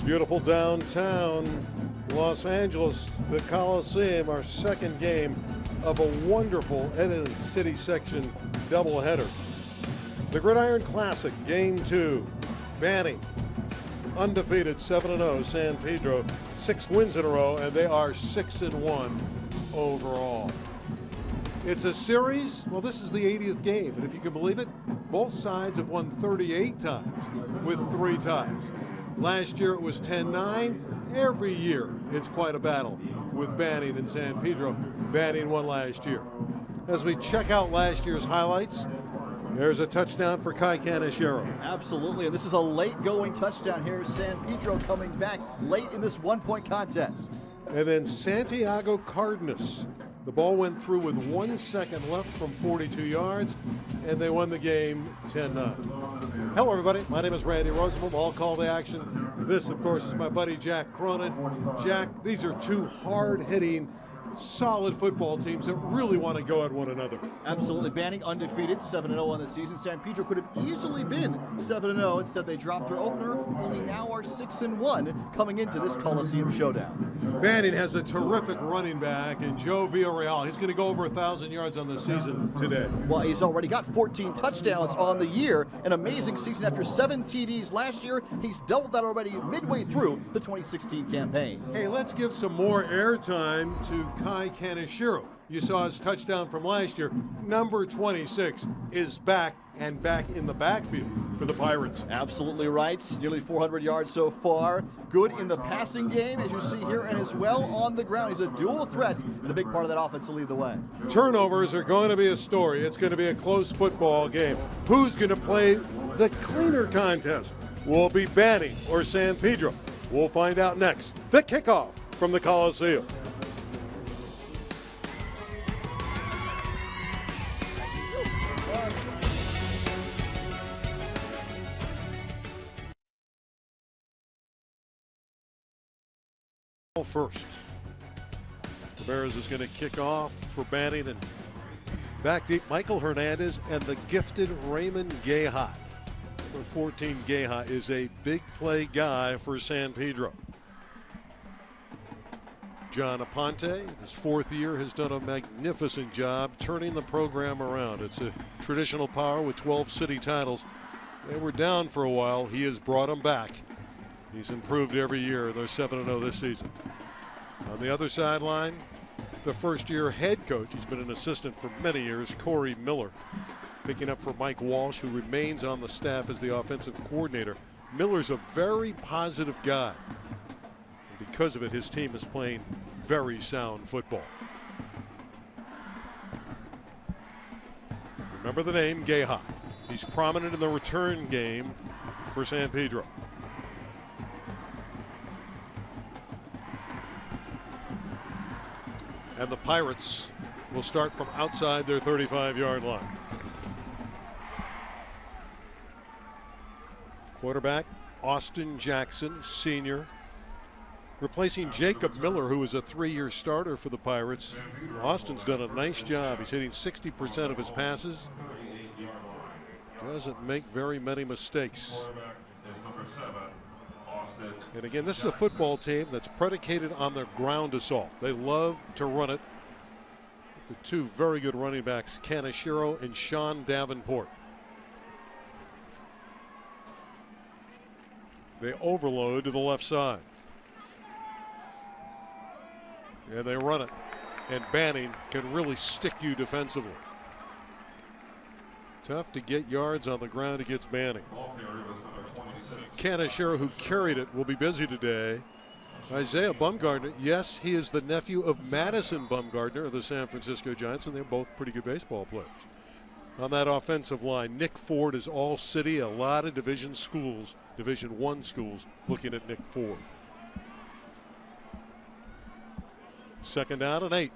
Beautiful downtown Los Angeles, the Coliseum, our second game of a wonderful Edison City section doubleheader. The Gridiron Classic, Game 2. Banning, undefeated 7-0, San Pedro, 6 wins in a row, and they are 6-1 overall. It's a series, well, this is the 80th game, and if you can believe it, both sides have won 38 times with 3 ties. Last year it was 10-9. Every year it's quite a battle with Banning and San Pedro. Banning won last year. As we check out last year's highlights, there's a touchdown for Kai Canishero. Absolutely, and this is a late-going touchdown here. San Pedro coming back late in this one-point contest. And then Santiago Cardenas. The ball went through with 1 second left from 42 yards, and they won the game 10-9. Hello, everybody. My name is Randy Rosenbaum. I'll call the action. This, of course, is my buddy Jack Cronin. Jack, these are 2 hard-hitting, solid football teams that really want to go at one another. Absolutely. Banning undefeated, 7-0 on the season. San Pedro could have easily been 7-0. Instead, they dropped their opener. Only now are 6-1 coming into this Coliseum showdown. Banning has a terrific running back in Joe Villarreal. He's going to go over 1,000 yards on the season today. Well, he's already got 14 touchdowns on the year. An amazing season after 7 TDs last year. He's doubled that already midway through the 2016 campaign. Hey, let's give some more airtime to Kai Canishero. You saw his touchdown from last year. Number 26 is back and back in the backfield for the Pirates. Absolutely right. Nearly 400 yards so far. Good in the passing game, as you see here, and as well on the ground. He's a dual threat and a big part of that offense to lead the way. Turnovers are going to be a story. It's going to be a close football game. Who's going to play the cleaner contest? Will it be Banning or San Pedro? We'll find out next. The kickoff from the Coliseum. First, Ramirez is going to kick off for Banning, and back deep, Michael Hernandez and the gifted Raymond Gayha. Number 14, Gayha is a big play guy for San Pedro. John Aponte, his 4th year, has done a magnificent job turning the program around. It's a traditional power with 12 city titles. They were down for a while. He has brought them back. He's improved every year. They're 7-0 this season. On the other sideline, the first-year head coach, he's been an assistant for many years, Corey Miller, picking up for Mike Walsh, who remains on the staff as the offensive coordinator. Miller's a very positive guy. And because of it, his team is playing very sound football. Remember the name, Gayha. He's prominent in the return game for San Pedro. And the Pirates will start from outside their 35-yard line. Quarterback Austin Jackson, senior, replacing Jacob Miller, who was a 3-year starter for the Pirates. Austin's done a nice job. He's hitting 60% of his passes. Doesn't make very many mistakes. And again, this is a football team that's predicated on their ground assault. They love to run it. The 2 very good running backs, Canishero and Sean Davenport. They overload to the left side. And they run it. And Banning can really stick you defensively. Tough to get yards on the ground against Banning. Canishero, who carried it, will be busy today. Isaiah Bumgardner, yes, he is the nephew of Madison Bumgardner of the San Francisco Giants, and they're both pretty good baseball players. On that offensive line, Nick Ford is all city. A lot of Division I schools looking at Nick Ford. 2nd down and 8.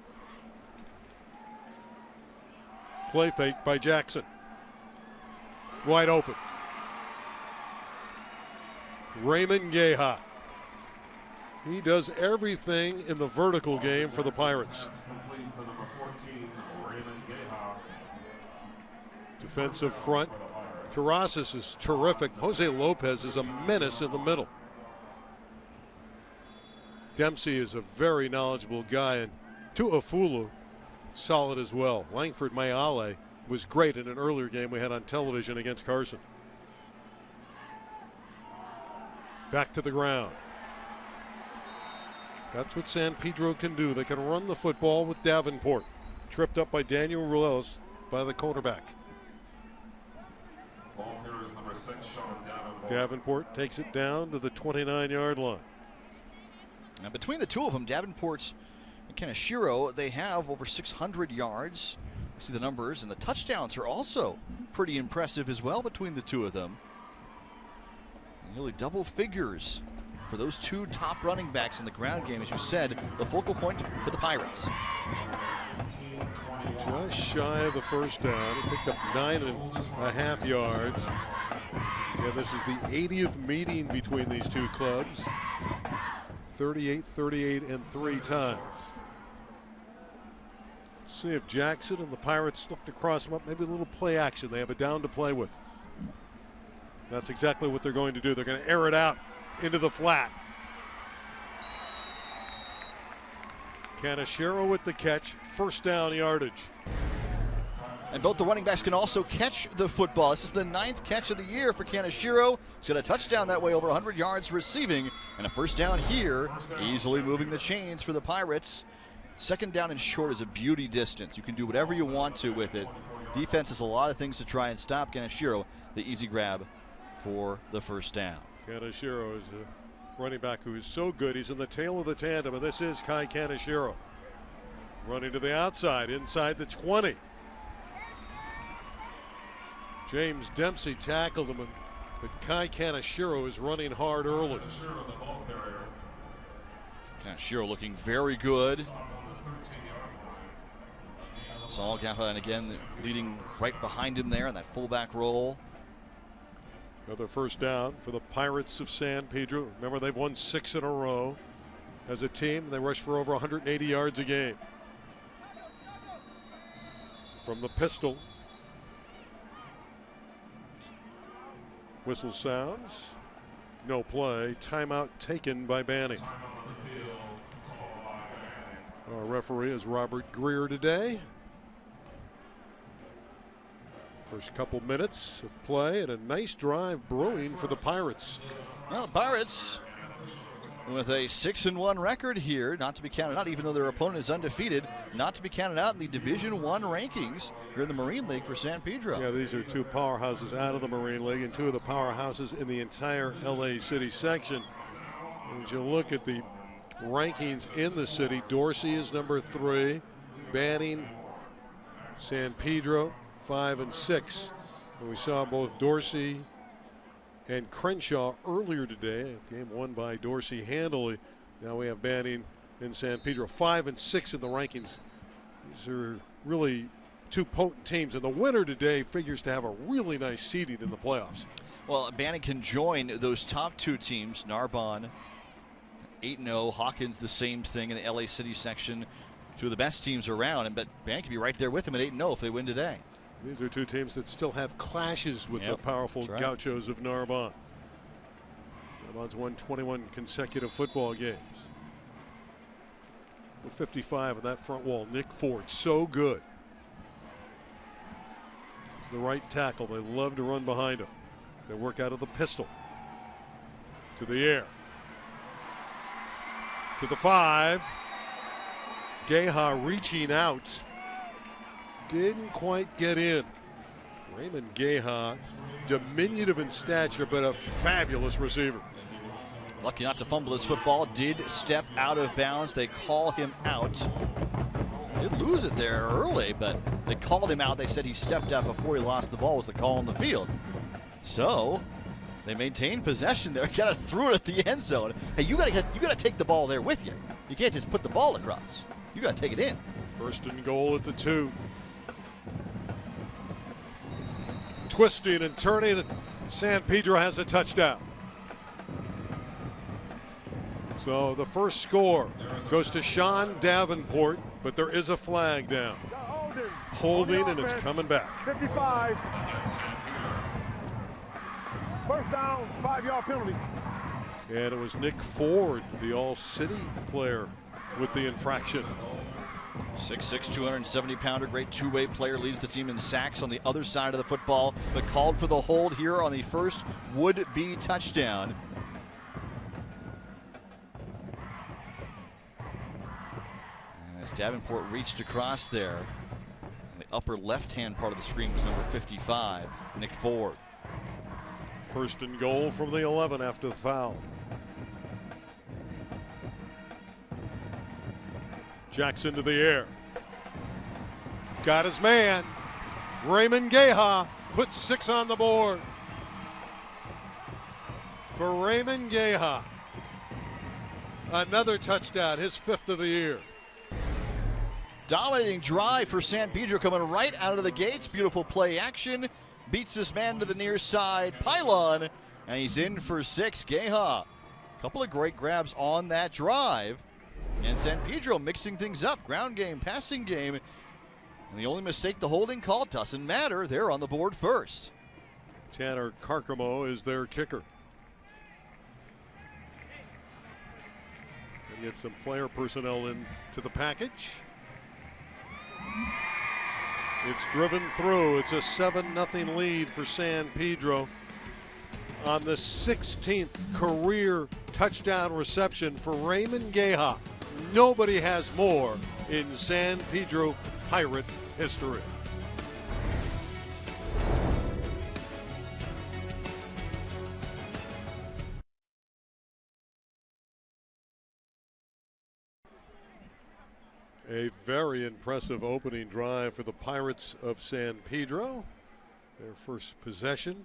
Play fake by Jackson. Wide open. Raymond Gayha. He does everything in the vertical game for the Pirates. Defensive front. Terrazas is terrific. Jose Lopez is a menace in the middle. Dempsey is a very knowledgeable guy, and Tuafulu, solid as well. Langford Mayale was great in an earlier game we had on television against Carson. Back to the ground. That's what San Pedro can do. They can run the football with Davenport. Tripped up by Daniel Ruelas by the cornerback. Davenport takes it down to the 29-yard line. Now between the two of them, Davenport and Kaneshiro, they have over 600 yards. You see the numbers, and the touchdowns are also pretty impressive as well between the two of them. Nearly double figures for those two top running backs in the ground game. As you said, the focal point for the Pirates. Just shy of the first down. He picked up 9.5 yards. Yeah, this is the 80th meeting between these two clubs. 38-38 and 3 times. See if Jackson and the Pirates look to cross them up. Maybe a little play action. They have a down to play with. That's exactly what they're going to do. They're going to air it out into the flat. Kaneshiro with the catch. First down yardage. And both the running backs can also catch the football. This is the 9th catch of the year for Kaneshiro. He's got a touchdown that way, over 100 yards receiving, and a first down here, easily moving the chains for the Pirates. Second down and short is a beauty distance. You can do whatever you want to with it. Defense has a lot of things to try and stop. Kaneshiro, the easy grab for the first down. Kaneshiro is a running back who is so good. He's in the tail of the tandem, and this is Kai Kaneshiro. Running to the outside, inside the 20. James Dempsey tackled him, but Kai Kaneshiro is running hard early. Kaneshiro looking very good. Saul Gahan again leading right behind him there in that fullback role. Another first down for the Pirates of San Pedro. Remember, they've won 6 in a row as a team. They rush for over 180 yards a game. From the pistol. Whistle sounds. No play. Timeout taken by Banning. Our referee is Robert Greer today. First couple minutes of play and a nice drive brewing for the Pirates. Well, the Pirates with a 6-1 record here, not to be counted out, even though their opponent is undefeated, not to be counted out in the Division I rankings here in the Marine League for San Pedro. Yeah, these are two powerhouses out of the Marine League and two of the powerhouses in the entire LA City section. As you look at the rankings in the city, Dorsey is number 3, Banning, San Pedro 5 and 6. And we saw both Dorsey and Crenshaw earlier today. A game won by Dorsey handily. Now we have Banning and San Pedro 5 and 6 in the rankings. These are really two potent teams, and the winner today figures to have a really nice seeding in the playoffs. Well, Banning can join those top 2 teams. Narbonne 8-0, Hawkins the same thing in the LA City section. 2 of the best teams around, but Banning can be right there with them at 8-0 if they win today. These are two teams that still have clashes with the powerful Gauchos of Narbonne. Narbonne's won 21 consecutive football games. 55 on that front wall. Nick Ford, so good. He's the right tackle. They love to run behind him. They work out of the pistol. To the air. To the 5. Geha reaching out. Didn't quite get in. Raymond Geha, diminutive in stature, but a fabulous receiver. Lucky not to fumble this football. Did step out of bounds. They call him out. Did lose it there early, but they called him out. They said he stepped out before he lost the ball was the call on the field. So they maintained possession there. Kind of threw it at the end zone. Hey, you gotta take the ball there with you. You can't just put the ball across. You gotta take it in. First and goal at the 2. Twisting and turning, and San Pedro has a touchdown. So the first score goes to Sean Davenport, but there is a flag down. Holding, and it's coming back. 55. First down, 5-yard penalty. And it was Nick Ford, the All-City player, with the infraction. 6'6", 270-pounder, great two-way player, leads the team in sacks on the other side of the football, but called for the hold here on the first would-be touchdown. As Davenport reached across there, the upper left-hand part of the screen was number 55, Nick Ford. First and goal from the 11 after the foul. Jackson to the air. Got his man. Raymond Geha puts 6 on the board. For Raymond Geha, another touchdown, his 5th of the year. Dominating drive for San Pedro coming right out of the gates. Beautiful play action. Beats this man to the near side pylon, and he's in for 6. Geha. Couple of great grabs on that drive. And San Pedro mixing things up. Ground game, passing game. And the only mistake the holding call doesn't matter. They're on the board first. Tanner Carcamo is their kicker. And get some player personnel into the package. It's driven through. It's a 7-0 lead for San Pedro on the 16th career touchdown reception for Raymond Geha. Nobody has more in San Pedro Pirate history. A very impressive opening drive for the Pirates of San Pedro. Their first possession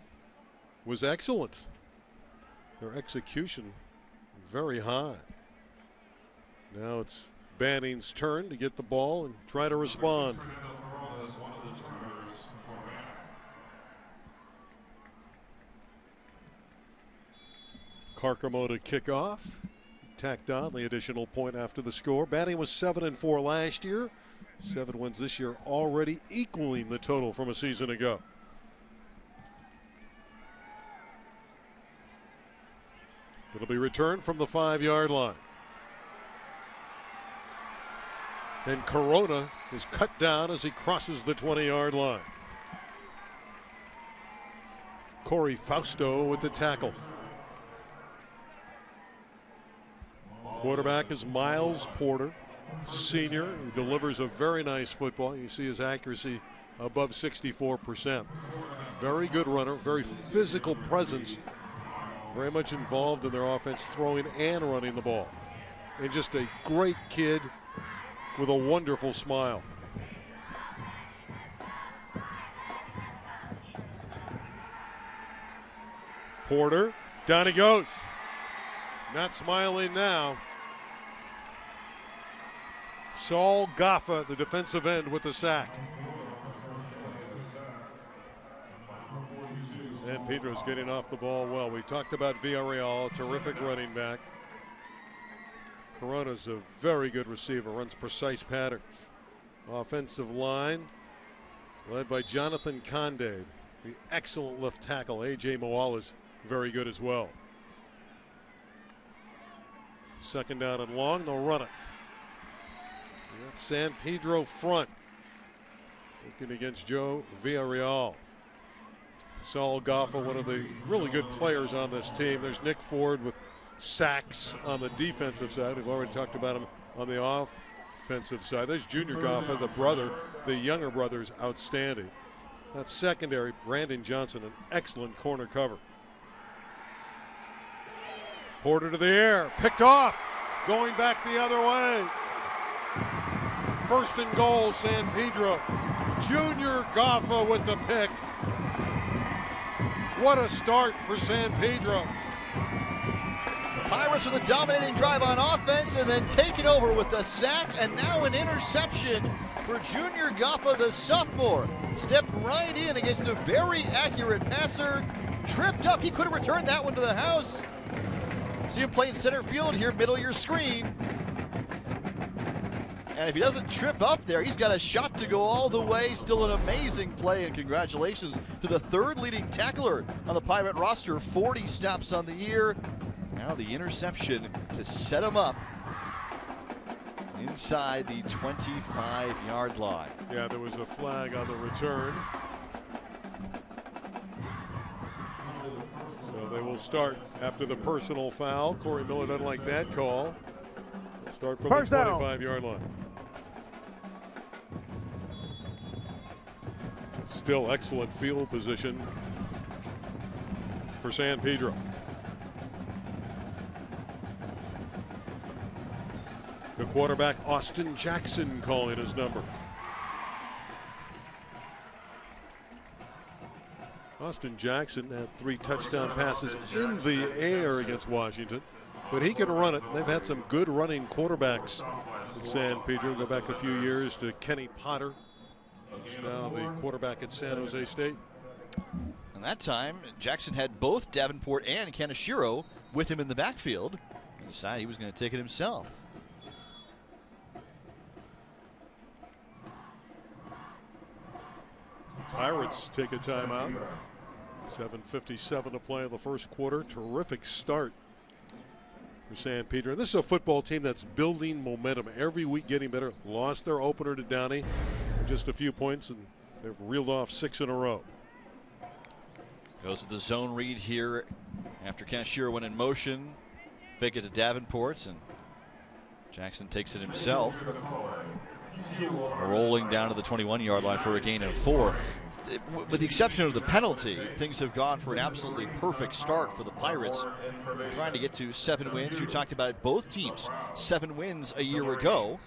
was excellent. Their execution very high. Now it's Banning's turn to get the ball and try to respond. Carcamo to kick off. Tacked on the additional point after the score. Banning was 7-4 last year. 7 wins this year, already equaling the total from a season ago. It'll be returned from the 5-yard line. And Corona is cut down as he crosses the 20-yard line. Corey Fausto with the tackle. Quarterback is Miles Porter, senior, who delivers a very nice football. You see his accuracy above 64%. Very good runner, very physical presence, very much involved in their offense, throwing and running the ball. And just a great kid with a wonderful smile. Porter, down he goes. Not smiling now. Saul Gaffa, the defensive end, with the sack. And Pedro's getting off the ball well. We talked about Villarreal, terrific running back. Corona's a very good receiver, runs precise patterns. Offensive line led by Jonathan Conde, the excellent left tackle. A.J. Moal is very good as well. Second down and long, they'll run it. San Pedro front. Looking against Joe Villarreal. Saul Gaffa, one of the really good players on this team. There's Nick Ford with sacks on the defensive side. We've already talked about him on the offensive side. There's Junior Gaffa, the brother. The younger brother's outstanding. That's secondary. Brandon Johnson, an excellent corner cover. Porter to the air, picked off, going back the other way. First and goal, San Pedro. Junior Gaffa with the pick. What a start for San Pedro. Pirates with a dominating drive on offense and then taken over with the sack and now an interception for Junior Gaffa, the sophomore. Stepped right in against a very accurate passer. Tripped up, he could have returned that one to the house. See him playing center field here, middle of your screen. And if he doesn't trip up there, he's got a shot to go all the way. Still an amazing play, and congratulations to the third leading tackler on the Pirate roster. 40 stops on the year. Now the interception to set him up inside the 25-yard line. Yeah, there was a flag on the return. So they will start after the personal foul. Corey Miller doesn't like that call. They'll start from the 25-yard line. Still excellent field position for San Pedro. The quarterback, Austin Jackson, calling his number. Austin Jackson had 3 touchdown passes in the air against Washington, but he can run it. They've had some good running quarterbacks in San Pedro. Go back a few years to Kenny Potter, who's now the quarterback at San Jose State. And that time, Jackson had both Davenport and Kaneshiro with him in the backfield. He decided he was going to take it himself. Pirates take a timeout. 7:57 to play in the first quarter. Terrific start for San Pedro. This is a football team that's building momentum every week, getting better. Lost their opener to Downey, just a few points, and they've reeled off 6 in a row. Goes with the zone read here after Kaneshiro went in motion. Fake it to Davenport, and Jackson takes it himself. Rolling down to the 21-yard line for a gain of 4. With the exception of the penalty, things have gone for an absolutely perfect start for the Pirates. Trying to get to 7 wins. You talked about it, both teams 7 wins a year ago.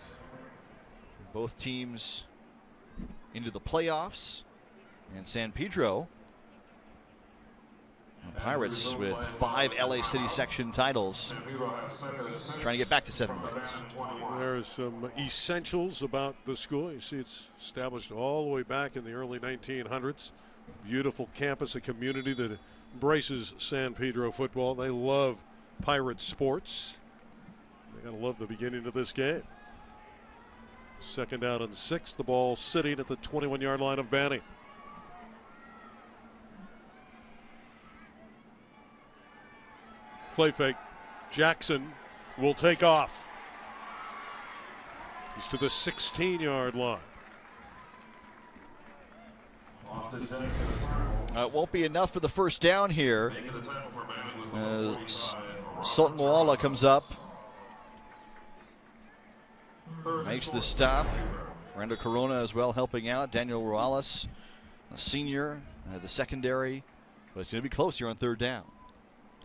Both teams into the playoffs. And San Pedro, the Pirates with 5 LA City section titles, trying to get back to 7 wins. There's some essentials about the school. You see it's established all the way back in the early 1900s. Beautiful campus, a community that embraces San Pedro football. They love Pirate sports. They're going to love the beginning of this game. 2nd down and 6. The ball sitting at the 21-yard line of Banning. Play fake. Jackson will take off. He's to the 16-yard line. It won't be enough for the first down here. Sultan Moala comes up. Makes the stop. Fernando Corona as well helping out. Daniel Ruales, a senior, the secondary. But it's going to be close here on 3rd down.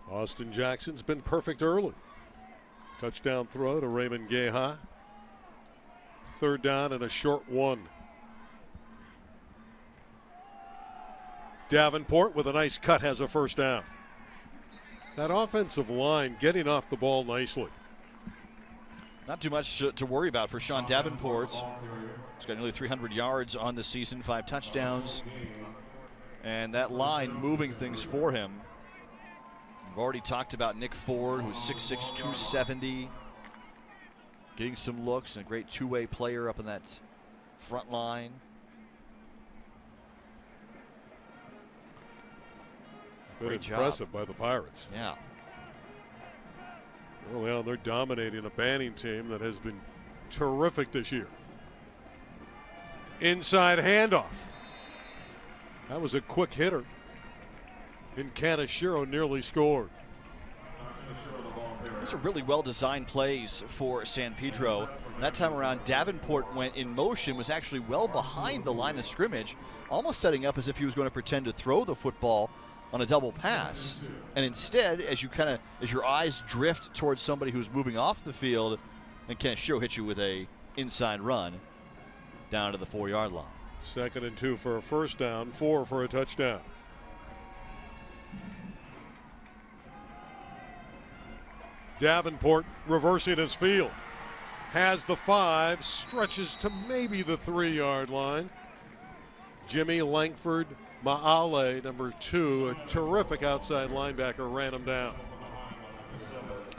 Austin Jackson's been perfect early. Touchdown throw to Raymond Gueja. 3rd down and a short 1. Davenport with a nice cut has a first down. That offensive line getting off the ball nicely. Not too much to worry about for Sean Davenport. He's got nearly 300 yards on the season, 5 touchdowns. And that line moving things for him. We've already talked about Nick Ford, who's 6'6", 270. Getting some looks and a great 2-way player up in that front line. Been impressive by the Pirates. Yeah. Early on, they're dominating a Banning team that has been terrific this year. Inside handoff. That was a quick hitter. And Kaneshiro nearly scored. These are really well-designed plays for San Pedro. That time around, Davenport went in motion, was actually well behind the line of scrimmage, almost setting up as if he was going to pretend to throw the football on a double pass. And instead, as your eyes drift towards somebody who's moving off the field, and Kaneshiro hit you with a inside run down to the 4-yard line. 2nd and 2 for a first down, 4 for a touchdown. Davenport reversing his field. Has the 5, stretches to maybe the 3-yard line. Jimmy Langford Maale, number 2, a terrific outside linebacker, ran him down.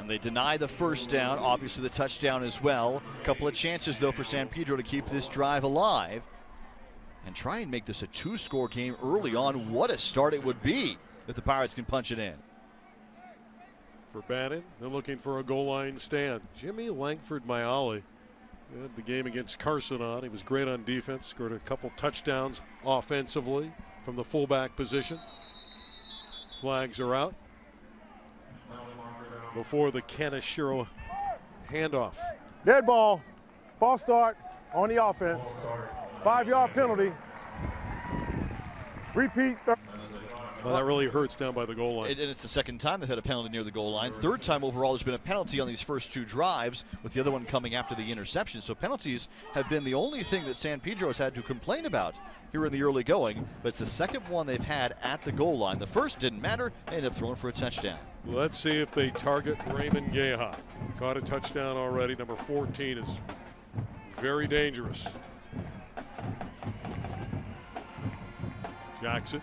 And they deny the first down, obviously the touchdown as well. A couple of chances, though, for San Pedro to keep this drive alive and try and make this a 2-score game early on. What a start it would be if the Pirates can punch it in. for Bannon. They're looking for a goal line stand. Jimmy Langford-Myali had the game against Carson on. He was great on defense, scored a couple touchdowns offensively from the fullback position. Flags are out before the Kaneshiro handoff. Dead ball. Ball start on the offense. 5-yard penalty. Repeat. Well, that really hurts down by the goal line. And it's the second time they've had a penalty near the goal line. Third time overall there's been a penalty on these first 2 drives, with the other one coming after the interception. So penalties have been the only thing that San Pedro has had to complain about here in the early going, but it's the second one they've had at the goal line. The first didn't matter. They ended up throwing for a touchdown. Let's see if they target Raymond Gayha. Caught a touchdown already. Number 14 is very dangerous. Jackson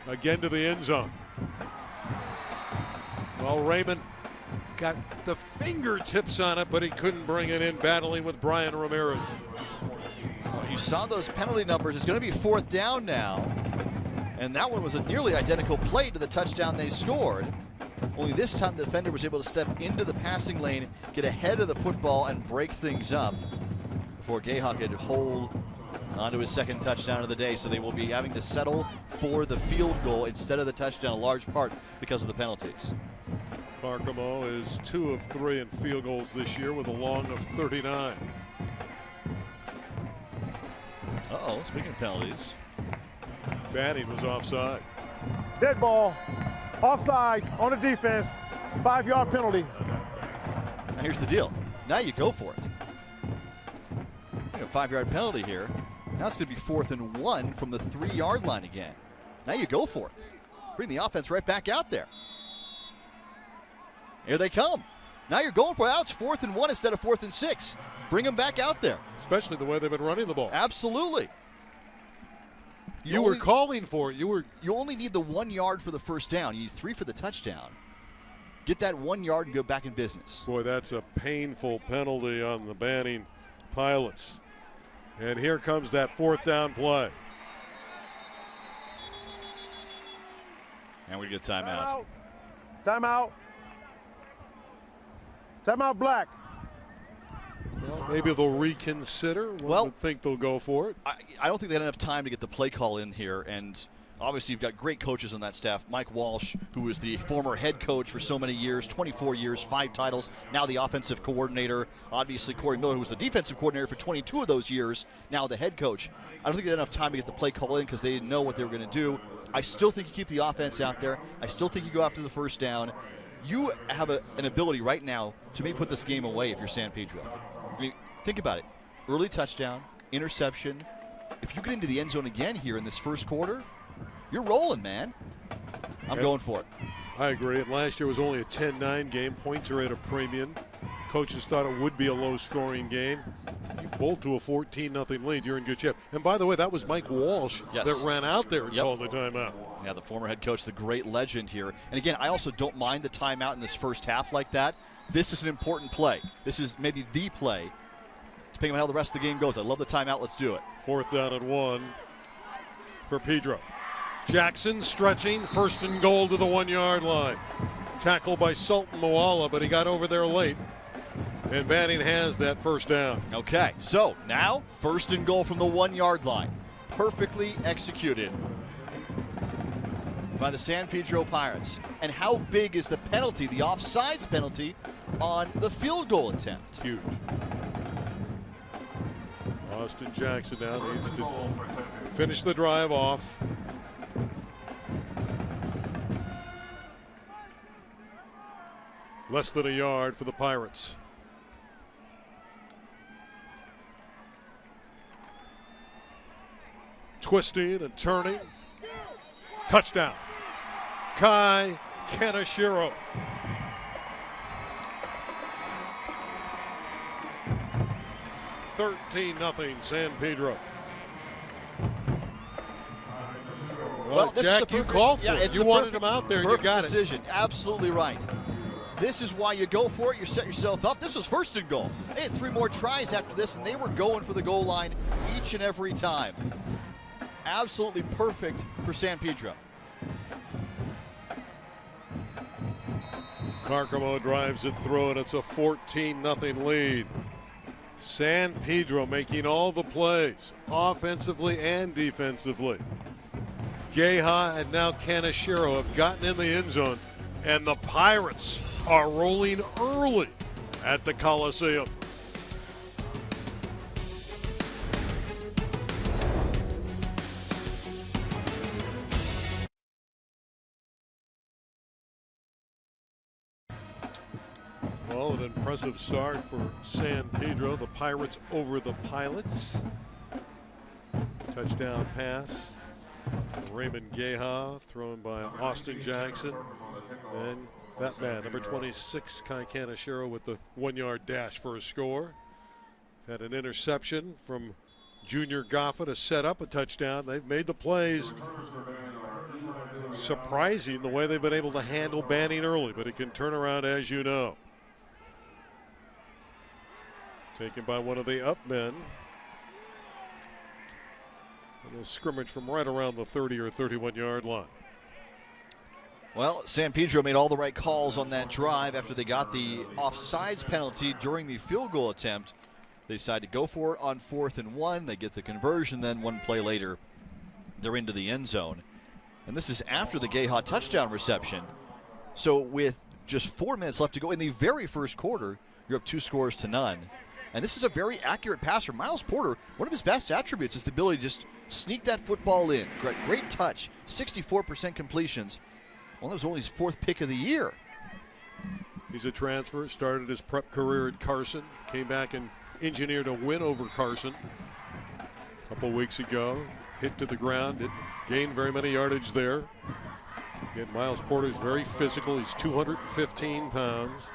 again to the end zone. Well, Raymond got the fingertips on it, but he couldn't bring it in, battling with Brian Ramirez. You saw those penalty numbers. It's going to be 4th down now. And that one was a nearly identical play to the touchdown they scored. Only this time the defender was able to step into the passing lane, get ahead of the football, and break things up before Gayha could hold onto his second touchdown of the day. So they will be having to settle for the field goal instead of the touchdown, a large part because of the penalties. Carcamo is 2 of 3 in field goals this year with a long of 39. Uh-oh, speaking of penalties. Banning was offside. Dead ball. Offside on the defense. 5-yard penalty. Now here's the deal. Now you go for it. You know, 5-yard penalty here. Now it's going to be 4th and 1 from the 3-yard line again. Now you go for it. Bring the offense right back out there. Here they come. Now you're going for it. Now it's 4th and 1 instead of 4th and 6. Bring them back out there. Especially the way they've been running the ball. Absolutely. You were calling for it. You only need the 1 yard for the first down. You need 3 for the touchdown. Get that 1 yard and go back in business. Boy, that's a painful penalty on the Banning Pilots. And here comes that 4th down play. And we get a timeout. Timeout. Timeout Black. Well, maybe they'll reconsider. Well, I think they'll go for it. I don't think they had enough time to get the play call in here, and obviously you've got great coaches on that staff. Mike Walsh, who was the former head coach for so many years, 24 years, 5 titles, now the offensive coordinator. Obviously Corey Miller, who was the defensive coordinator for 22 of those years, now the head coach. I don't think they had enough time to get the play call in because they didn't know what they were going to do. I still think you keep the offense out there. I still think you go after the first down. You have an ability right now to maybe put this game away if you're San Pedro. I mean, think about it. Early touchdown, interception. If you get into the end zone again here in this first quarter, you're rolling, man. I'm going for it. I agree. And last year was only a 10-9 game. Points are at a premium. Coaches thought it would be a low-scoring game. You bolt to a 14-0 lead, you're in good shape. And by the way, that was Mike Walsh that ran out there and called the timeout. Yeah, the former head coach, the great legend here. And again, I also don't mind the timeout in this first half like that. This is an important play. This is maybe the play, depending on how the rest of the game goes. I love the timeout. Let's do it. 4th down and 1 for Pedro. Jackson stretching, 1st and goal to the 1 yard line. Tackled by Sultan Moala, but he got over there late. And Banning has that 1st down. Okay, so now 1st and goal from the 1 yard line. Perfectly executed by the San Pedro Pirates. And how big is the penalty, the offsides penalty, on the field goal attempt? Huge. Austin Jackson now needs to finish the drive off. Less than a yard for the Pirates. Twisting and turning. Touchdown. Kai Kaneshiro. $13-0 San Pedro. Well, Jack, you called for it. You wanted him out there and you got decision. Absolutely right. This is why you go for it. You set yourself up. This was 1st and goal. They had 3 more tries after this, and they were going for the goal line each and every time. Absolutely perfect for San Pedro. Carcamo drives it through, and it's a 14-0 lead. San Pedro making all the plays, offensively and defensively. Geha and now Kaneshiro have gotten in the end zone, and the Pirates are rolling early at the Coliseum. Well, an impressive start for San Pedro. The Pirates over the Pilots. Touchdown pass. Raymond Geha thrown by Austin Jackson. And that man, number 26, Kai Kaneshiro, with the 1-yard dash for a score. Had an interception from Junior Goffa to set up a touchdown. They've made the plays. Surprising the way they've been able to handle Banning early, but it can turn around, as you know. Taken by one of the up men. A little scrimmage from right around the 30 or 31-yard line. Well, San Pedro made all the right calls on that drive after they got the offsides penalty during the field goal attempt. They decide to go for it on 4th and 1. They get the conversion, then one play later, they're into the end zone. And this is after the Geha touchdown reception. So with just 4 minutes left to go in the very first quarter, you're up 2-0. And this is a very accurate passer. Miles Porter, one of his best attributes is the ability to just sneak that football in. Great touch, 64% completions. Well, that was only his 4th pick of the year. He's a transfer, started his prep career at Carson, came back and engineered a win over Carson a couple weeks ago. Hit to the ground, didn't gain very many yardage there. Again, Miles Porter's very physical. He's 215 pounds.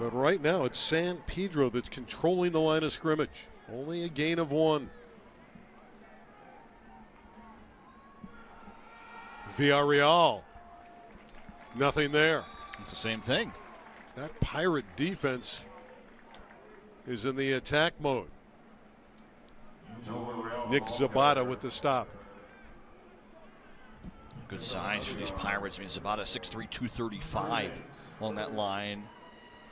But right now, it's San Pedro that's controlling the line of scrimmage. Only a gain of 1. Villarreal, nothing there. It's the same thing. That Pirate defense is in the attack mode. Nick Zabata with the stop. Good size for these Pirates. I mean, Zabata 6'3", 235 along that line.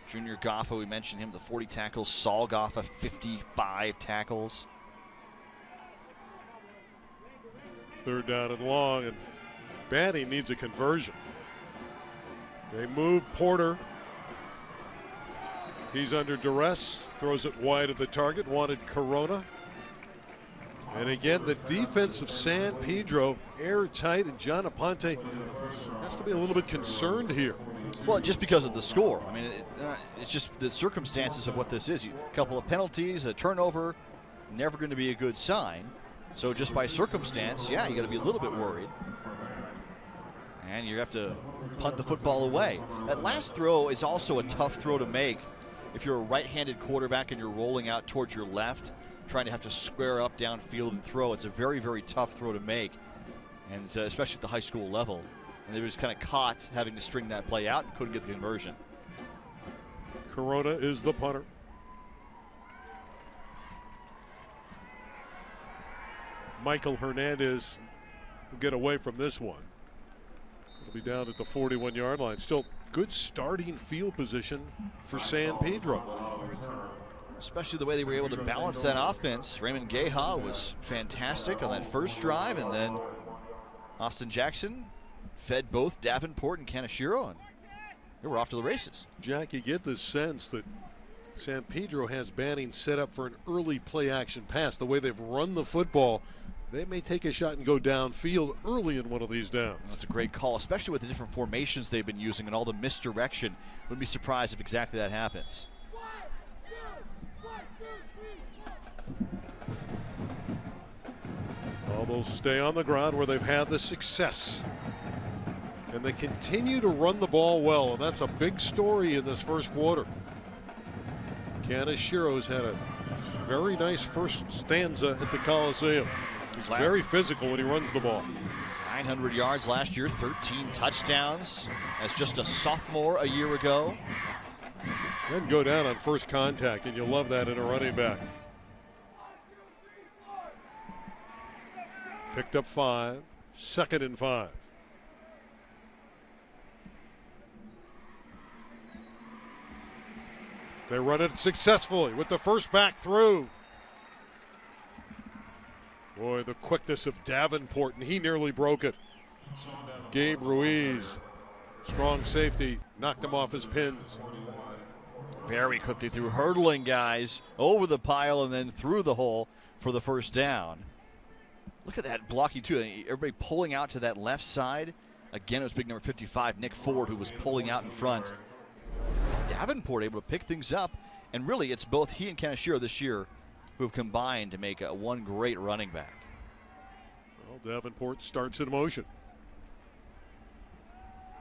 Junior Goffa, we mentioned him, the 40 tackles. Saul Goffa, 55 tackles. 3rd down and long, and Banning needs a conversion. They move Porter. He's under duress, throws it wide of the target, wanted Corona. And again, the defense of San Pedro, airtight, and John Aponte has to be a little bit concerned here. Well, just because of the score. I mean, it's just the circumstances of what this is. A couple of penalties, a turnover, never going to be a good sign. So just by circumstance, yeah, you got to be a little bit worried. And you have to punt the football away. That last throw is also a tough throw to make if you're a right-handed quarterback and you're rolling out towards your left, trying to have to square up downfield and throw. It's a very, very tough throw to make, and especially at the high school level. And they were just kind of caught having to string that play out and couldn't get the conversion. Corona is the punter. Michael Hernandez will get away from this one. It'll be down at the 41-yard line. Still good starting field position for San Pedro. Especially the way they were able to balance that offense. Raymond Geha was fantastic on that first drive, and then Austin Jackson fed both Davenport and Kaneshiro, and they were off to the races. Jack, you get this sense that San Pedro has Banning set up for an early play-action pass. The way they've run the football, they may take a shot and go downfield early in one of these downs. That's a great call, especially with the different formations they've been using and all the misdirection. Wouldn't be surprised if exactly that happens. Well, they'll stay on the ground where they've had the success. And they continue to run the ball well, and that's a big story in this first quarter. Kaneshiro's had a very nice first stanza at the Coliseum. He's very physical when he runs the ball. 900 yards last year, 13 touchdowns as just a sophomore a year ago. Then go down on first contact, and you'll love that in a running back. Picked up 5, 2nd and 5. They run it successfully with the first back through. Boy, the quickness of Davenport, and he nearly broke it. Gabe Ruiz, strong safety, knocked him off his pins. Very quickly through, hurdling guys over the pile and then through the hole for the first down. Look at that blocking too. Everybody pulling out to that left side. Again, it was big number 55, Nick Ford, who was pulling out in front. Davenport able to pick things up, and really it's both he and Kaneshiro this year who have combined to make one great running back. Well, Davenport starts in motion.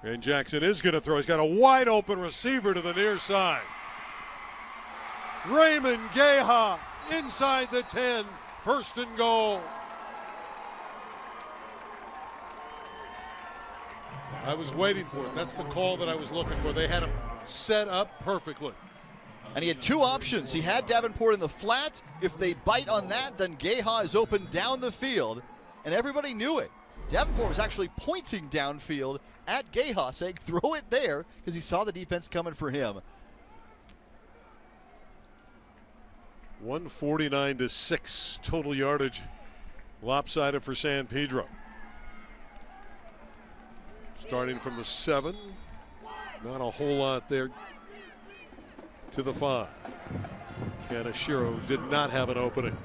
And Jackson is going to throw. He's got a wide open receiver to the near side. Raymond Geha inside the 10, first and goal. I was waiting for it. That's the call that I was looking for. They had him set up perfectly. And he had two options. He had Davenport in the flat. If they bite on that, then Geha is open down the field, and everybody knew it. Davenport was actually pointing downfield at Geha, saying throw it there, because he saw the defense coming for him. 149-6 total yardage, lopsided for San Pedro. Starting from the 7, not a whole lot there to the 5. Kaneshiro did not have an opening.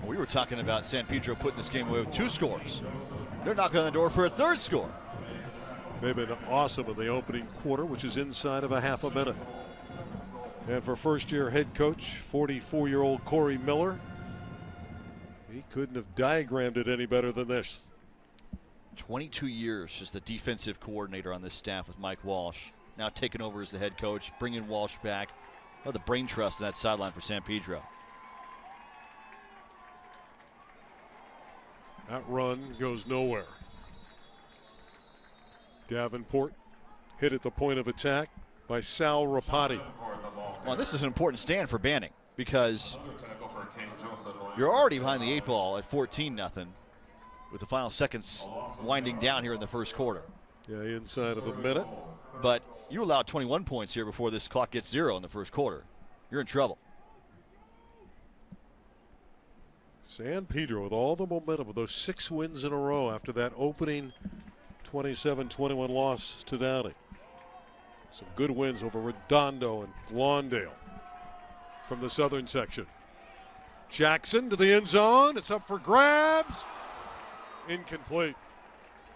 We were talking about San Pedro putting this game away with 2 scores. They're knocking on the door for a 3rd score. They've been awesome in the opening quarter, which is inside of a half a minute. And for first-year head coach, 44-year-old Corey Miller, he couldn't have diagrammed it any better than this. 22 years as the defensive coordinator on this staff with Mike Walsh. Now taking over as the head coach, bringing Walsh back. Oh, the brain trust in that sideline for San Pedro. That run goes nowhere. Davenport hit at the point of attack by Sal Rapati. Well, this is an important stand for Banning because you're already behind the 8 ball at 14-0 with the final seconds winding down here in the first quarter. Yeah, inside of a minute. But you allowed 21 points here before this clock gets 0 in the first quarter. You're in trouble. San Pedro with all the momentum of those 6 wins in a row after that opening 27-21 loss to Downey. Some good wins over Redondo and Lawndale from the southern section. Jackson to the end zone. It's up for grabs. Incomplete.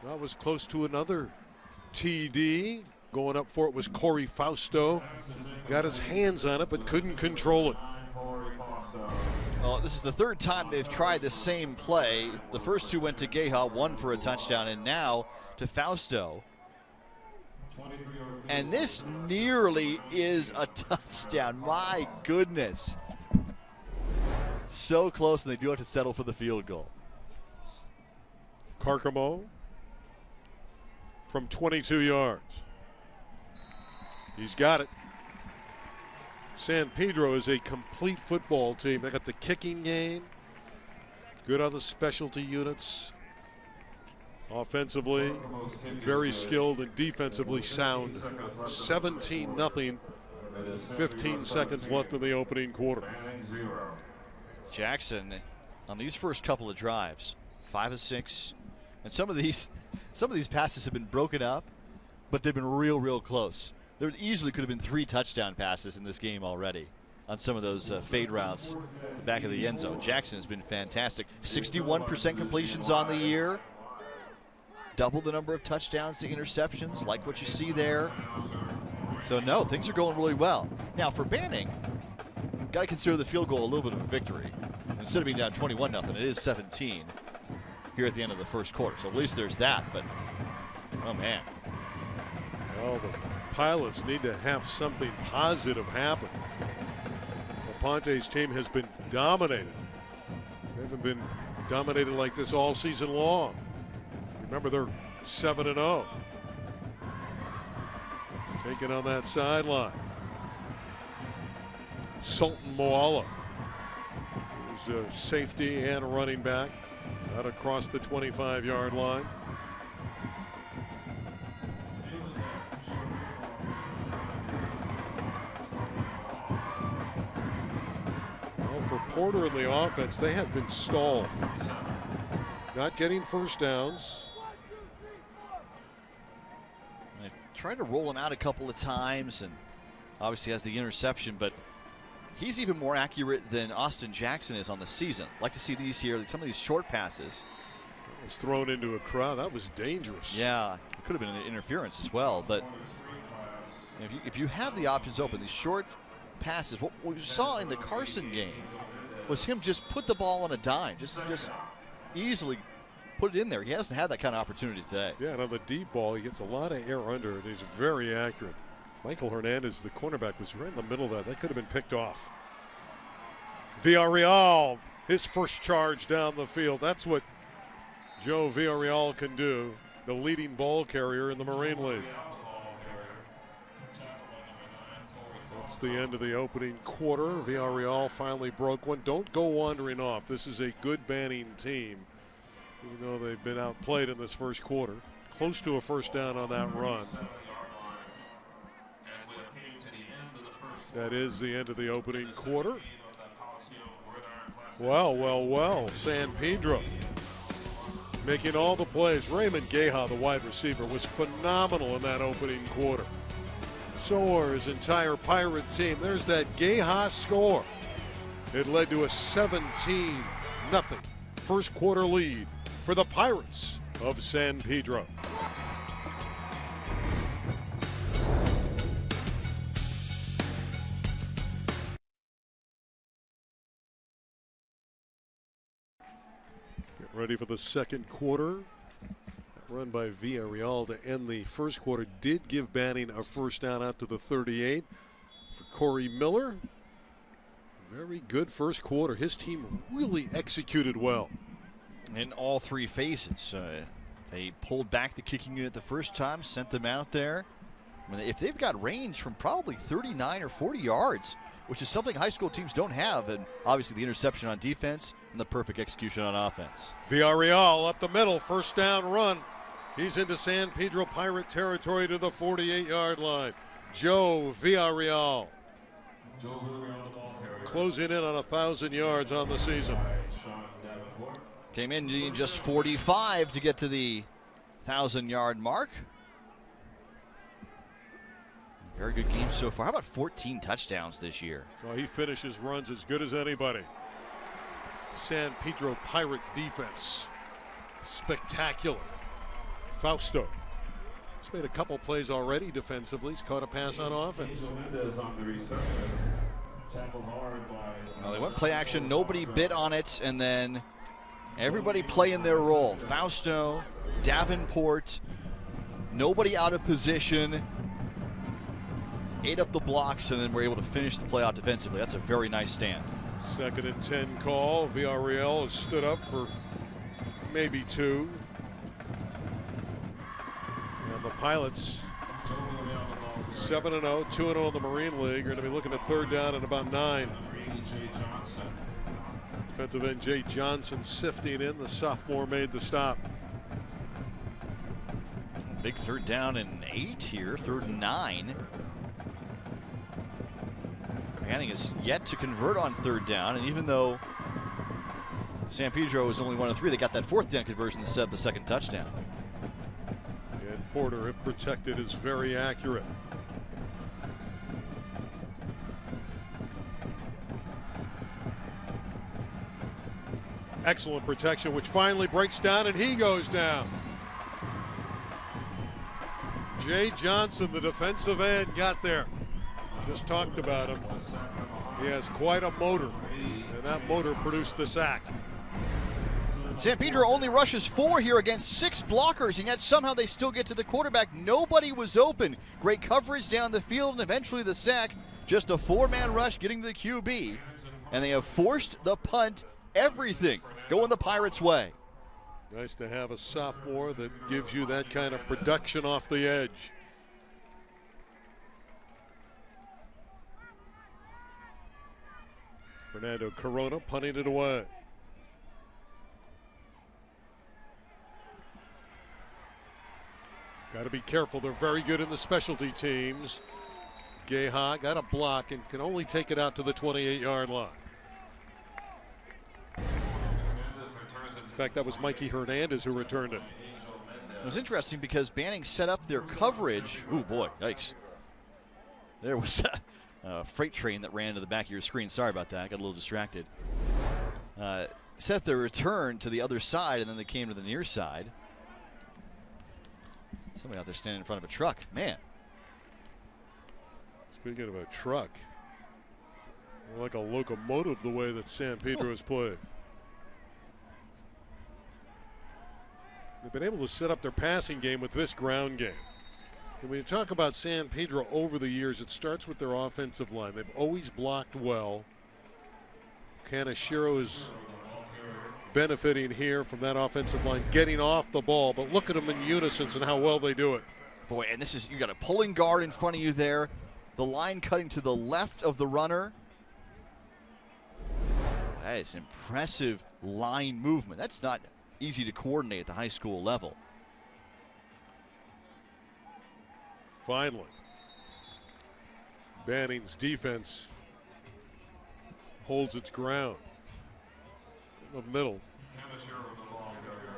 That was close to another TD. Going up for it was Corey Fausto. Got his hands on it but couldn't control it. Well, this is the 3rd time they've tried the same play. The first 2 went to Geha, 1 for a touchdown, and now to Fausto. And this nearly is a touchdown. My goodness. So close, and they do have to settle for the field goal. Carcamo from 22 yards. He's got it. San Pedro is a complete football team. They got the kicking game, good on the specialty units. Offensively, very skilled, and defensively sound. 17-0, 15 seconds left in the opening quarter. Jackson on these first couple of drives, 5 of 6, and some of these passes have been broken up, but they've been real close. There easily could have been 3 touchdown passes in this game already on some of those fade routes at the back of the end zone. Jackson has been fantastic. 61% completions on the year. Double the number of touchdowns to interceptions, like what you see there. So no, things are going really well. Now for Banning, got to consider the field goal a little bit of a victory. Instead of being down 21-0, it is 17 here at the end of the first quarter. So at least there's that, but oh man. Well, the Pilots need to have something positive happen. Ponte's team has been dominated. They haven't been dominated like this all season long. Remember, they're 7-0. Taking on that sideline. Sultan Moala, who's a safety and a running back, out across the 25-yard line. Porter and the offense, they have been stalled. Not getting first downs. They tried to roll him out a couple of times, and obviously has the interception, but he's even more accurate than Austin Jackson is on the season. Like to see these here, some of these short passes. That was thrown into a crowd. That was dangerous. Yeah, it could have been an interference as well, but if you have the options open, these short passes, what we saw in the Carson game was him just put the ball on a dime, just easily put it in there. He hasn't had that kind of opportunity today. Yeah, and on the deep ball, he gets a lot of air under it. He's very accurate. Michael Hernandez, the cornerback, was right in the middle of that. That could have been picked off. Villarreal, his first charge down the field. That's what Joe Villarreal can do, the leading ball carrier in the Marine League. That's the end of the opening quarter. Villarreal finally broke one. Don't go wandering off. This is a good Banning team, even though they've been outplayed in this first quarter. Close to a first down on that run. That is the end of the opening quarter. Well. San Pedro making all the plays. Raymond Geha, the wide receiver, was phenomenal in that opening quarter. So are his entire Pirate team. There's that Geha score. It led to a 17-0 first quarter lead for the Pirates of San Pedro. Get ready for the second quarter. Run by Villarreal to end the first quarter did give Banning a first down out to the 38 for Corey Miller. Very good first quarter. His team really executed well. In all three phases. They pulled back the kicking unit the first time, sent them out there. I mean, if they've got range from probably 39 or 40 yards, which is something high school teams don't have, and obviously the interception on defense and the perfect execution on offense. Villarreal up the middle, first down run. He's into San Pedro Pirate territory to the 48-yard line. Joe Villarreal closing in on 1,000 yards on the season. Came in needing just 45 to get to the 1,000-yard mark. Very good game so far. How about 14 touchdowns this year? Oh, he finishes runs as good as anybody. San Pedro Pirate defense, spectacular. Fausto. He's made a couple plays already defensively. He's caught a pass on offense. Well, they went play action. Nobody bit on it. And then everybody playing their role. Fausto, Davenport, nobody out of position. Ate up the blocks and then were able to finish the play out defensively. That's a very nice stand. 2nd and 10 call. Villarreal has stood up for maybe 2. The Pilots 7-0, 2-0 in the Marine League. Are going to be looking at third down and about 9. Defensive end Jay Johnson sifting in. The sophomore made the stop. Big third down and 8 here, 3rd and 9. Banning is yet to convert on 3rd down, and even though San Pedro was only 1 of 3, they got that 4th down conversion to set up the second touchdown. Porter, if protected, is very accurate. Excellent protection, which finally breaks down, and he goes down. Jay Johnson, the defensive end, got there. Just talked about him. He has quite a motor, and that motor produced the sack. San Pedro only rushes 4 here against 6 blockers, and yet somehow they still get to the quarterback. Nobody was open. Great coverage down the field, and eventually the sack. Just a 4-man rush getting to the QB, and they have forced the punt. Everything going the Pirates' way. Nice to have a sophomore that gives you that kind of production off the edge. Fernando Corona punting it away. Got to be careful. They're very good in the specialty teams. Geha got a block and can only take it out to the 28-yard line. In fact, that was Mikey Hernandez who returned it. It was interesting because Banning set up their coverage. Oh boy, yikes. There was a freight train that ran into the back of your screen. Sorry about that, I got a little distracted. Set up their return to the other side, and then they came to the near side. Somebody out there standing in front of a truck. Man. Speaking of a truck, like a locomotive the way that San Pedro has played. They've been able to set up their passing game with this ground game. And when you talk about San Pedro over the years, it starts with their offensive line. They've always blocked well. Kaneshiro is benefiting here from that offensive line, getting off the ball. But look at them in unison and how well they do it. Boy, and this is, you got a pulling guard in front of you there. The line cutting to the left of the runner. That is impressive line movement. That's not easy to coordinate at the high school level. Finally, Banning's defense holds its ground. In the middle,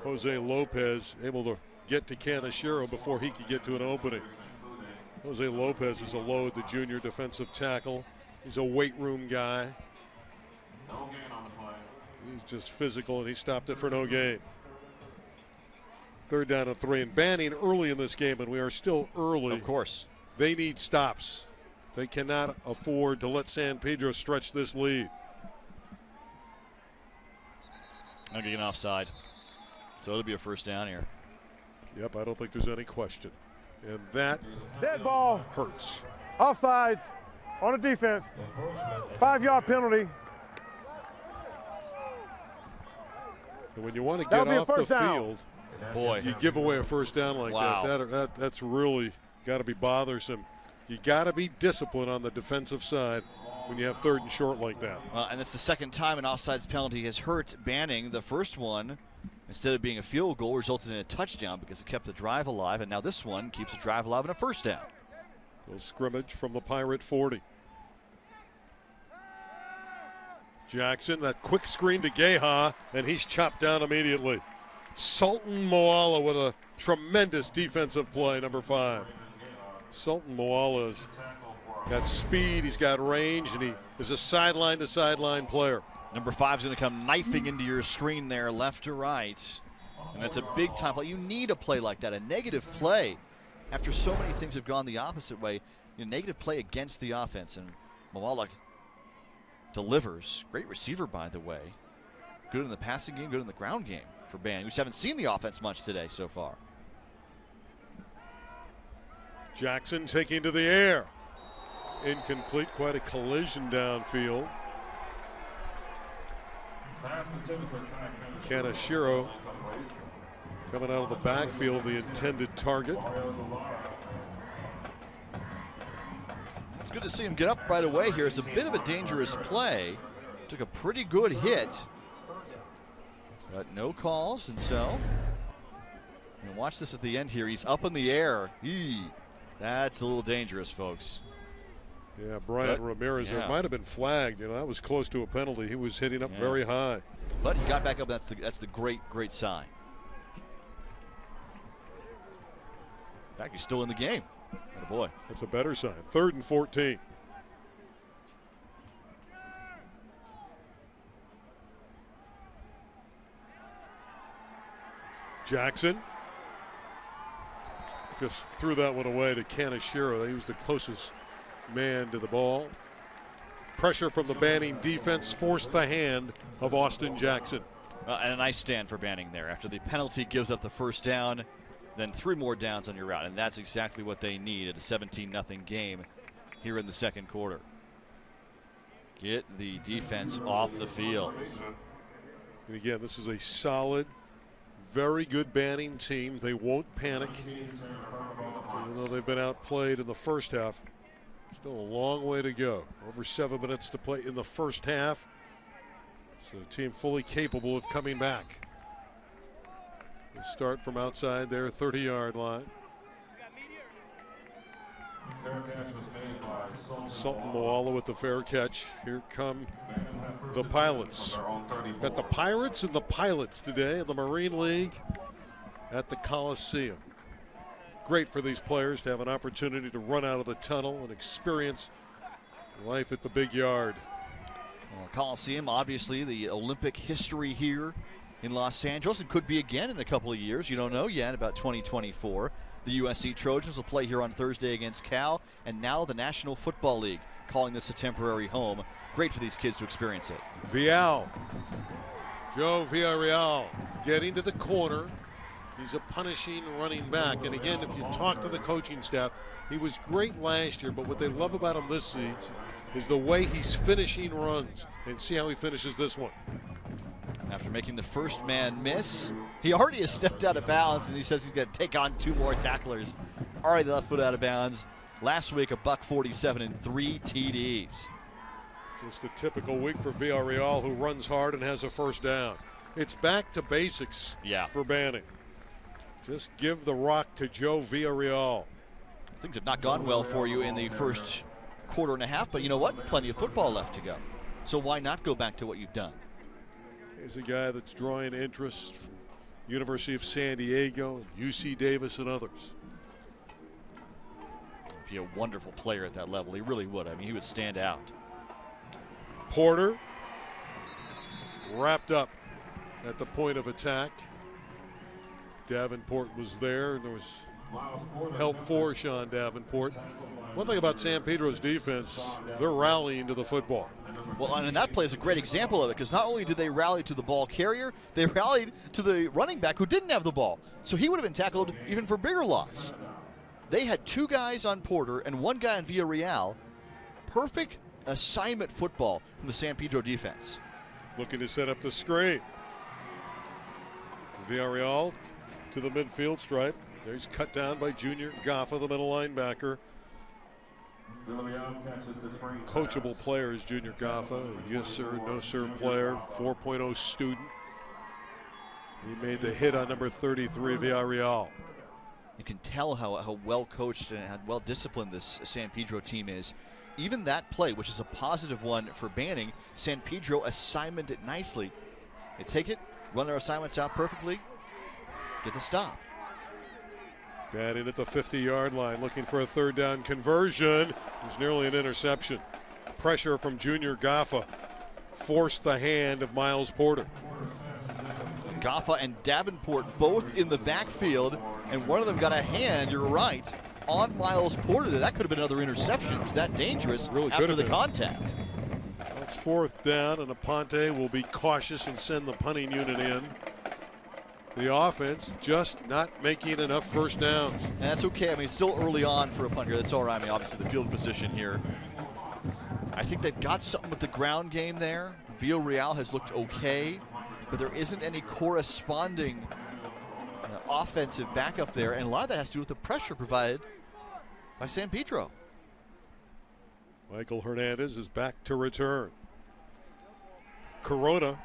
Jose Lopez able to get to Kaneshiro before he could get to an opening. Jose Lopez is a load, the junior defensive tackle. He's a weight room guy. He's just physical, and he stopped it for no gain. 3rd down and 3. And Banning early in this game, and we are still early. Of course. They need stops. They cannot afford to let San Pedro stretch this lead. I'm getting offside. So it'll be a first down here. Yep, I don't think there's any question. And that Dead ball. hurts. Offsides on the defense. 5-yard penalty. And when you want to That'll get be a off the first down. field, Boy. you give away a first down like Wow. that's really got to be bothersome. You got to be disciplined on the defensive side when you have 3rd and short like that. And it's the second time an offsides penalty has hurt Banning. The first one, instead of being a field goal, resulted in a touchdown because it kept the drive alive, and now this one keeps the drive alive and a first down. A scrimmage from the Pirate 40. Jackson, that quick screen to Geha, and he's chopped down immediately. Sultan Moala with a tremendous defensive play, number 5. Sultan Moala's got speed, he's got range, and he is a sideline-to-sideline player. Number 5 is going to come knifing into your screen there, left to right. And that's a big-time play. You need a play like that, a negative play. After so many things have gone the opposite way, a negative play against the offense. And Moala delivers. Great receiver, by the way. Good in the passing game, good in the ground game for Banning. We just haven't seen the offense much today so far. Jackson taking to the air. Incomplete, quite a collision downfield. Kaneshiro coming out of the backfield, the intended target. It's good to see him get up right away here. It's a bit of a dangerous play. Took a pretty good hit, but no calls, and so. And watch this at the end here. He's up in the air. That's a little dangerous, folks. Yeah, Brian Ramirez, it might have been flagged. You know, that was close to a penalty. He was hitting up very high. But he got back up. That's the great sign. In fact, he's still in the game. Oh boy. That's a better sign. 3rd and 14. Jackson just threw that one away to Kaneshiro. He was the closest man to the ball. Pressure from the Banning defense forced the hand of Austin Jackson. And a nice stand for Banning there. After the penalty gives up the first down, then 3 more downs on your route. And that's exactly what they need at a 17-0 game here in the second quarter. Get the defense off the field. And again, this is a solid, very good Banning team. They won't panic. Even though they've been outplayed in the first half. Still a long way to go. Over 7 minutes to play in the first half. So the team fully capable of coming back. They start from outside their 30-yard line. Sultan Moala with the fair catch. Here come the Pilots. Got the Pirates and the Pilots today in the Marine League at the Coliseum. Great for these players to have an opportunity to run out of the tunnel and experience life at the big yard. Well, Coliseum, obviously the Olympic history here in Los Angeles. It could be again in a couple of years. You don't know yet, about 2024. The USC Trojans will play here on Thursday against Cal, and now the National Football League calling this a temporary home. Great for these kids to experience it. Joe Villarreal getting to the corner. He's a punishing running back. And again, if you talk to the coaching staff, he was great last year, but what they love about him this season is the way he's finishing runs. And see how he finishes this one. After making the first man miss, he already has stepped out of bounds, and he says he's going to take on 2 more tacklers. Already left foot out of bounds. Last week, a $147 and 3 TDs. Just a typical week for Villarreal, who runs hard and has a first down. It's back to basics for Banning. Just give the rock to Joe Villarreal. Things have not gone well for you in the first quarter and a half, but you know what? Plenty of football left to go. So why not go back to what you've done? He's a guy that's drawing interest from University of San Diego, and UC Davis, and others. Be a wonderful player at that level. He really would. I mean, he would stand out. Porter wrapped up at the point of attack. Davenport was there, and there was help for Sean Davenport. One thing about San Pedro's defense, they're rallying to the football. Well, and that play is a great example of it, because not only did they rally to the ball carrier, they rallied to the running back who didn't have the ball. So he would have been tackled even for bigger loss. They had 2 guys on Porter and 1 guy on Villarreal. Perfect assignment football from the San Pedro defense. Looking to set up the screen. Villarreal to the midfield stripe. There's cut down by Junior Gaffa, the middle linebacker. Coachable player is Junior Gaffa. Yes sir, no sir player. 4.0 student. He made the hit on number 33, Villarreal. You can tell how well coached and how well disciplined this San Pedro team is. Even that play, which is a positive one for Banning, San Pedro assignmented it nicely. They take it, run their assignments out perfectly, get the stop. Batting at the 50-yard line, looking for a third down conversion. It was nearly an interception. Pressure from Junior Gaffa forced the hand of Miles Porter. Gaffa and Davenport both in the backfield, and one of them got a hand, you're right, on Miles Porter. That could have been another interception. It was that dangerous really after the contact. That's 4th down, and Aponte will be cautious and send the punting unit in. The offense just not making enough first downs. And that's okay. I mean, it's still early on for a punt here. That's all right. I mean, obviously the field position here. I think they've got something with the ground game there. Villarreal has looked okay, but there isn't any corresponding offensive backup there, and a lot of that has to do with the pressure provided by San Pedro. Michael Hernandez is back to return. Corona,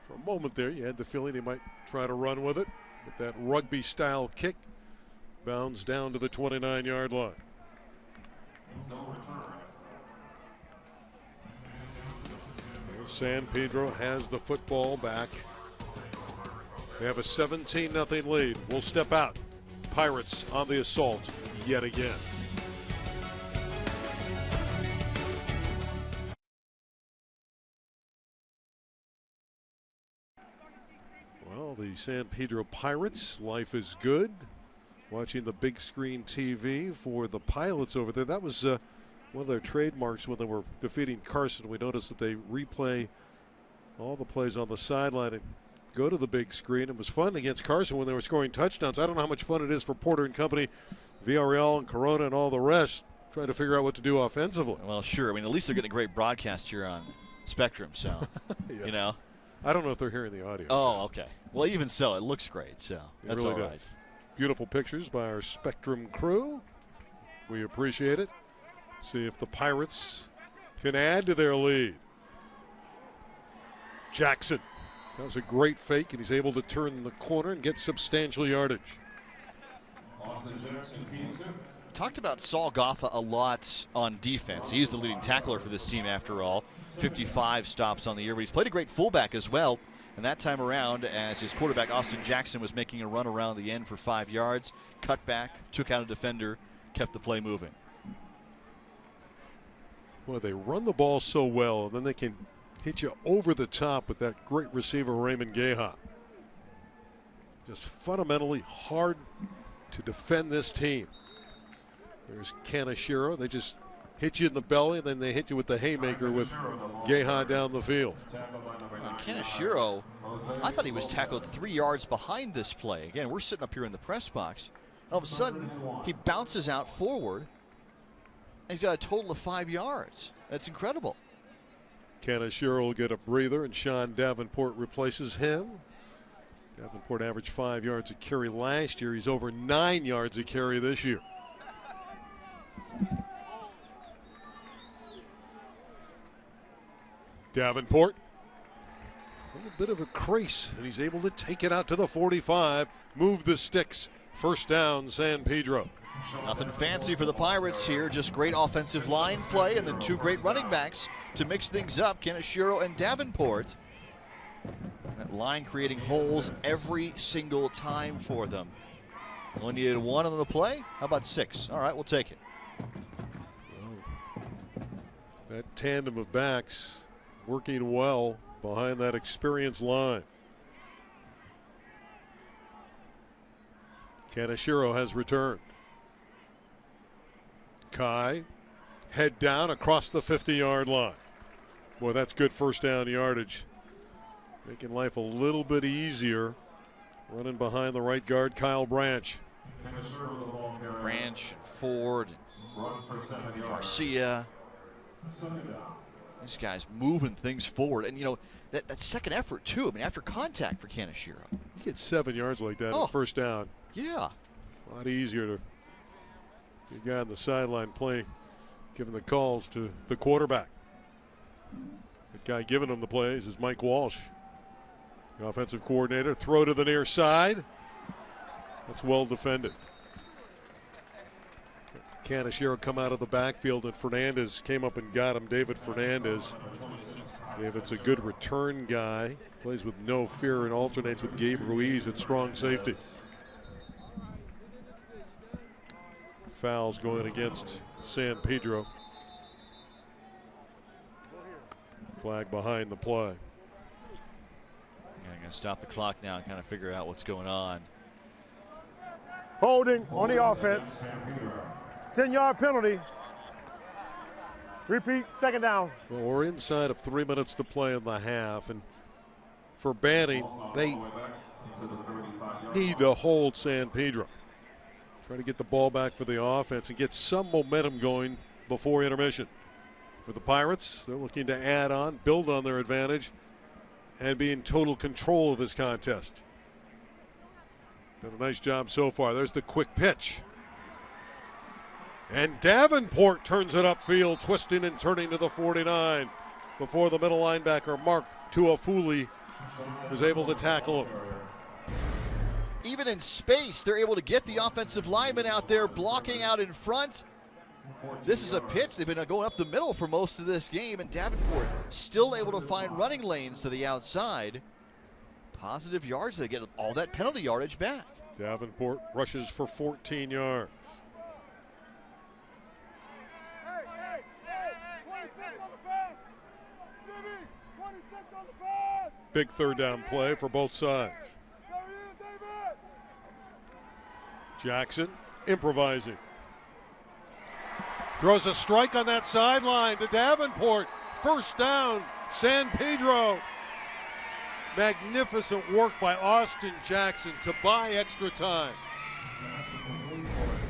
for a moment there, you had the feeling he might try to run with it, but that rugby-style kick bounds down to the 29-yard line. San Pedro has the football back. They have a 17-0 lead. We'll step out. Pirates on the assault yet again. Well, the San Pedro Pirates, life is good. Watching the big screen TV for the Pilots over there. That was one of their trademarks when they were defeating Carson. We noticed that they replay all the plays on the sideline and go to the big screen. It was fun against Carson when they were scoring touchdowns. I don't know how much fun it is for Porter and company, Villarreal and Corona and all the rest, trying to figure out what to do offensively. Well, sure. I mean, at least they're getting a great broadcast here on Spectrum, so, yeah. You know. I don't know if they're hearing the audio. Oh, okay. Well, even so, it looks great, so that's really all does. right. Beautiful pictures by our Spectrum crew. We appreciate it. See if the Pirates can add to their lead. Jackson. That was a great fake, and he's able to turn the corner and get substantial yardage. talked about Saul Gotha a lot on defense. He's the leading tackler for this team after all. 55 stops on the year, but he's played a great fullback as well. And that time around, as his quarterback Austin Jackson was making a run around the end for 5 yards, cut back, took out a defender, kept the play moving. Well, they run the ball so well, and then they can hit you over the top with that great receiver, Raymond Geha. Just fundamentally hard to defend this team. There's Kaneshiro. They just hit you in the belly, and then they hit you with the haymaker with Geha down the field. And Kaneshiro, I thought he was tackled 3 yards behind this play. Again, we're sitting up here in the press box. All of a sudden, he bounces out forward, and he's got a total of 5 yards. That's incredible. Kaneshiro will get a breather, and Sean Davenport replaces him. Davenport averaged 5 yards a carry last year. He's over 9 yards a carry this year. Davenport, a little bit of a crease, and he's able to take it out to the 45, move the sticks. First down, San Pedro. Nothing fancy for the Pirates here, just great offensive line play and then 2 great running backs to mix things up, Kaneshiro and Davenport. That line creating holes every single time for them. Only needed 1 on the play. How about 6? All right, we'll take it. Well, that tandem of backs working well behind that experienced line. Kaneshiro has returned. Kai, head down across the 50-yard line. Boy, that's good first down yardage. Making life a little bit easier. Running behind the right guard, Kyle Branch. Branch, Ford, Garcia. These guys moving things forward. And, you know, that second effort, too. I mean, after contact for Kaneshiro. You get 7 yards like that on first down. Yeah. A lot easier to get a guy on the sideline playing, giving the calls to the quarterback. The guy giving him the plays is Mike Walsh, the offensive coordinator. Throw to the near side. That's well defended. Kaneshiro come out of the backfield, and Fernandez came up and got him. David Fernandez. David's a good return guy. Plays with no fear and alternates with Gabe Ruiz at strong safety. Fouls going against San Pedro. Flag behind the play. Yeah, I'm going to stop the clock now and kind of figure out what's going on. Holding on the offense. 10-yard penalty. Repeat, second down. Well, we're inside of 3 minutes to play in the half, and for Banning, they need to hold San Pedro. Try to get the ball back for the offense and get some momentum going before intermission. For the Pirates, they're looking to add on, build on their advantage, and be in total control of this contest. Done a nice job so far. There's the quick pitch. And Davenport turns it upfield, twisting and turning to the 49 before the middle linebacker, Mark Tuafuli, was able to tackle him. Even in space, they're able to get the offensive lineman out there blocking out in front. This is a pitch. They've been going up the middle for most of this game, and Davenport still able to find running lanes to the outside. Positive yards. They get all that penalty yardage back. Davenport rushes for 14 yards. Big third down play for both sides. Jackson improvising. Throws a strike on that sideline to Davenport. First down, San Pedro. Magnificent work by Austin Jackson to buy extra time.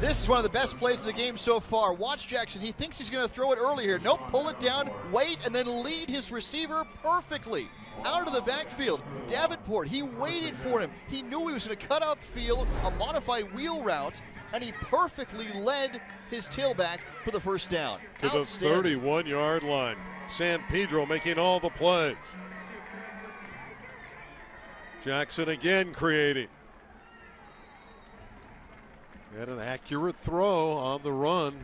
This is one of the best plays of the game so far. Watch Jackson. He thinks he's going to throw it early here. Nope, pull it down, wait, and then lead his receiver perfectly out of the backfield. Davenport, he waited for him. He knew he was going to cut upfield, a modified wheel route, and he perfectly led his tailback for the first down. To the 31-yard line. San Pedro making all the plays. Jackson again creating. And an accurate throw on the run.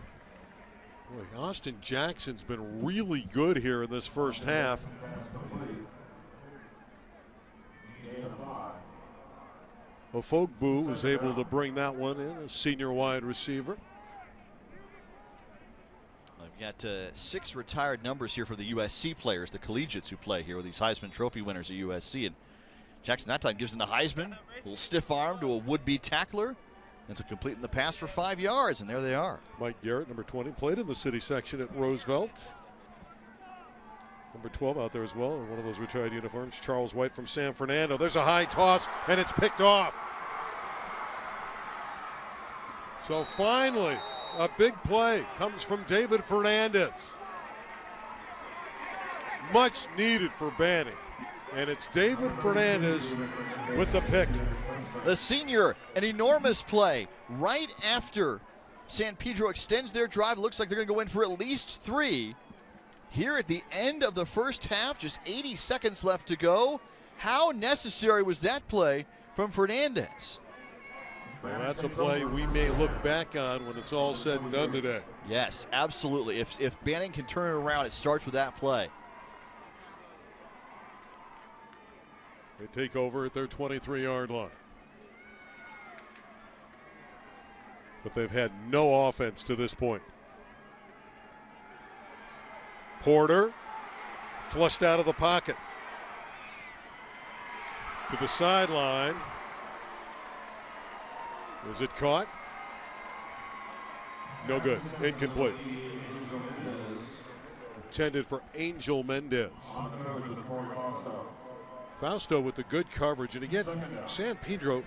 Boy, Austin Jackson's been really good here in this first half. Ofogbu was able to bring that one in, a senior wide receiver. I've got 6 retired numbers here for the USC players, the collegiates who play here with these Heisman Trophy winners at USC. And Jackson that time gives him the Heisman, a little stiff arm to a would-be tackler. Ends up completing the pass for 5 yards, and there they are. Mike Garrett, number 20, played in the city section at Roosevelt. Number 12 out there as well in one of those retired uniforms. Charles White from San Fernando. There's a high toss, and it's picked off. So finally, a big play comes from David Fernandez. Much needed for Banning. And it's David Fernandez with the pick. The senior, an enormous play right after San Pedro extends their drive. It looks like they're going to go in for at least 3. Here at the end of the first half, just 80 seconds left to go. How necessary was that play from Fernandez? Well, that's a play we may look back on when it's all said and done today. Yes, absolutely. If Banning can turn it around, it starts with that play. They take over at their 23-yard line. But they've had no offense to this point. Porter flushed out of the pocket to the sideline. Was it caught? No good. Incomplete. Intended for Angel Mendez. Fausto with the good coverage. And again, San Pedro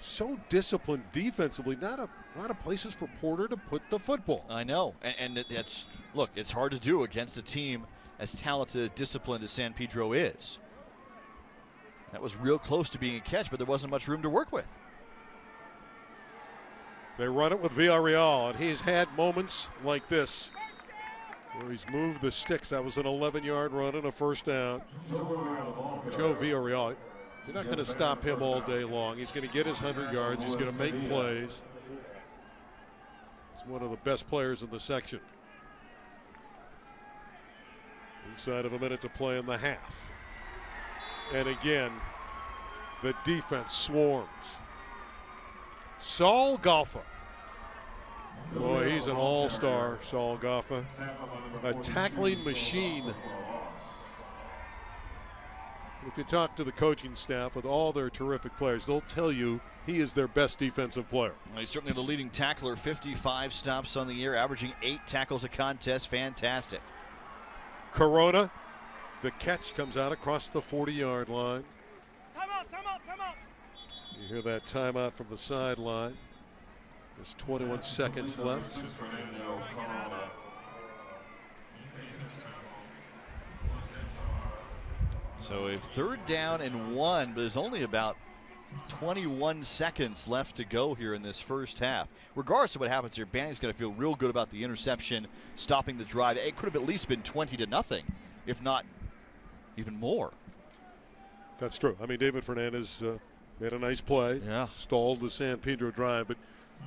so disciplined defensively. Not a lot of places for Porter to put the football. I know. And that's, look, it's hard to do against a team as talented, as disciplined as San Pedro is. That was real close to being a catch, but there wasn't much room to work with. They run it with Villarreal, and he's had moments like this where he's moved the sticks. That was an 11-yard run and a first down. Joe Villarreal, you're not going to stop him all day long. He's going to get his 100 yards. He's going to make plays. He's one of the best players in the section. Inside of a minute to play in the half. And again, the defense swarms. Saul Galfa. Boy, he's an all-star, Saul Galfa. A tackling machine. If you talk to the coaching staff with all their terrific players, they'll tell you he is their best defensive player. Well, he's certainly the leading tackler, 55 stops on the year, averaging 8 tackles a contest. Fantastic. Corona, the catch comes out across the 40-yard line. Timeout. You hear that timeout from the sideline. There's 21 seconds left. So a 3rd down and 1, but there's only about 21 seconds left to go here in this first half. Regardless of what happens here, Banning's going to feel real good about the interception, stopping the drive. It could have at least been 20-0, if not even more. That's true. I mean, David Fernandez made a nice play, stalled the San Pedro drive, but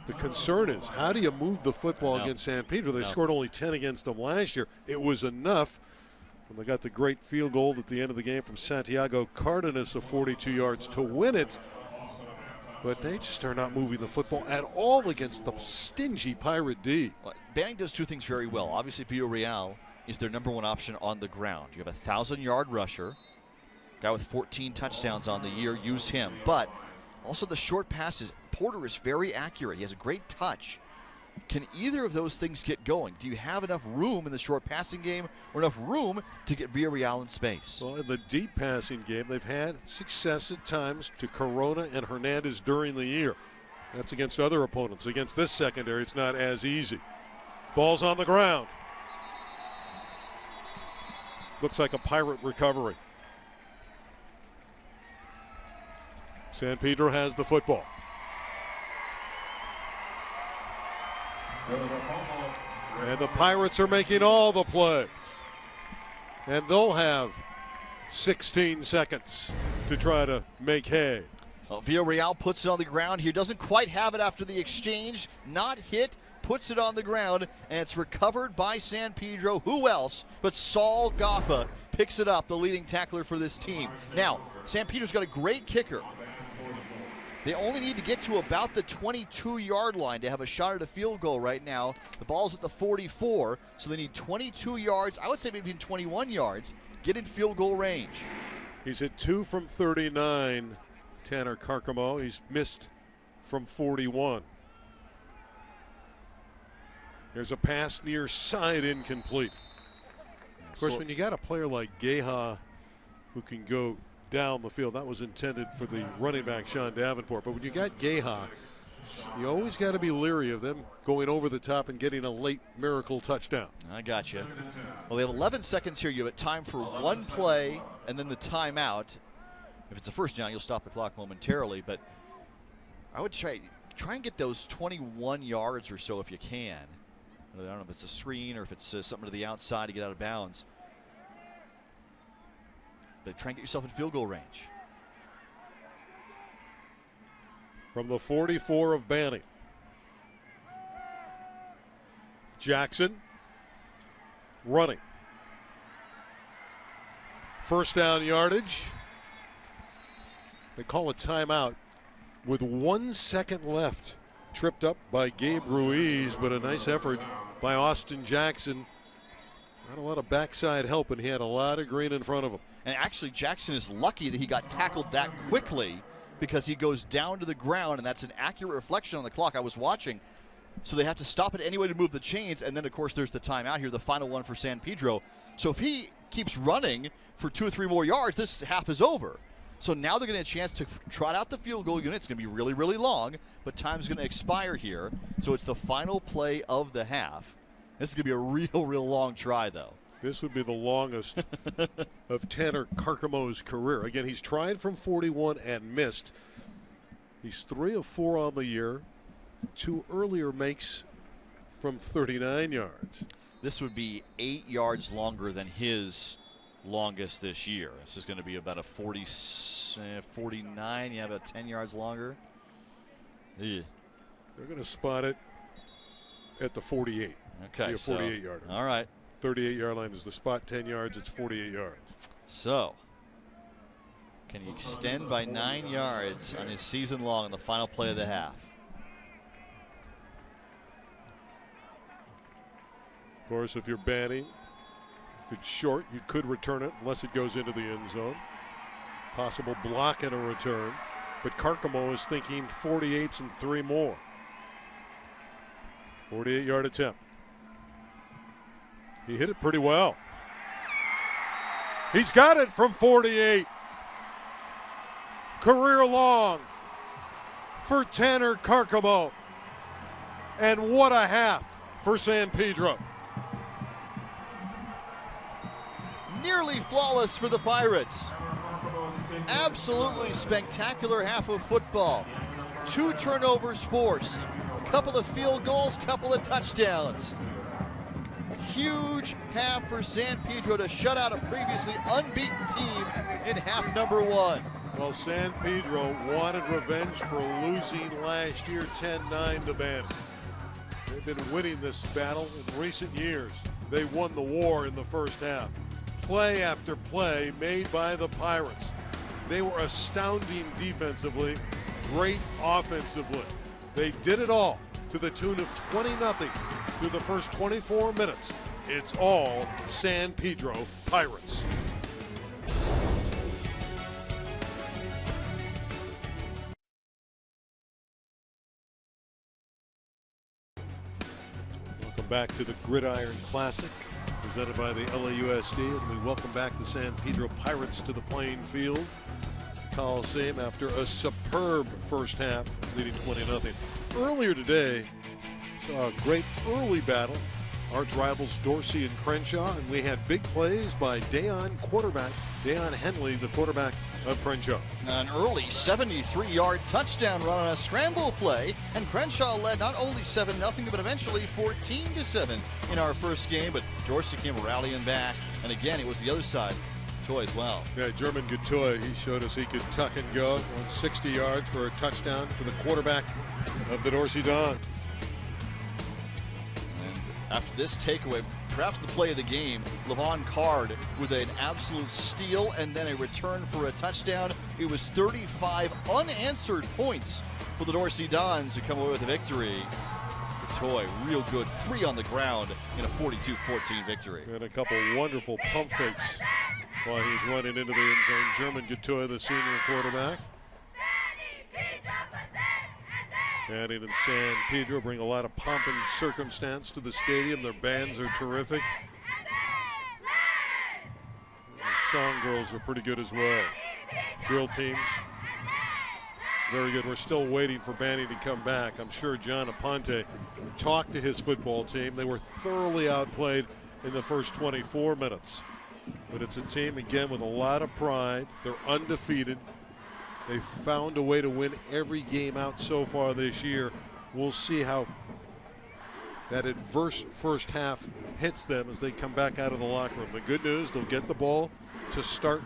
the concern is, how do you move the football against San Pedro? They scored only 10 against them last year. It was enough when they got the great field goal at the end of the game from Santiago Cardenas of 42 yards to win it. But they just are not moving the football at all against the stingy Pirate D. Well, Banning does 2 things very well. Obviously, Villarreal is their #1 option on the ground. You have a 1,000-yard rusher, guy with 14 touchdowns on the year, use him. But also the short passes. Porter is very accurate. He has a great touch. Can either of those things get going? Do you have enough room in the short passing game or enough room to get Villarreal in space? Well, in the deep passing game, they've had success at times to Corona and Hernandez during the year. That's against other opponents. Against this secondary, it's not as easy. Ball's on the ground. Looks like a Pirate recovery. San Pedro has the football. And the Pirates are making all the plays. And they'll have 16 seconds to try to make hay. Villarreal puts it on the ground here. Doesn't quite have it after the exchange. Not hit. Puts it on the ground, and it's recovered by San Pedro. Who else but Saul Gaffa picks it up, the leading tackler for this team. Now, San Pedro's got a great kicker. They only need to get to about the 22-yard line to have a shot at a field goal right now. The ball's at the 44, so they need 22 yards. I would say maybe even 21 yards. Get in field goal range. He's hit 2 from 39, Tanner Carcamo. He's missed from 41. There's a pass near side, incomplete. Of course, when you got a player like Geha who can go down the field, that was intended for the running back, Sean Davenport. But when you got Geha, you always got to be leery of them going over the top and getting a late miracle touchdown. I got you. Well, they have 11 seconds here. You have time for one play and then the timeout. If it's a first down, you'll stop the clock momentarily. But I would try and get those 21 yards or so if you can. I don't know if it's a screen or if it's something to the outside to get out of bounds. But try and get yourself in field goal range. From the 44 of Banning. Jackson running. First down yardage. They call a timeout with 1 second left. Tripped up by Gabe Ruiz, but a nice effort by Austin Jackson. Not a lot of backside help, and he had a lot of green in front of him. And actually, Jackson is lucky that he got tackled that quickly because he goes down to the ground, and that's an accurate reflection on the clock. I was watching. So they have to stop it anyway to move the chains, and then, of course, there's the timeout here, the final one for San Pedro. So if he keeps running for 2 or 3 more yards, this half is over. So now they're going to get a chance to trot out the field goal unit. It's going to be really, really long, but time's going to expire here. So it's the final play of the half. This is going to be a real, real long try, though. This would be the longest of Tanner Carcamo's career. Again, he's tried from 41 and missed. He's 3 of 4 on the year. 2 earlier makes from 39 yards. This would be 8 yards longer than his longest this year. This is going to be about a 49. You have about 10 yards longer. Yeah. They're going to spot it at the 48. Okay, a 48-yarder. All right. 38-yard line is the spot. 10 yards, it's 48 yards. So, can he extend by 9 yards on his season long in the final play of the half? Of course, if you're Banning, if it's short, you could return it unless it goes into the end zone. Possible block and a return. But Carcamo is thinking 48s and 3 more. 48-yard attempt. He hit it pretty well. He's got it from 48. Career long for Tanner Carcamo. And what a half for San Pedro. Nearly flawless for the Pirates. Absolutely spectacular half of football. 2 turnovers forced. Couple of field goals, couple of touchdowns. Huge half for San Pedro to shut out a previously unbeaten team in half number 1. Well, San Pedro wanted revenge for losing last year 10-9 to Banning. They've been winning this battle in recent years. They won the war in the first half. Play after play made by the Pirates. They were astounding defensively, great offensively. They did it all to the tune of 20-0 through the first 24 minutes. It's all San Pedro Pirates. Welcome back to the Gridiron Classic, presented by the LAUSD, and we welcome back the San Pedro Pirates to the playing field. The Coliseum after a superb first half, leading 20-0. Earlier today, saw a great early battle. Arch rivals Dorsey and Crenshaw, and we had big plays by Deion Henley, the quarterback of Crenshaw. An early 73-yard touchdown run on a scramble play, and Crenshaw led not only 7-0, but eventually 14-7 in our first game, but Dorsey came rallying back, and again, it was the other side. Toy as well. Yeah, German Gatoy, he showed us he could tuck and go on 60 yards for a touchdown for the quarterback of the Dorsey Dons. And after this takeaway, perhaps the play of the game, Levon Card with an absolute steal and then a return for a touchdown. It was 35 unanswered points for the Dorsey Dons to come away with a victory. Gatoy, real good, 3 on the ground in a 42-14 victory. And a couple wonderful pump fakes while he's running into the end zone. German Gatoy, the senior quarterback. Banning and San Pedro bring a lot of pomp and circumstance to the stadium. Their bands are terrific. The song girls are pretty good as well. Drill teams, very good. We're still waiting for Banning to come back. I'm sure John Aponte talked to his football team. They were thoroughly outplayed in the first 24 minutes. But it's a team, again, with a lot of pride. They're undefeated. They've found a way to win every game out so far this year. We'll see how that adverse first half hits them as they come back out of the locker room. The good news, they'll get the ball to start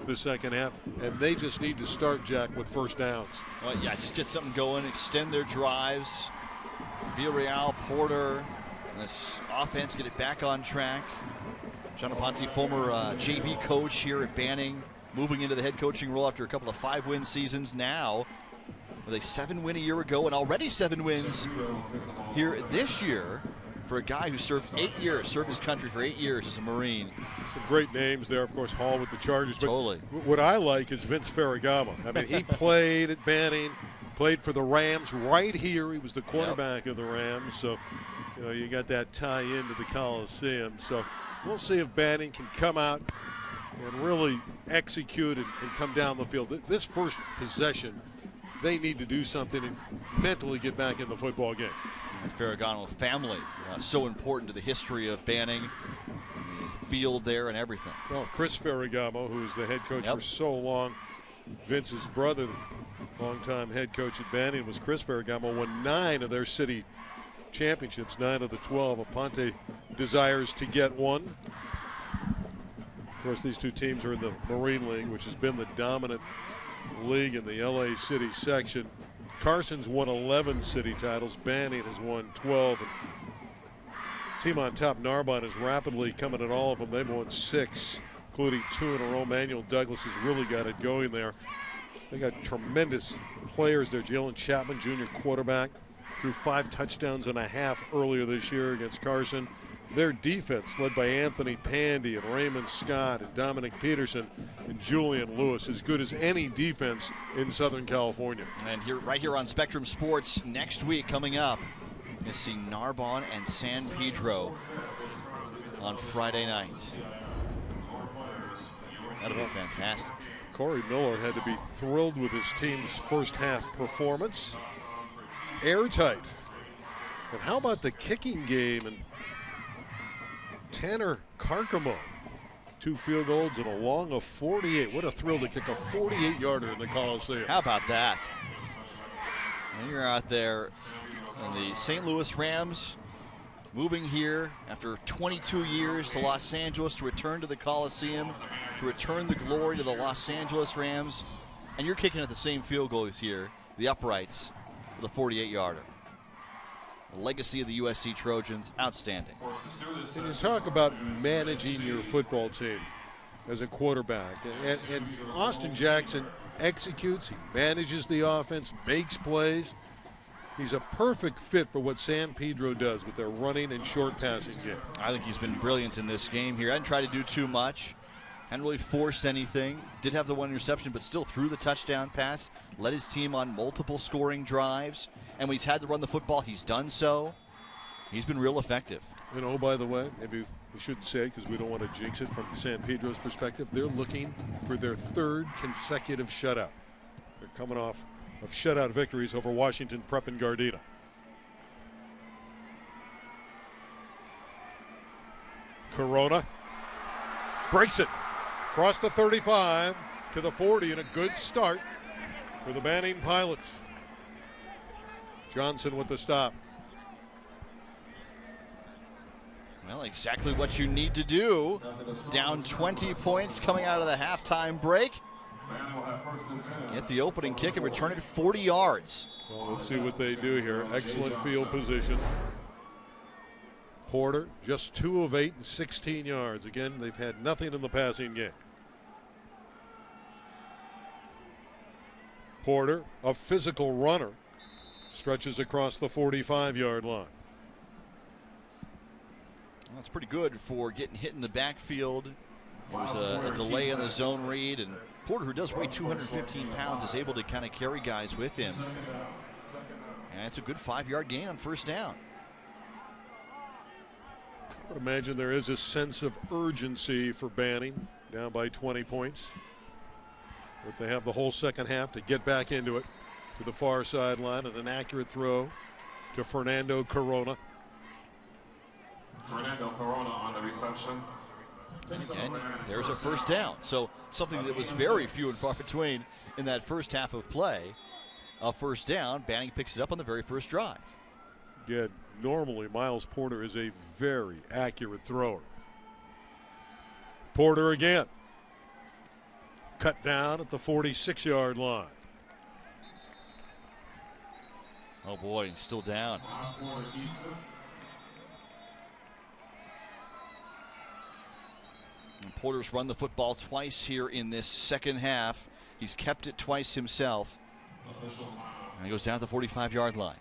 the second half, and they just need to start, Jack, with first downs. Well, yeah, just get something going, extend their drives. Villarreal, Porter, and this offense, get it back on track. John Aponte, former JV coach here at Banning, moving into the head coaching role after a couple of 5-win seasons now, with a 7-win a year ago and already 7 wins here this year for a guy who served 8 years, served his country for 8 years as a Marine. Some great names there, of course, Hall with the Chargers. But totally. What I like is Vince Ferragamo. I mean, he played at Banning, played for the Rams right here. He was the quarterback of the Rams. So, you know, you got that tie into the Coliseum. So we'll see if Banning can come out and really execute and come down the field. This first possession, they need to do something and mentally get back in the football game. Ferragamo family, so important to the history of Banning, the field there and everything. Well, Chris Ferragamo, who was the head coach for so long, Vince's brother, longtime head coach at Banning, was Chris Ferragamo, won 9 of their city championships, 9 of the 12. Aponte desires to get one. Of course, these two teams are in the Marine League, which has been the dominant league in the LA City section. Carson's won 11 city titles. Banning has won 12. And team on top, Narbonne, is rapidly coming at all of them. They've won 6, including 2 in a row. Manuel Douglas has really got it going there. They got tremendous players there. Jalen Chapman, junior quarterback, threw 5 touchdowns and a half earlier this year against Carson. Their defense, led by Anthony Pandy and Raymond Scott and Dominic Peterson and Julian Lewis, as good as any defense in Southern California. And here, right here on Spectrum Sports, next week coming up, you're going to see Narbonne and San Pedro on Friday night. That'll be fantastic. Corey Miller had to be thrilled with his team's first half performance. Airtight. And how about the kicking game? And Tanner Carcamo, 2 field goals and a long of 48. What a thrill to kick a 48-yarder in the Coliseum. How about that? And you're out there, and the St. Louis Rams moving here after 22 years to Los Angeles to return to the Coliseum, to return the glory to the Los Angeles Rams. And you're kicking at the same field goals here, the uprights, with a 48-yarder. The legacy of the USC Trojans, outstanding. And you talk about managing your football team as a quarterback. And Austin Jackson executes, he manages the offense, makes plays. He's a perfect fit for what San Pedro does with their running and short passing game. I think he's been brilliant in this game here. I didn't try to do too much. Hadn't really forced anything. Did have the 1 interception, but still threw the touchdown pass. Led his team on multiple scoring drives. And when he's had to run the football, he's done so. He's been real effective. And oh, by the way, maybe we shouldn't say because we don't want to jinx it from San Pedro's perspective. They're looking for their 3rd consecutive shutout. They're coming off of shutout victories over Washington, Prep, and Gardena. Corona breaks it. Across the 35 to the 40, and a good start for the Banning Pilots. Johnson with the stop. Well, exactly what you need to do. Down 20 points coming out of the halftime break. Get the opening kick and return it 40 yards. Well, let's see what they do here. Excellent field position. Porter, just 2 of 8 and 16 yards. Again, they've had nothing in the passing game. Porter, a physical runner, stretches across the 45-yard line. Well, that's pretty good for getting hit in the backfield. There was a delay in the zone read, and Porter, who does weigh 215 pounds, is able to kind of carry guys with him. And it's a good 5-yard gain on first down. I would imagine there is a sense of urgency for Banning, down by 20 points. But they have the whole second half to get back into it, to the far sideline, and an accurate throw to Fernando Corona. Fernando Corona on the reception. And again, there's a first down. So something that was very few and far between in that first half of play. A first down. Banning picks it up on the very first drive. Again, normally Miles Porter is a very accurate thrower. Porter again. Cut down at the 46-yard line. Oh boy, he's still down. And Porter's run the football twice here in this second half. He's kept it twice himself. And he goes down to the 45-yard line.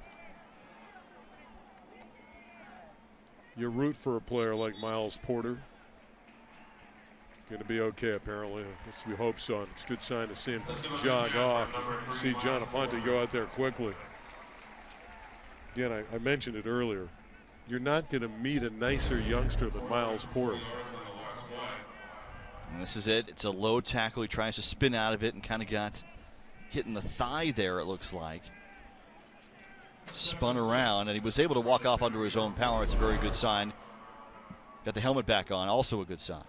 You root for a player like Miles Porter. Going to be okay, apparently. We hope so. And it's a good sign to see him jog off. See John Aponte go out there quickly. Again, I mentioned it earlier. You're not going to meet a nicer youngster than Miles Porter. And this is it. It's a low tackle. He tries to spin out of it and kind of got hit in the thigh there, it looks like. Spun around, and he was able to walk off under his own power. It's a very good sign. Got the helmet back on, also a good sign.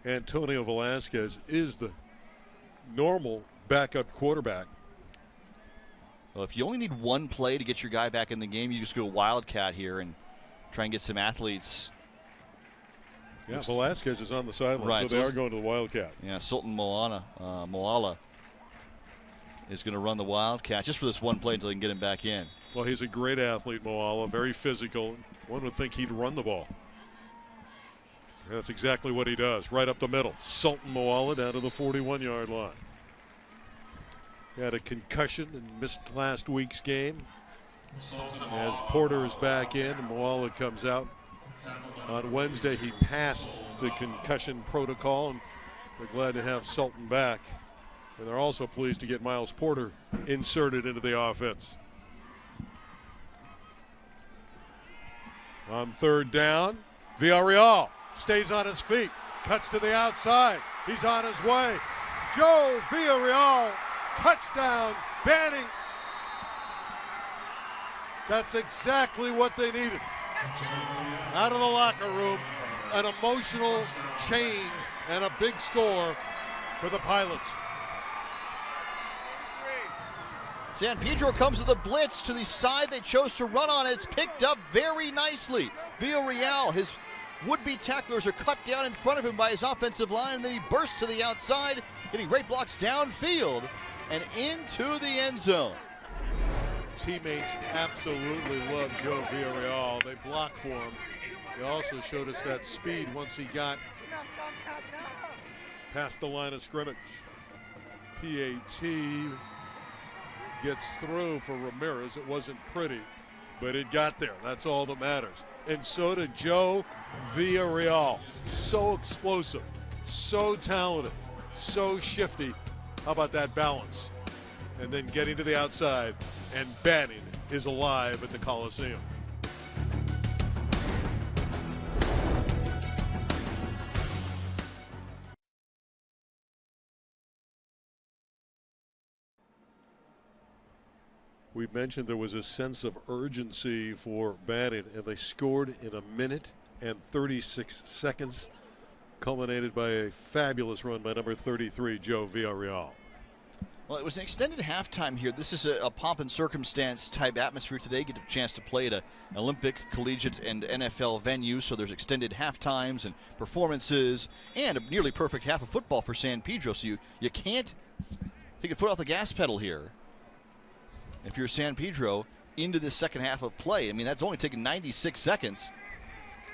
Antonio Velasquez is the normal backup quarterback. Well, if you only need one play to get your guy back in the game, you just go Wildcat here and try and get some athletes. Yeah, Velasquez is on the sideline, right, so they are going to the Wildcat. Yeah, Sultan Moala is going to run the Wildcat just for this one play until they can get him back in. Well, he's a great athlete, Moala, very physical. One would think he'd run the ball. That's exactly what he does, right up the middle. Sultan Moala down to the 41-yard line. He had a concussion and missed last week's game. As Porter is back in, Moala comes out. On Wednesday, he passed the concussion protocol, and they're glad to have Sultan back. And they're also pleased to get Miles Porter inserted into the offense. On third down, Villarreal stays on his feet, cuts to the outside. He's on his way. Joe Villarreal, touchdown, Banning. That's exactly what they needed. Out of the locker room, an emotional change and a big score for the Pilots. San Pedro comes to the blitz to the side they chose to run on. It's picked up very nicely. Villarreal, his would-be tacklers are cut down in front of him by his offensive line, and then he bursts to the outside, getting great blocks downfield and into the end zone. Teammates absolutely love Joe Villarreal. They block for him. He also showed us that speed once he got past the line of scrimmage. PAT gets through for Ramirez. It wasn't pretty, but it got there. That's all that matters. And so did Joe Villarreal. So explosive, so talented, so shifty. How about that balance? And then getting to the outside, and Banning is alive at the Coliseum. We mentioned there was a sense of urgency for Banning, and they scored in 1 minute and 36 seconds, culminated by a fabulous run by number 33, Joe Villarreal. Well, it was an extended halftime here. This is a pomp and circumstance type atmosphere today. Get a chance to play at an Olympic, collegiate, and NFL venue, so there's extended halftimes and performances and a nearly perfect half of football for San Pedro, so you can't take a foot off the gas pedal here if you're San Pedro into this second half of play. I mean, that's only taken 96 seconds.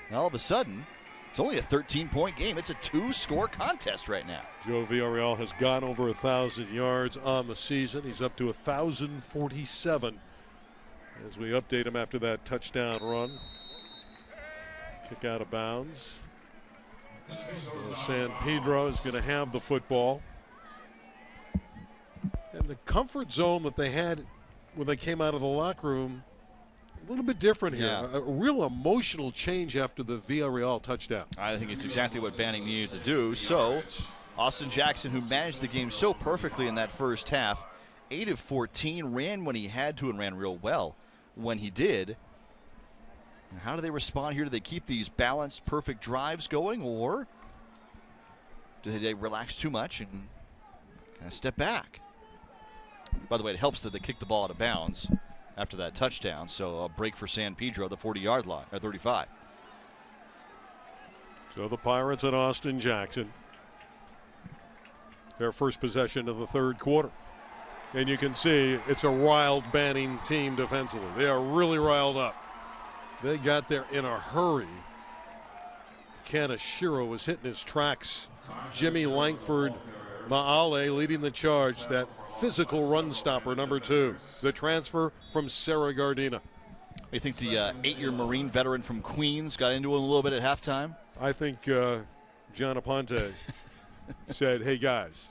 And all of a sudden, it's only a 13-point game. It's a 2-score contest right now. Joe Villarreal has gone over 1,000 yards on the season. He's up to 1,047 as we update him after that touchdown run. Kick out of bounds. So San Pedro is going to have the football. And the comfort zone that they had when they came out of the locker room, a little bit different here. Yeah. A real emotional change after the Villarreal touchdown. I think it's exactly what Banning needed to do. So Austin Jackson, who managed the game so perfectly in that first half, 8 of 14, ran when he had to and ran real well when he did. And how do they respond here? Do they keep these balanced, perfect drives going, or do they relax too much and kind of step back? By the way, it helps that they kicked the ball out of bounds after that touchdown, so a break for San Pedro, the 40-yard line, or 35. So the Pirates and Austin Jackson, their first possession of the third quarter. And you can see it's a riled Banning team defensively. They are really riled up. They got there in a hurry. Kaneshiro was hitting his tracks. Jimmy Langford Maale leading the charge, that physical run stopper, number 2. The transfer from Cerro Gardena. You think the 8-year Marine veteran from Queens got into it a little bit at halftime? I think John Aponte said, hey guys,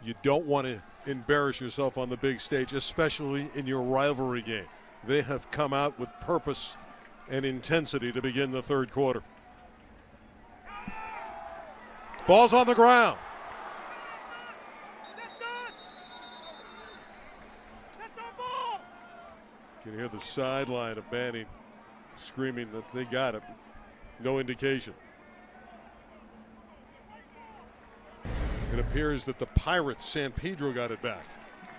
you don't want to embarrass yourself on the big stage, especially in your rivalry game. They have come out with purpose and intensity to begin the third quarter. Ball's on the ground. You can hear the sideline of Banning screaming that they got it. No indication. It appears that the Pirates, San Pedro, got it back.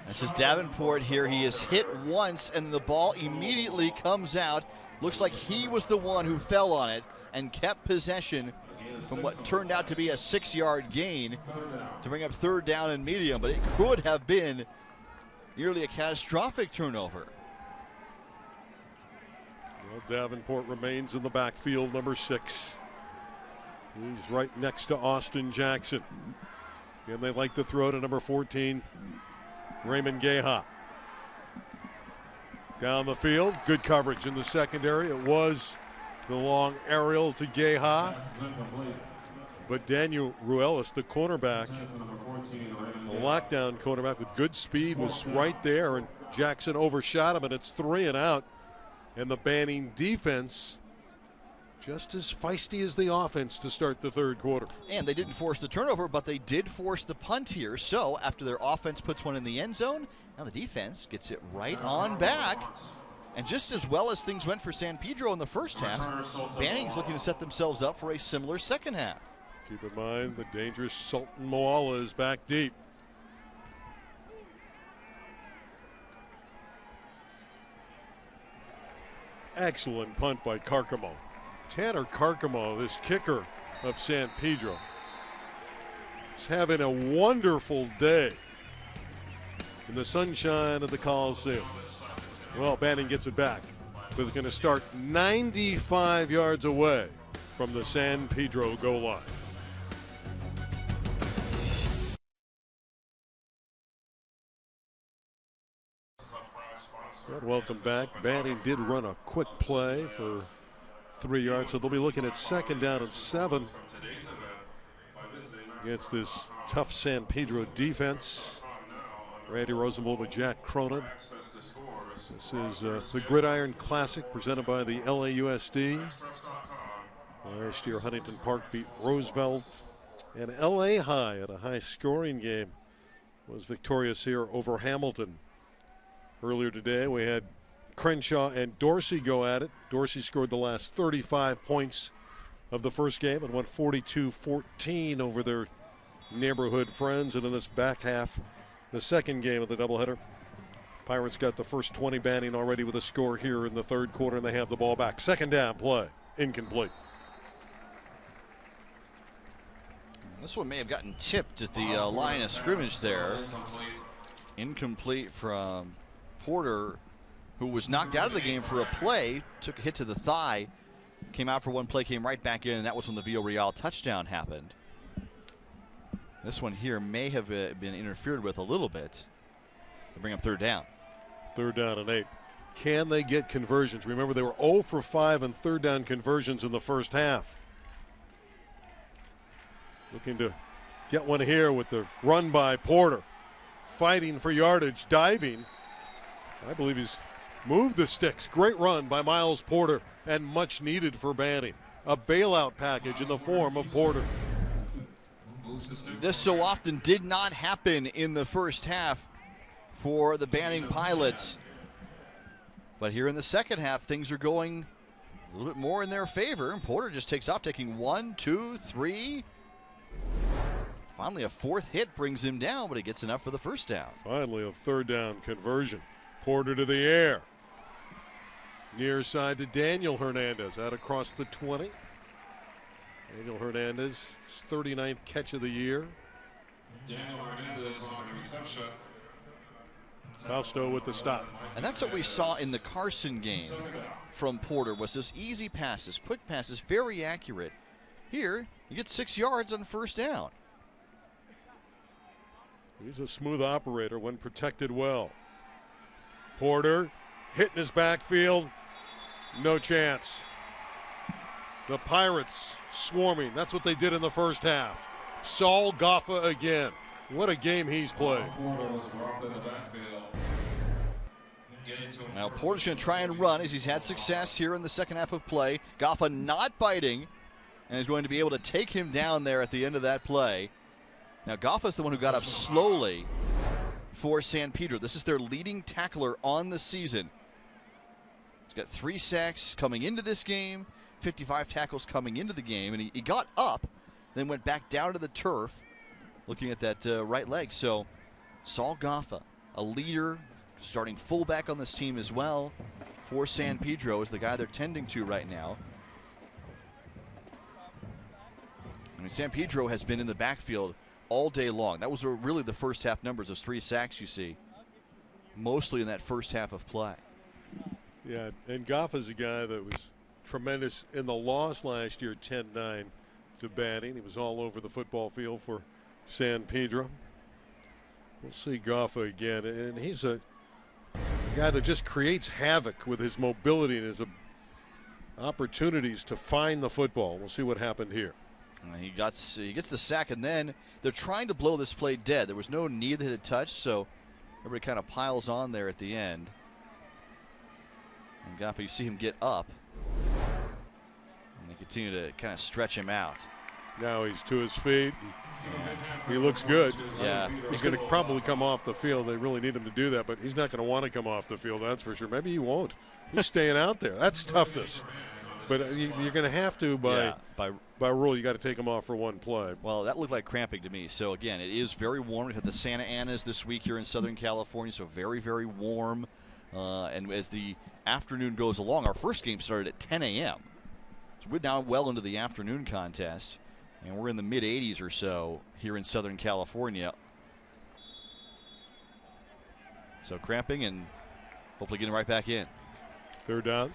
This is Davenport here. He is hit once, and the ball immediately comes out. Looks like he was the one who fell on it and kept possession from what turned out to be a 6-yard gain to bring up third down and medium, but it could have been nearly a catastrophic turnover. Well, Davenport remains in the backfield, number 6. He's right next to Austin Jackson. And they like to throw to number 14, Raymond Geha. Down the field, good coverage in the secondary. It was the long aerial to Geha. But Daniel Ruelas, the cornerback, a lockdown cornerback with good speed, was right there, and Jackson overshot him, and it's 3 and out. And the Banning defense just as feisty as the offense to start the third quarter. And they didn't force the turnover, but they did force the punt here. So after their offense puts one in the end zone, now the defense gets it right on back. And just as well as things went for San Pedro in the first half, Banning's looking to set themselves up for a similar second half. Keep in mind the dangerous Sultan Moala is back deep. Excellent punt by Carcamo. Tanner Carcamo, this kicker of San Pedro, is having a wonderful day in the sunshine of the Coliseum. Well, Banning gets it back, but it's going to start 95 yards away from the San Pedro goal line. Welcome back. Banning did run a quick play for 3 yards, so they'll be looking at 2nd down and 7 against this tough San Pedro defense. Randy Rosenbloom with Jack Cronin. This is the Gridiron Classic presented by the LAUSD. Last year, Huntington Park beat Roosevelt, and LA High at a high-scoring game was victorious here over Hamilton. Earlier today, we had Crenshaw and Dorsey go at it. Dorsey scored the last 35 points of the first game and won 42-14 over their neighborhood friends. And in this back half, the second game of the doubleheader. Pirates got the first 20 Banning already with a score here in the third quarter, and they have the ball back. Second down play, incomplete. This one may have gotten tipped at the line of scrimmage there. Incomplete from Porter, who was knocked out of the game for a play, took a hit to the thigh, came out for one play, came right back in, and that was when the Villarreal touchdown happened. This one here may have been interfered with a little bit to bring up third down. Third down and 8. Can they get conversions? Remember, they were 0 for 5 in third down conversions in the first half. Looking to get one here with the run by Porter. Fighting for yardage, diving. I believe he's moved the sticks. Great run by Miles Porter, and much needed for Banning. A bailout package in the form of Porter. This so often did not happen in the first half for the Banning Pilots. But here in the second half, things are going a little bit more in their favor. And Porter just takes off, taking 1, 2, 3. Finally, a fourth hit brings him down, but he gets enough for the first down. Finally, a third down conversion. Porter to the air. Near side to Daniel Hernandez, out across the 20. Daniel Hernandez, his 39th catch of the year. Daniel Hernandez on the reception. Fausto with the stop. And that's what we saw in the Carson game from Porter, was those easy passes, quick passes, very accurate. Here, you get 6 yards on first down. He's a smooth operator when protected well. Porter hitting his backfield. No chance. The Pirates swarming. That's what they did in the first half. Saul Goffa again. What a game he's played. Now Porter's going to try and run as he's had success here in the second half of play. Goffa not biting, and is going to be able to take him down there at the end of that play. Now Goffa's the one who got up slowly for San Pedro. This is their leading tackler on the season. He's got 3 sacks coming into this game, 55 tackles coming into the game, and he got up, then went back down to the turf, looking at that right leg. So Saul Goffa, a leader, starting fullback on this team as well for San Pedro, is the guy they're tending to right now. I mean, San Pedro has been in the backfield all day long. That was really the first half numbers, those 3 sacks you see, mostly in that first half of play. Yeah, and Goffa's a guy that was tremendous in the loss last year, 10-9 to Banning. He was all over the football field for San Pedro. We'll see Goffa again, and he's a guy that just creates havoc with his mobility and his opportunities to find the football. We'll see what happened here. He gets the sack, and then they're trying to blow this play dead. There was no knee that had touched, so everybody kind of piles on there at the end. And Goffa, you see him get up, and they continue to kind of stretch him out. Now he's to his feet. He looks good. Yeah. He's going to probably come off the field. They really need him to do that, but he's not going to want to come off the field, that's for sure. Maybe he won't. He's staying out there. That's toughness. But you're going to have to by rule. You got to take him off for one play. Well, that looked like cramping to me. So again, it is very warm. We had the Santa Anas this week here in Southern California, so very, very warm. And as the afternoon goes along, our first game started at 10 a.m. So we're now well into the afternoon contest, and we're in the mid-80s or so here in Southern California. So cramping and hopefully getting right back in. Third down,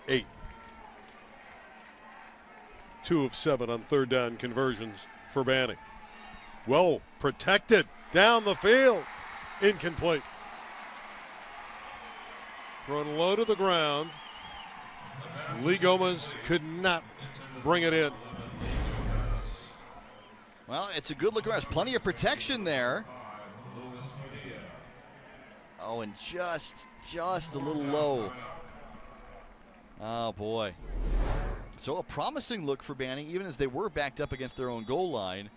8. 2 of 7 on third down conversions for Banning. Well protected down the field. Incomplete. Thrown low to the ground. Lee Gomez could not bring it in. Well, it's a good look around. There's plenty of protection there. Oh, and just a little low. Oh, boy. So a promising look for Banning, even as they were backed up against their own goal line,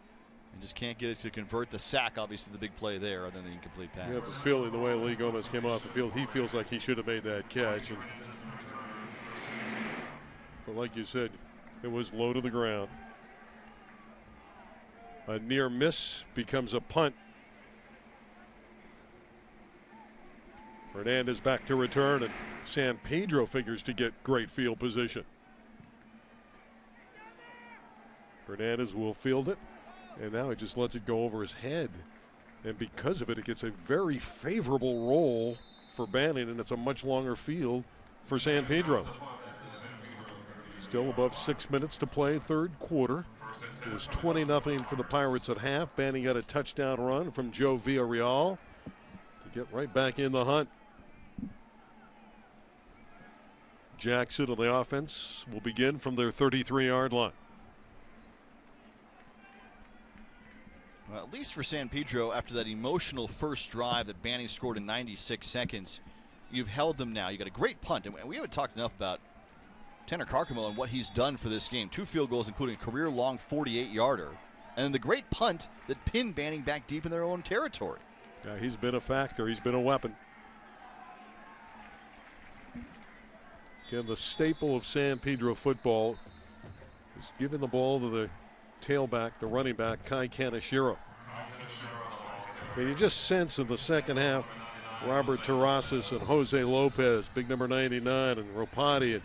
and just can't get it to convert the sack. Obviously, the big play there, other than the incomplete pass. You have a feeling the way Lee Gomez came off the field, he feels like he should have made that catch. But like you said, it was low to the ground. A near miss becomes a punt. Hernandez back to return, and San Pedro figures to get great field position. Hernandez will field it, and now he just lets it go over his head. And because of it, it gets a very favorable roll for Banning, and it's a much longer field for San Pedro. Still above 6 minutes to play, third quarter. It was 20-0 for the Pirates at half. Banning got a touchdown run from Joe Villarreal to get right back in the hunt. Jackson on the offense will begin from their 33-yard line. Well, at least for San Pedro, after that emotional first drive that Banning scored in 96 seconds, you've held them now. You got a great punt, and we haven't talked enough about Tanner Carcamo and what he's done for this game. 2 field goals, including a career-long 48-yarder, and then the great punt that pinned Banning back deep in their own territory. Yeah, he's been a factor. He's been a weapon. Again, the staple of San Pedro football is giving the ball to the tailback, the running back, Kai Kaneshiro. And you just sense in the second half, Robert Terrazas and Jose Lopez, big number 99, and Ropati and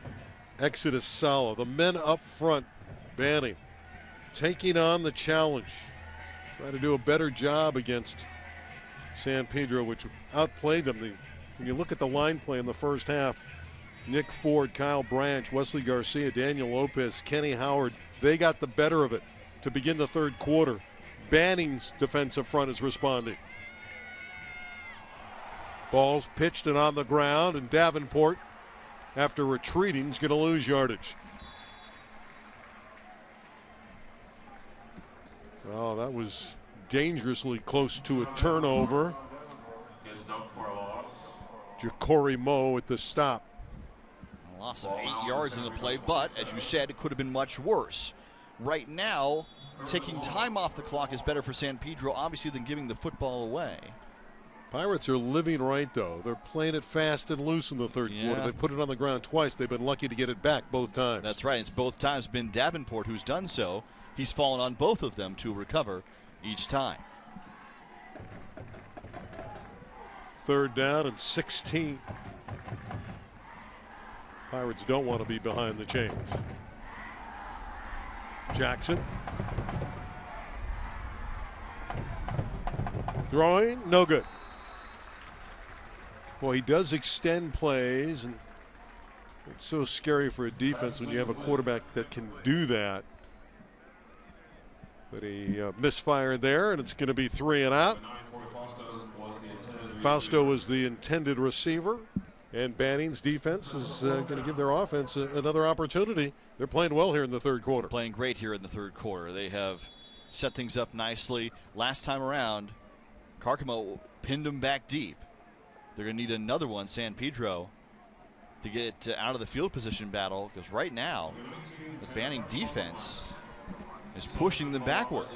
Exodus Sala, the men up front, Banning, taking on the challenge, trying to do a better job against San Pedro, which outplayed them. When you look at the line play in the first half, Nick Ford, Kyle Branch, Wesley Garcia, Daniel Lopez, Kenny Howard, they got the better of it to begin the third quarter. Banning's defensive front is responding. Ball's pitched and on the ground, and Davenport, after retreating, is going to lose yardage. Oh, that was dangerously close to a turnover. Ja'Cory Moe at the stop. A loss of 8 yards in the play, but as you said, it could have been much worse. Right now, taking time off the clock is better for San Pedro, obviously, than giving the football away. Pirates are living right, though. They're playing it fast and loose in the third quarter. They put it on the ground twice. They've been lucky to get it back both times. That's right. It's both times been Davenport who's done so. He's fallen on both of them to recover each time. Third down and 16. Pirates don't want to be behind the chains. Jackson. Throwing, no good. Boy, he does extend plays, and it's so scary for a defense when you have a quarterback that can do that. But he misfired there, and it's going to be 3 and out. Fausto was the intended receiver, and Banning's defense is going to give their offense another opportunity. They're playing well here in the third quarter. Playing great here in the third quarter. They have set things up nicely. Last time around, Carcamo pinned them back deep. They're going to need another one, San Pedro, to get out of the field position battle, because right now, the Banning defense is pushing them backward.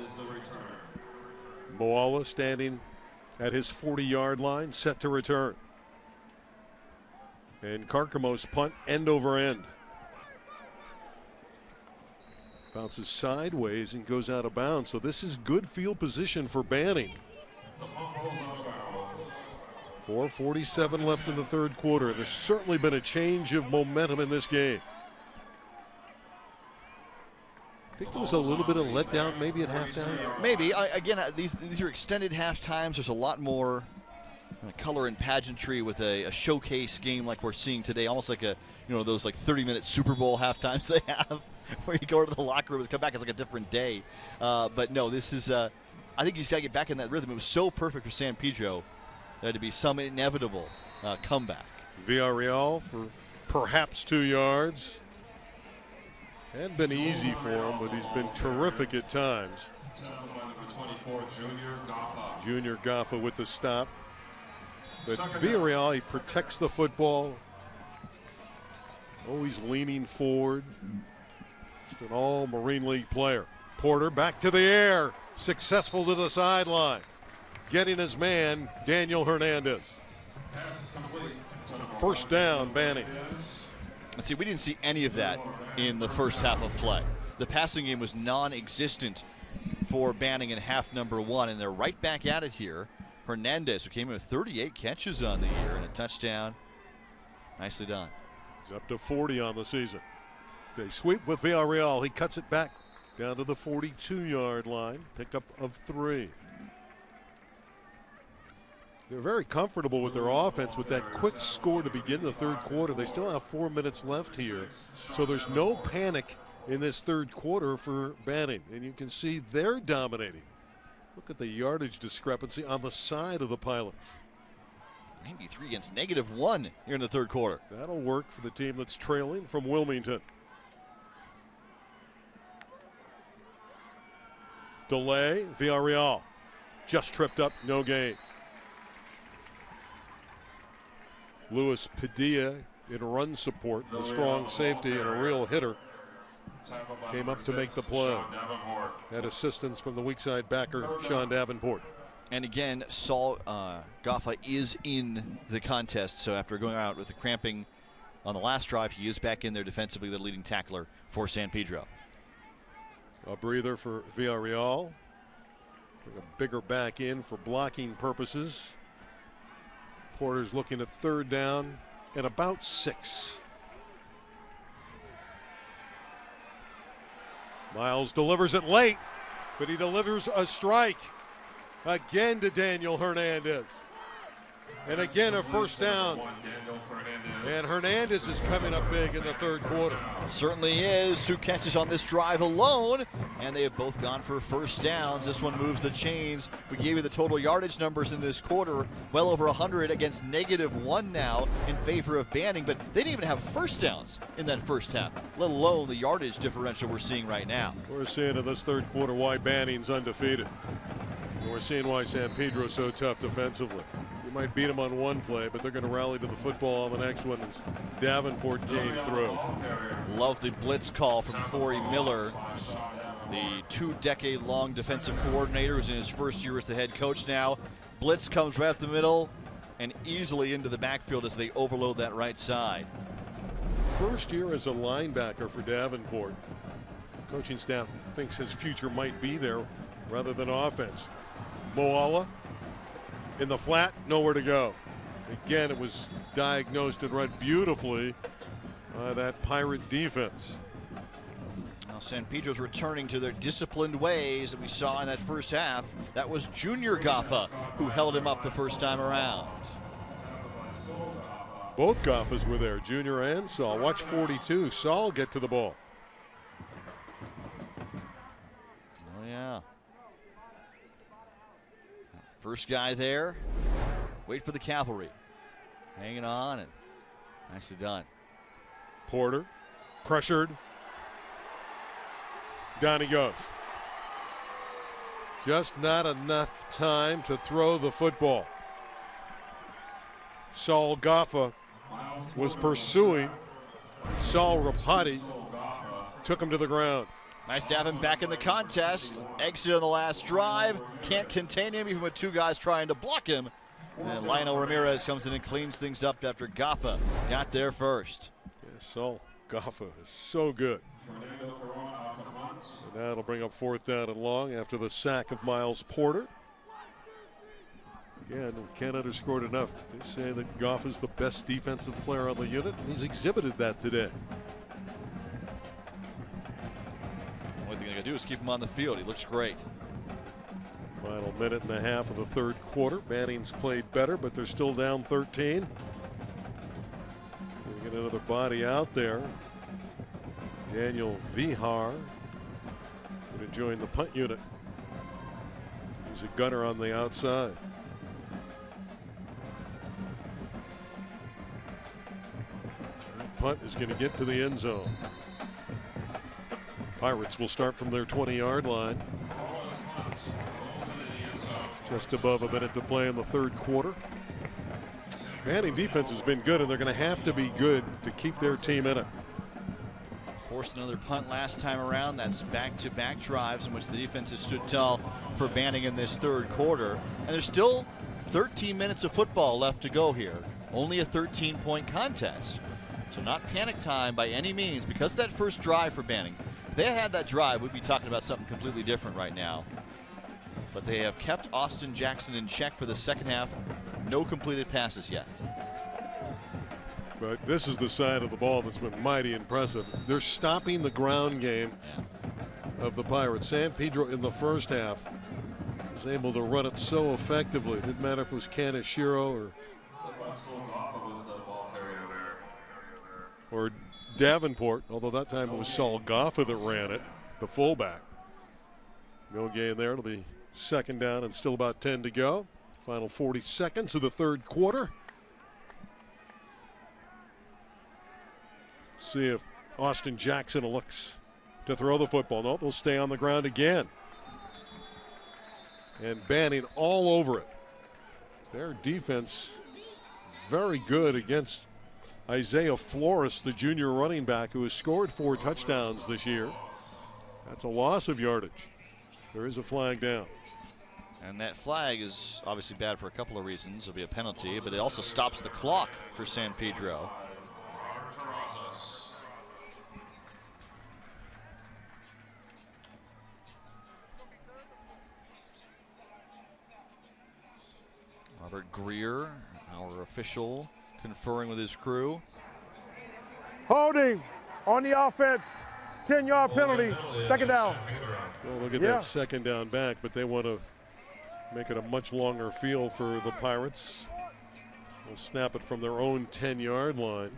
Moala standing at his 40-yard line, set to return. And Carcamo's punt end over end. Bounces sideways and goes out of bounds. So this is good field position for Banning. 4:47 left in the third quarter. There's certainly been a change of momentum in this game. I think there was a little bit of letdown maybe at halftime. Maybe. Again, these are extended half times. There's a lot more color and pageantry with a showcase game like we're seeing today, almost like those like 30-minute Super Bowl half times they have, where you go to the locker room and come back, it's like a different day. But no, this is. I think he's got to get back in that rhythm. It was so perfect for San Pedro. There had to be some inevitable comeback. Villarreal for perhaps 2 yards. Hadn't been easy for him, but he's been terrific at times. Junior Gaffa with the stop. But Villarreal, he protects the football. Always leaning forward. Just an all Marine League player. Porter back to the air. Successful to the sideline. Getting his man, Daniel Hernandez. First down, Banning. Let's see, we didn't see any of that in the first half of play. The passing game was non-existent for Banning in half number 1, and they're right back at it here. Hernandez, who came in with 38 catches on the year and a touchdown. Nicely done. He's up to 40 on the season. They sweep with Villarreal. He cuts it back down to the 42-yard line. Pickup of 3. They're very comfortable with their offense with that quick score to begin the third quarter. They still have 4 minutes left here, so there's no panic in this third quarter for Banning, and you can see they're dominating. Look at the yardage discrepancy on the side of the Pilots. 93 against -1 here in the third quarter. That'll work for the team that's trailing from Wilmington. Delay, Villarreal just tripped up, no gain. Luis Padilla in run support, a strong safety and a real hitter, came up to make the play. Had assistance from the weak side backer, Sean Davenport. And again, Saul Gaffa is in the contest, so after going out with the cramping on the last drive, he is back in there defensively, the leading tackler for San Pedro. A breather for Villarreal. Bring a bigger back in for blocking purposes. Porter's looking at third down and about 6. Miles delivers it late, but he delivers a strike again to Daniel Hernandez. And again a first down. And Hernandez is coming up big in the third quarter. Certainly is. 2 catches on this drive alone, and they have both gone for first downs. This one moves the chains. We gave you the total yardage numbers in this quarter, well over 100 against -1 now in favor of Banning, but they didn't even have first downs in that first half, let alone the yardage differential we're seeing right now. We're seeing in this third quarter why Banning's undefeated. And we're seeing why San Pedro's so tough defensively. You might beat them on one play, but they're going to rally to the football on the next one as Davenport came through. Love the blitz call from Corey Miller, the 2-decade-long defensive coordinator who's in his first year as the head coach now. Blitz comes right up the middle and easily into the backfield as they overload that right side. First year as a linebacker for Davenport. Coaching staff thinks his future might be there rather than offense. Moala in the flat, nowhere to go. Again, it was diagnosed and read beautifully by that Pirate defense. Now San Pedro's returning to their disciplined ways that we saw in that first half. That was Junior Gaffa who held him up the first time around. Both Gaffas were there, Junior and Saul. Watch 42, Saul get to the ball. Oh yeah. First guy there. Wait for the cavalry. Hanging on, and nicely done. Porter, pressured. Down he goes. Just not enough time to throw the football. Saul Gaffa was pursuing. Saul Rapati took him to the ground. Nice to have him back in the contest. Exit on the last drive. Can't contain him even with 2 guys trying to block him. And Lionel Ramirez comes in and cleans things up after Gaffa got there first. Yeah, Saul Gaffa is so good. And that'll bring up 4th down and long after the sack of Miles Porter. Again, can't underscore it enough. They say that Gaffa's the best defensive player on the unit, and he's exhibited that today. The only thing they got to do is keep him on the field. He looks great. Final minute and a half of the third quarter. Banning's played better, but they're still down 13. Gonna get another body out there. Daniel Vihar gonna join the punt unit. He's a gunner on the outside. That punt is gonna get to the end zone. Pirates will start from their 20-yard line. Just above a minute to play in the third quarter. Banning defense has been good, and they're going to have to be good to keep their team in it. Forced another punt last time around. That's back-to-back drives in which the defense has stood tall for Banning in this third quarter. And there's still 13 minutes of football left to go here. Only a 13-point contest. So not panic time by any means because of that first drive for Banning. If they had that drive, we'd be talking about something completely different right now. but they have kept Austin Jackson in check for the second half. No completed passes yet. But this is the side of the ball that's been mighty impressive. They're stopping the ground game of the Pirates. San Pedro in the first half was able to run it so effectively. It didn't matter if it was Kaneshiro or Davenport, although that time it was Saul Goffa that ran it, the fullback. No gain there. It'll be second down and still about 10 to go. Final 40 seconds of the third quarter. See if Austin Jackson looks to throw the football. No, they'll stay on the ground again. And Banning all over it. Their defense very good against Isaiah Flores, the junior running back who has scored 4 touchdowns this year. That's a loss of yardage. There is a flag down. And that flag is obviously bad for a couple of reasons. It'll be a penalty, but it also stops the clock for San Pedro. Robert Greer, our official, conferring with his crew. Holding on the offense. 10-yard penalty. Second down. Well, look at that second down back, but they want to make it a much longer field for the Pirates. They'll snap it from their own 10-yard line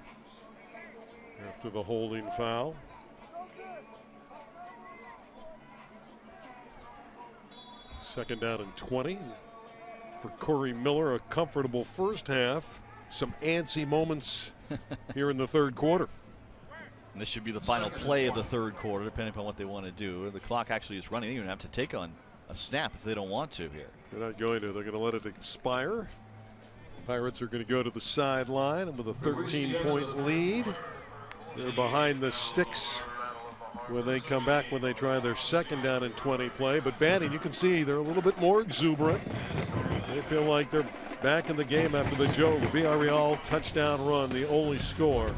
after the holding foul. Second down and 20. For Corey Miller, a comfortable first half. Some antsy moments here in the third quarter. And this should be the final play of the third quarter, depending upon what they want to do. The clock actually is running. They don't even have to take on a snap if they don't want to here. They're not going to. They're going to let it expire. Pirates are going to go to the sideline and with a 13-point lead. They're behind the sticks when they come back, when they try their second down and 20 play. But Banning, you can see they're a little bit more exuberant. They feel like they're back in the game after the Joe Villarreal touchdown run, the only score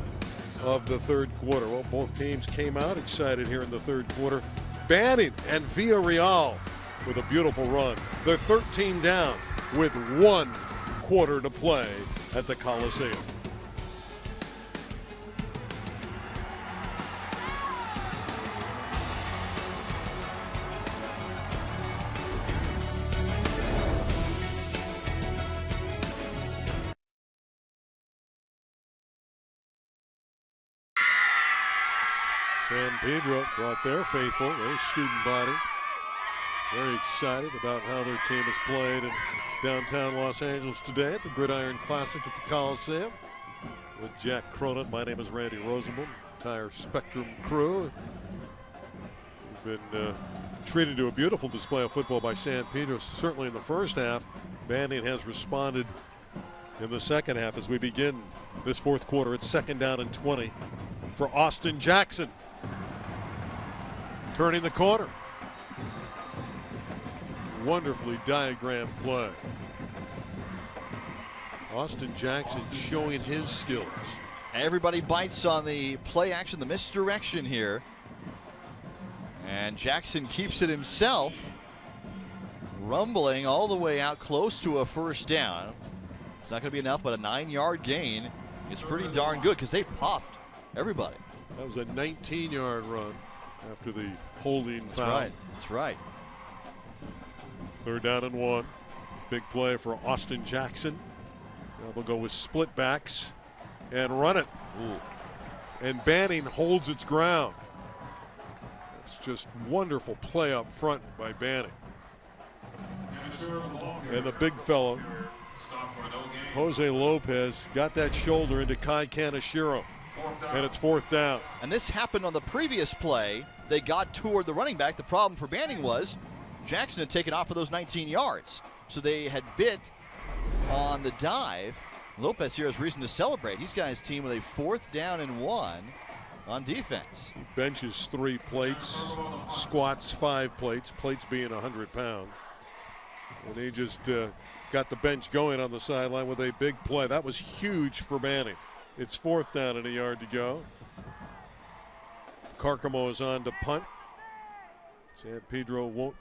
of the third quarter. Well, both teams came out excited here in the third quarter. Banning and Villarreal with a beautiful run. They're 13 down with 1 quarter to play at the Coliseum. San Pedro brought their faithful, their student body. Very excited about how their team has played in downtown Los Angeles today at the Gridiron Classic at the Coliseum. With Jack Cronin, my name is Randy Rosenblum, entire Spectrum crew. We've been treated to a beautiful display of football by San Pedro, certainly in the first half. Banning has responded in the second half as we begin this fourth quarter. It's second down and 20 for Austin Jackson. Turning the corner. Wonderfully diagrammed play. Austin Jackson showing his skills. Everybody bites on the play action, the misdirection here. And Jackson keeps it himself. Rumbling all the way out close to a first down. It's not going to be enough, but a 9-yard gain is pretty darn good because they popped everybody. That was a 19-yard run after the holding foul. That's right. Third down and 1. Big play for Austin Jackson. Now they'll go with split backs and run it. Ooh. And Banning holds its ground. It's just wonderful play up front by Banning. And the big fellow, Jose Lopez, got that shoulder into Kai Kaneshiro. And it's fourth down. And this happened on the previous play. They got toward the running back. The problem for Banning was Jackson had taken off for those 19 yards. So they had bit on the dive. Lopez here has reason to celebrate. He's got his team with a 4th down and 1 on defense. He benches 3 plates, squats 5 plates, plates being 100 pounds. And he just got the bench going on the sideline with a big play. That was huge for Banning. It's 4th down and a yard to go. Carcamo is on to punt. San Pedro won't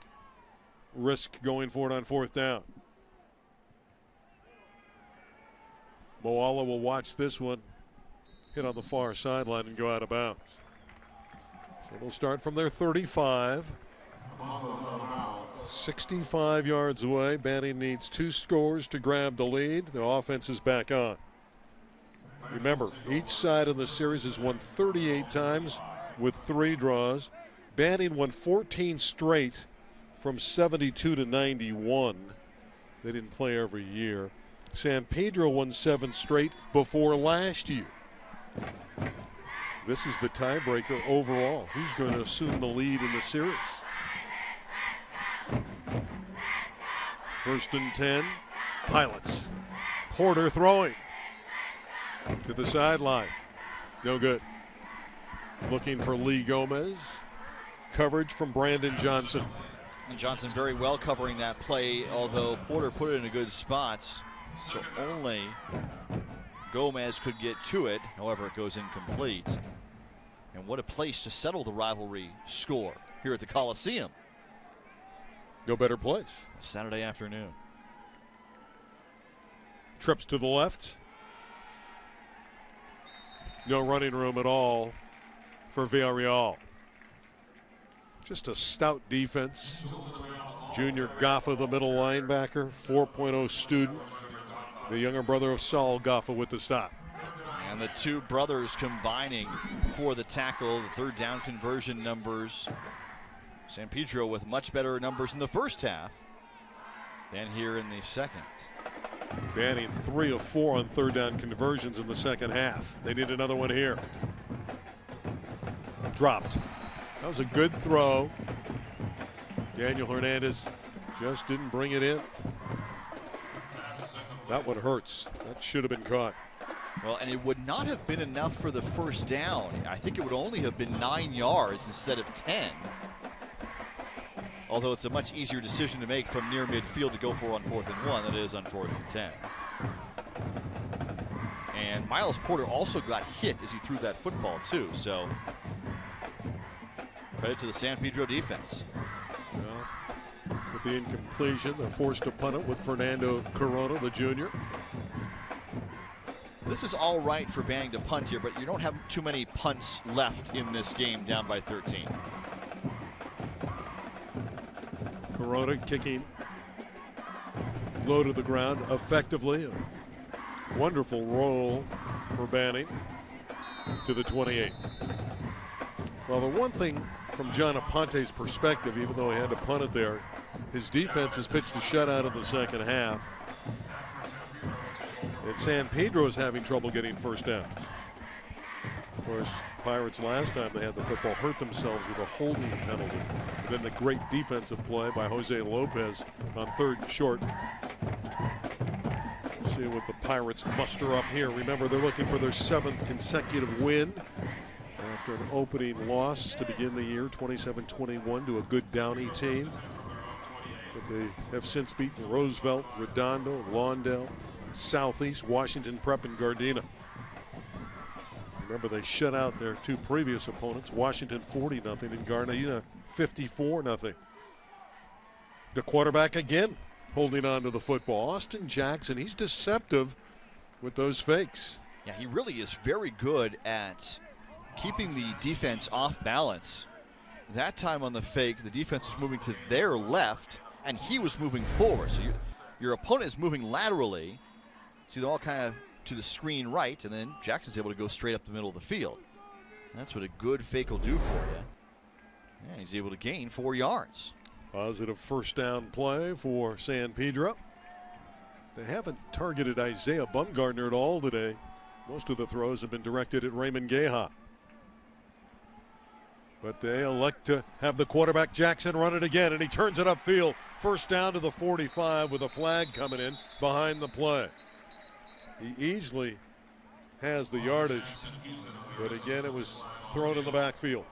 risk going for it on 4th down. Moala will watch this one hit on the far sideline and go out of bounds. So they'll start from their 35. 65 yards away. Banning needs 2 scores to grab the lead. The offense is back on. Remember, each side of the series has won 38 times with 3 draws. Banning won 14 straight from 72 to 91. They didn't play every year. San Pedro won 7 straight before last year. This is the tiebreaker overall. Who's going to assume the lead in the series? 1st and 10. Pilots. Porter throwing to the sideline. No good. Looking for Lee Gomez. Coverage from Brandon Johnson. And Johnson very well covering that play, although Porter put it in a good spot. So only Gomez could get to it. However, it goes incomplete. And what a place to settle the rivalry score here at the Coliseum. No better place. Saturday afternoon. Trips to the left. No running room at all for Villarreal. Just a stout defense. Junior Gaffa, the middle linebacker, 4.0 student. The younger brother of Saul Gaffa with the stop. And the 2 brothers combining for the tackle, the 3rd down conversion numbers. San Pedro with much better numbers in the first half than here in the second. Banning 3 of 4 on 3rd down conversions in the second half. They need another one here. Dropped. That was a good throw. Daniel Hernandez just didn't bring it in. That one hurts. That should have been caught. Well, and it would not have been enough for the first down. I think it would only have been 9 yards instead of 10. Although it's a much easier decision to make from near midfield to go for on 4th and 1 than it is on 4th and 10. And Miles Porter also got hit as he threw that football too, so credit to the San Pedro defense. Well, with the incompletion, they're forced to punt it with Fernando Corona, the junior. This is all right for Banning to punt here, but you don't have too many punts left in this game down by 13. Corona kicking low to the ground effectively. A wonderful roll for Banning to the 28. Well, the one thing from John Aponte's perspective, even though he had to punt it there, his defense has pitched a shutout in the second half. And San Pedro is having trouble getting first downs. Of course, Pirates last time they had the football hurt themselves with a holding penalty. And then the great defensive play by Jose Lopez on 3rd and short. We'll see what the Pirates muster up here. Remember, they're looking for their 7th consecutive win after an opening loss to begin the year, 27-21 to a good Downey team. But they have since beaten Roosevelt, Redondo, Lawndale, Southeast, Washington Prep, and Gardena. Remember, they shut out their 2 previous opponents, Washington 40-0 and Gardena 54-0. The quarterback again holding on to the football. Austin Jackson, he's deceptive with those fakes. Yeah, he really is very good at keeping the defense off balance. That time on the fake, the defense was moving to their left, and he was moving forward. So your opponent is moving laterally. See, they're all kind of to the screen right, and then Jackson's able to go straight up the middle of the field. That's what a good fake will do for you. Yeah, he's able to gain 4 yards. Positive first down play for San Pedro. They haven't targeted Isaiah Bumgardner at all today. Most of the throws have been directed at Raymond Geha. But they elect to have the quarterback Jackson run it again, and he turns it upfield. First down to the 45 with a flag coming in behind the play. He easily has the yardage, but again, it was thrown in the backfield.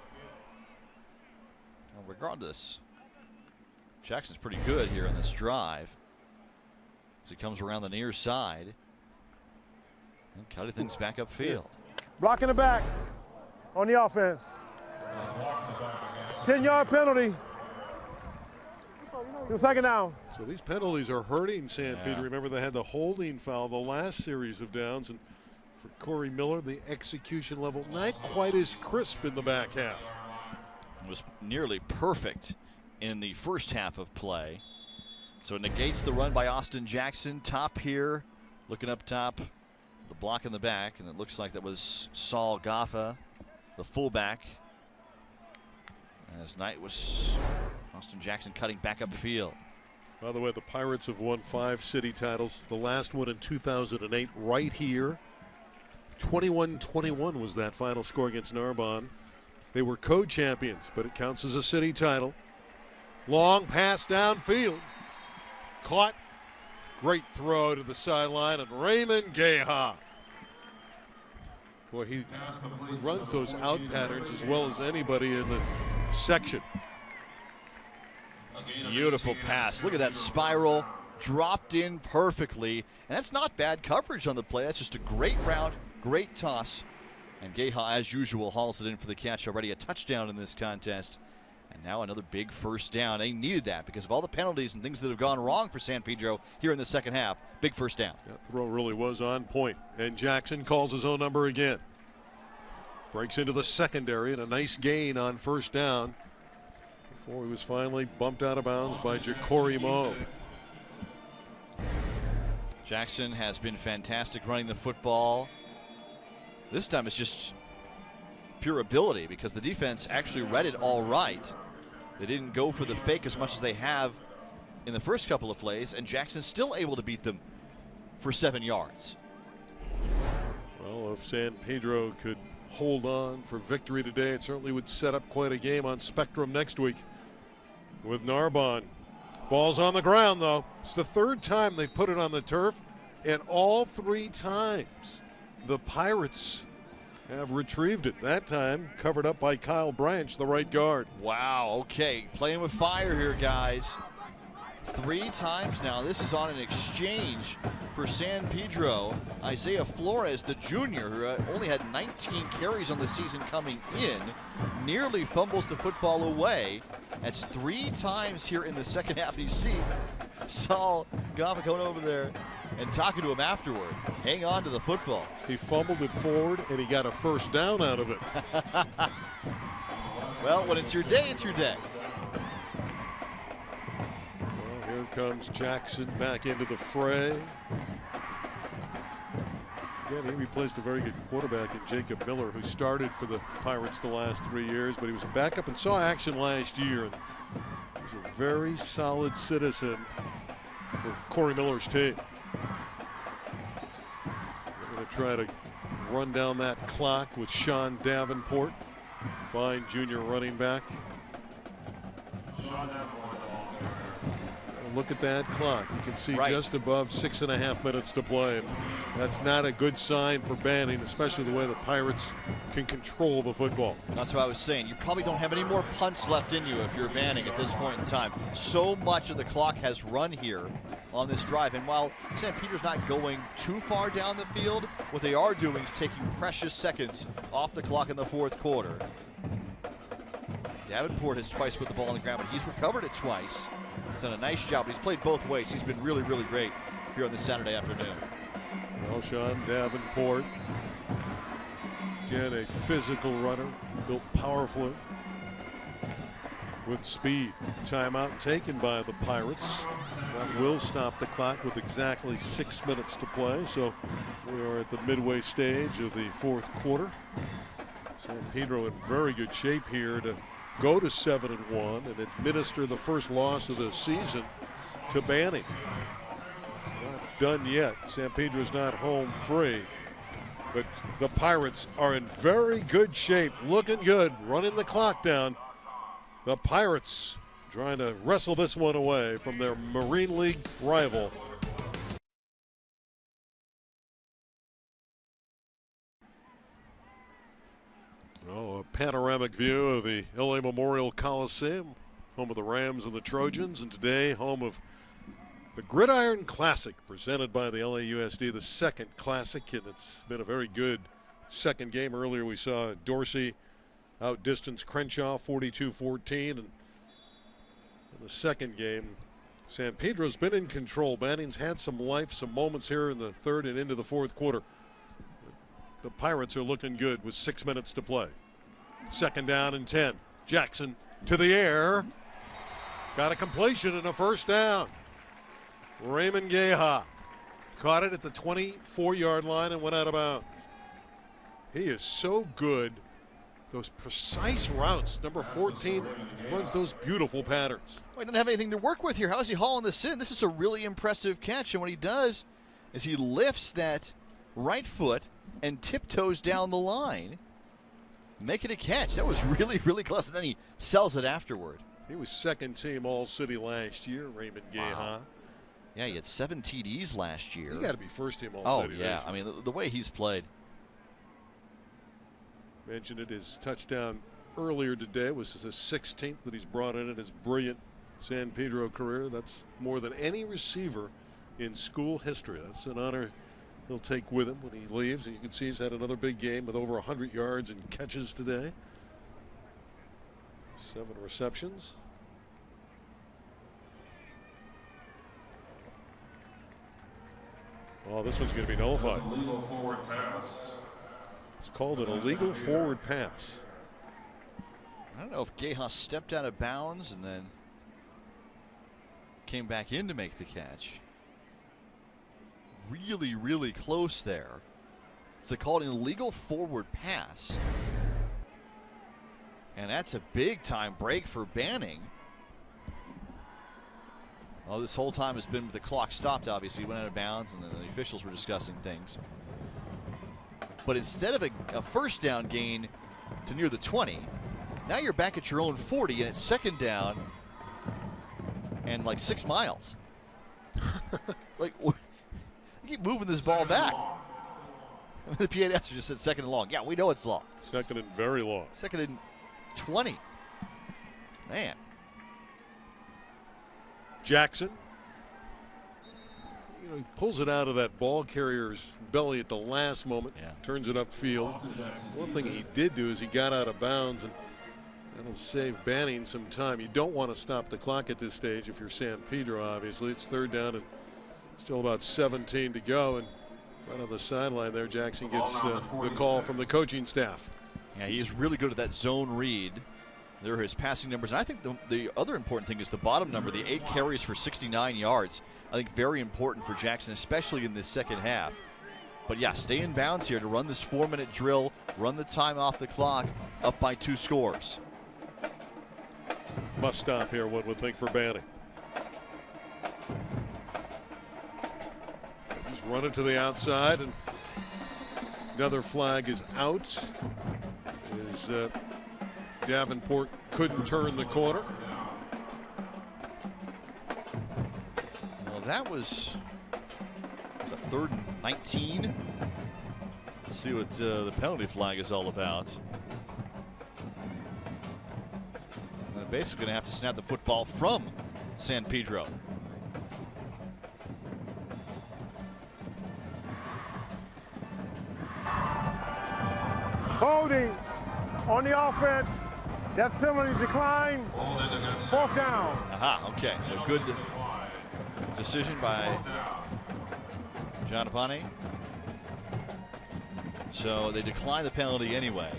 Well, regardless, Jackson's pretty good here on this drive. As he comes around the near side and cutting things back upfield. Blocking the back on the offense. 10-yard penalty. Second down. So these penalties are hurting San Yeah. Pedro. Remember, they had the holding foul the last series of downs. And for Corey Miller, the execution level not quite as crisp in the back half. It was nearly perfect in the first half of play. So it negates the run by Austin Jackson. Top here, looking up top, the block in the back, and it looks like that was Saul Gaffa, the fullback. As Knight was Austin Jackson cutting back up the field. By the way, the Pirates have won 5 city titles. The last one in 2008 right here. 21-21 was that final score against Narbonne. They were co-champions, but it counts as a city title. Long pass downfield. Caught. Great throw to the sideline, and Raymond Geha. Boy, he runs those out patterns as well as anybody in the section. Beautiful pass. Look at that spiral. Dropped in perfectly. And that's not bad coverage on the play. That's just a great route, great toss. And Geha, as usual, hauls it in for the catch. Already a touchdown in this contest. And now another big first down. They needed that because of all the penalties and things that have gone wrong for San Pedro here in the second half. Big first down. That throw really was on point. And Jackson calls his own number again. Breaks into the secondary and a nice gain on first down before he was finally bumped out of bounds by Ja'Cory Moe. Jackson has been fantastic running the football. This time it's just pure ability because the defense actually read it all right. They didn't go for the fake as much as they have in the first couple of plays, and Jackson's still able to beat them for 7 yards. Well, if San Pedro could hold on for victory today, it certainly would set up quite a game on Spectrum next week with Narbonne. Ball's on the ground, though. It's the 3rd time they've put it on the turf, and all 3 times the Pirates have retrieved it. That time covered up by Kyle Branch, the right guard. Wow, okay, playing with fire here, guys. 3 times now. This is on an exchange for San Pedro. Isaiah Flores, the junior, who only had 19 carries on the season coming in, nearly fumbles the football away. That's 3 times here in the second half. You see Saul Gaffa going over there and talking to him afterward. Hang on to the football. He fumbled it forward, and he got a first down out of it. Well, when it's your day, it's your day. Well, here comes Jackson back into the fray. Again, he replaced a very good quarterback in Jacob Miller, who started for the Pirates the last 3 years, but he was a backup and saw action last year. And he was a very solid citizen for Corey Miller's team. They're going to try to run down that clock with Sean Davenport, fine junior running back. Look at that clock. You can see just above 6.5 minutes to play. That's not a good sign for Banning, especially the way the Pirates can control the football. That's what I was saying. You probably don't have any more punts left in you if you're Banning at this point in time. So much of the clock has run here on this drive. And while San Pedro's not going too far down the field, what they are doing is taking precious seconds off the clock in the 4th quarter. Davenport has twice put the ball on the ground, but he's recovered it twice. He's done a nice job. He's played both ways. He's been really, really great here on this Saturday afternoon. Well, Sean Davenport, again, a physical runner, built powerfully with speed. Timeout taken by the Pirates. That will stop the clock with exactly 6 minutes to play. So we are at the midway stage of the 4th quarter. San Pedro in very good shape here to go to 7-1 and administer the first loss of the season to Banning. Not done yet. San Pedro's not home free, but the Pirates are in very good shape, looking good, running the clock down. The Pirates trying to wrestle this one away from their Marine League rival. Oh, a panoramic view of the LA Memorial Coliseum, home of the Rams and the Trojans, and today home of the Gridiron Classic presented by the LAUSD, the 2nd Classic, and it's been a very good second game. Earlier we saw Dorsey outdistance Crenshaw 42-14, and the second game. San Pedro's been in control. Banning's had some life, some moments here in the third and into the fourth quarter. The Pirates are looking good with 6 minutes to play. Second down and 10. Jackson to the air. Got a completion and a first down. Raymond Gueja caught it at the 24-yard line and went out of bounds. He is so good. Those precise routes. Number 14 runs those beautiful patterns. Well, he doesn't have anything to work with here. How is he hauling this in? This is a really impressive catch, and what he does is he lifts that right foot and tiptoes down the line, making a catch. That was really, really close, and then he sells it afterward. He was second team All-City last year, Raymond Gueja. Wow. Yeah, he had 7 TDs last year. He got to be first team All-City. Oh, yeah. I mean, the way he's played. Mentioned it, his touchdown earlier today was his 16th that he's brought in his brilliant San Pedro career. That's more than any receiver in school history. That's an honor he'll take with him when he leaves. And you can see he's had another big game with over 100 yards and catches today. 7 receptions. Oh, this one's going to be nullified. Illegal forward pass. It's called an illegal forward pass. I don't know if Gueja stepped out of bounds and then came back in to make the catch. Really, really close there. So they called an illegal forward pass. And that's a big time break for Banning. Well, this whole time has been with the clock stopped, obviously. He went out of bounds and then the officials were discussing things. But instead of a first down gain to near the 20, now you're back at your own 40 and it's second down and like 6 miles. Like, you keep moving this ball back. The PA announcer just said second and long. Yeah, we know it's long. Second and very long. Second and 20. Man. Jackson. You know, he pulls it out of that ball carrier's belly at the last moment, turns it upfield. One thing he did do is he got out of bounds, and that'll save Banning some time. You don't want to stop the clock at this stage if you're San Pedro, obviously. It's third down and still about 17 to go, and right on the sideline there, Jackson gets the call from the coaching staff. Yeah, he is really good at that zone read. There are his passing numbers. And I think the other important thing is the bottom number, the 8 carries for 69 yards. I think very important for Jackson, especially in this second half. But yeah, stay in bounds here to run this 4-minute drill, run the time off the clock, up by 2 scores. Must stop here, one would think, for Banning. He's running to the outside, and another flag is out. Davenport couldn't turn the corner. Well, that was a 3rd and 19. Let's see what the penalty flag is all about. They're basically going to have to snap the football from San Pedro. Holding on the offense. That's penalty decline. 4th down. Aha, okay. So good decision by John Apane. So they decline the penalty anyway.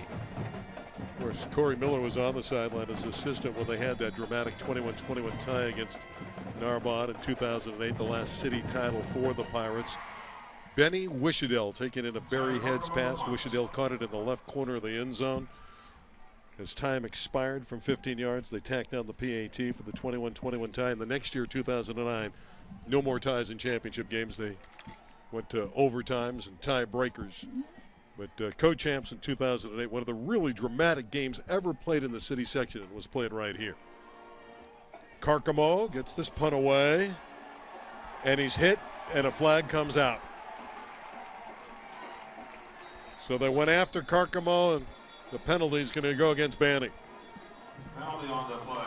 Of course, Corey Miller was on the sideline as assistant when they had that dramatic 21-21 tie against Narbonne in 2008, the last city title for the Pirates. Benny Wishadell taking in a Barry Heads pass. Wishadell caught it in the left corner of the end zone. As time expired from 15 yards, they tacked down the PAT for the 21-21 tie. And the next year, 2009, no more ties in championship games. They went to overtimes and tie breakers. But co-champs in 2008, one of the really dramatic games ever played in the city section, and was played right here. Carcamo gets this punt away, and he's hit, and a flag comes out. So they went after Carcamo, and the penalty is going to go against Banning. Penalty on the play.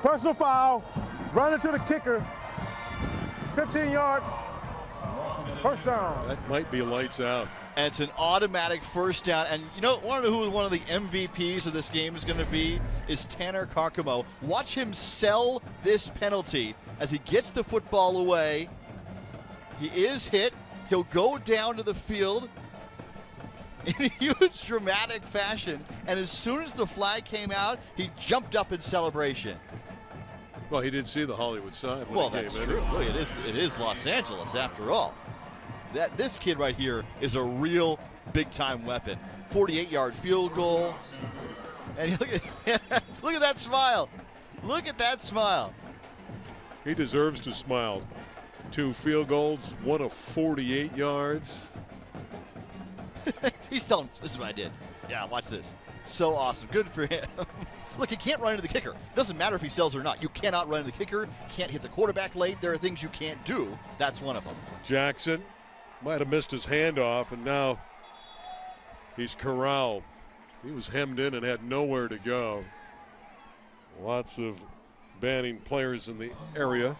Personal foul. Running to the kicker. 15-yard. First down. That might be lights out. And it's an automatic first down. And you know, want to know who one of the MVPs of this game is going to be? Is Tanner Carcamo. Watch him sell this penalty as he gets the football away. He is hit. He'll go down to the field in a huge dramatic fashion. And as soon as the flag came out, he jumped up in celebration. Well, he did see the Hollywood sign. Well, that's true. Look, it is Los Angeles after all. This kid right here is a real big-time weapon. 48-yard field goal. And look at that smile. Look at that smile. He deserves to smile. 2 field goals, 1 of 48 yards. He's telling, this is what I did. Yeah, watch this. So awesome. Good for him. Look, he can't run into the kicker. It doesn't matter if he sells or not. You cannot run into the kicker. Can't hit the quarterback late. There are things you can't do. That's one of them. Jackson might have missed his handoff, and now he's corralled. He was hemmed in and had nowhere to go. Lots of Banning players in the area.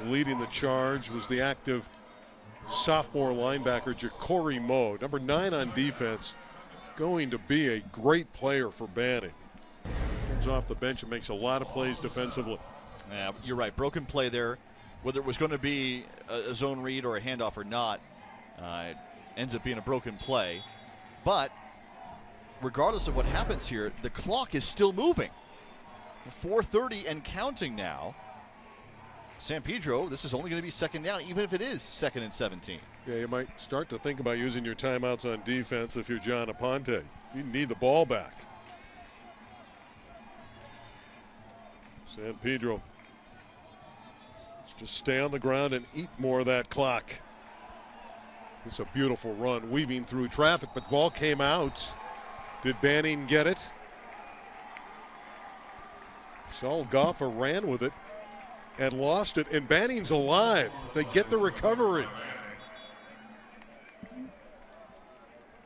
Leading the charge was the active sophomore linebacker Ja'Cory Moe, number 9 on defense, going to be a great player for Banning. Comes off the bench and makes a lot of plays defensively. Yeah, you're right. Broken play there. Whether it was going to be a zone read or a handoff or not, it ends up being a broken play. But regardless of what happens here, the clock is still moving. 4:30 and counting now. San Pedro, this is only going to be second down, even if it is 2nd and 17. Yeah, you might start to think about using your timeouts on defense if you're John Aponte. You need the ball back. San Pedro, let's just stay on the ground and eat more of that clock. It's a beautiful run, weaving through traffic, but the ball came out. Did Banning get it? Saul Goffa ran with it and lost it, and Banning's alive. They get the recovery.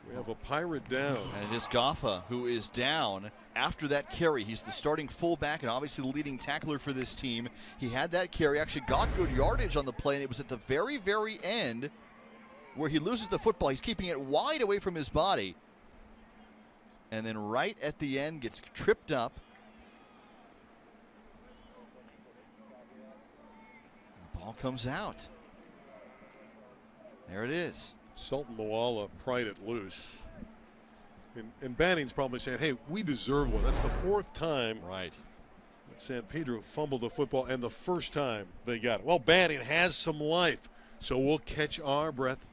We have a Pirate down. And it is Goffa who is down after that carry. He's the starting fullback and obviously the leading tackler for this team. He had that carry, actually got good yardage on the play, and it was at the very, very end where he loses the football. He's keeping it wide away from his body. And then right at the end gets tripped up. The ball comes out. There it is. Sultan Moala pried it loose. And Banning's probably saying, hey, we deserve one. That's the 4th time Right. that San Pedro fumbled the football, and the first time they got it. Well, Banning has some life, so we'll catch our breath.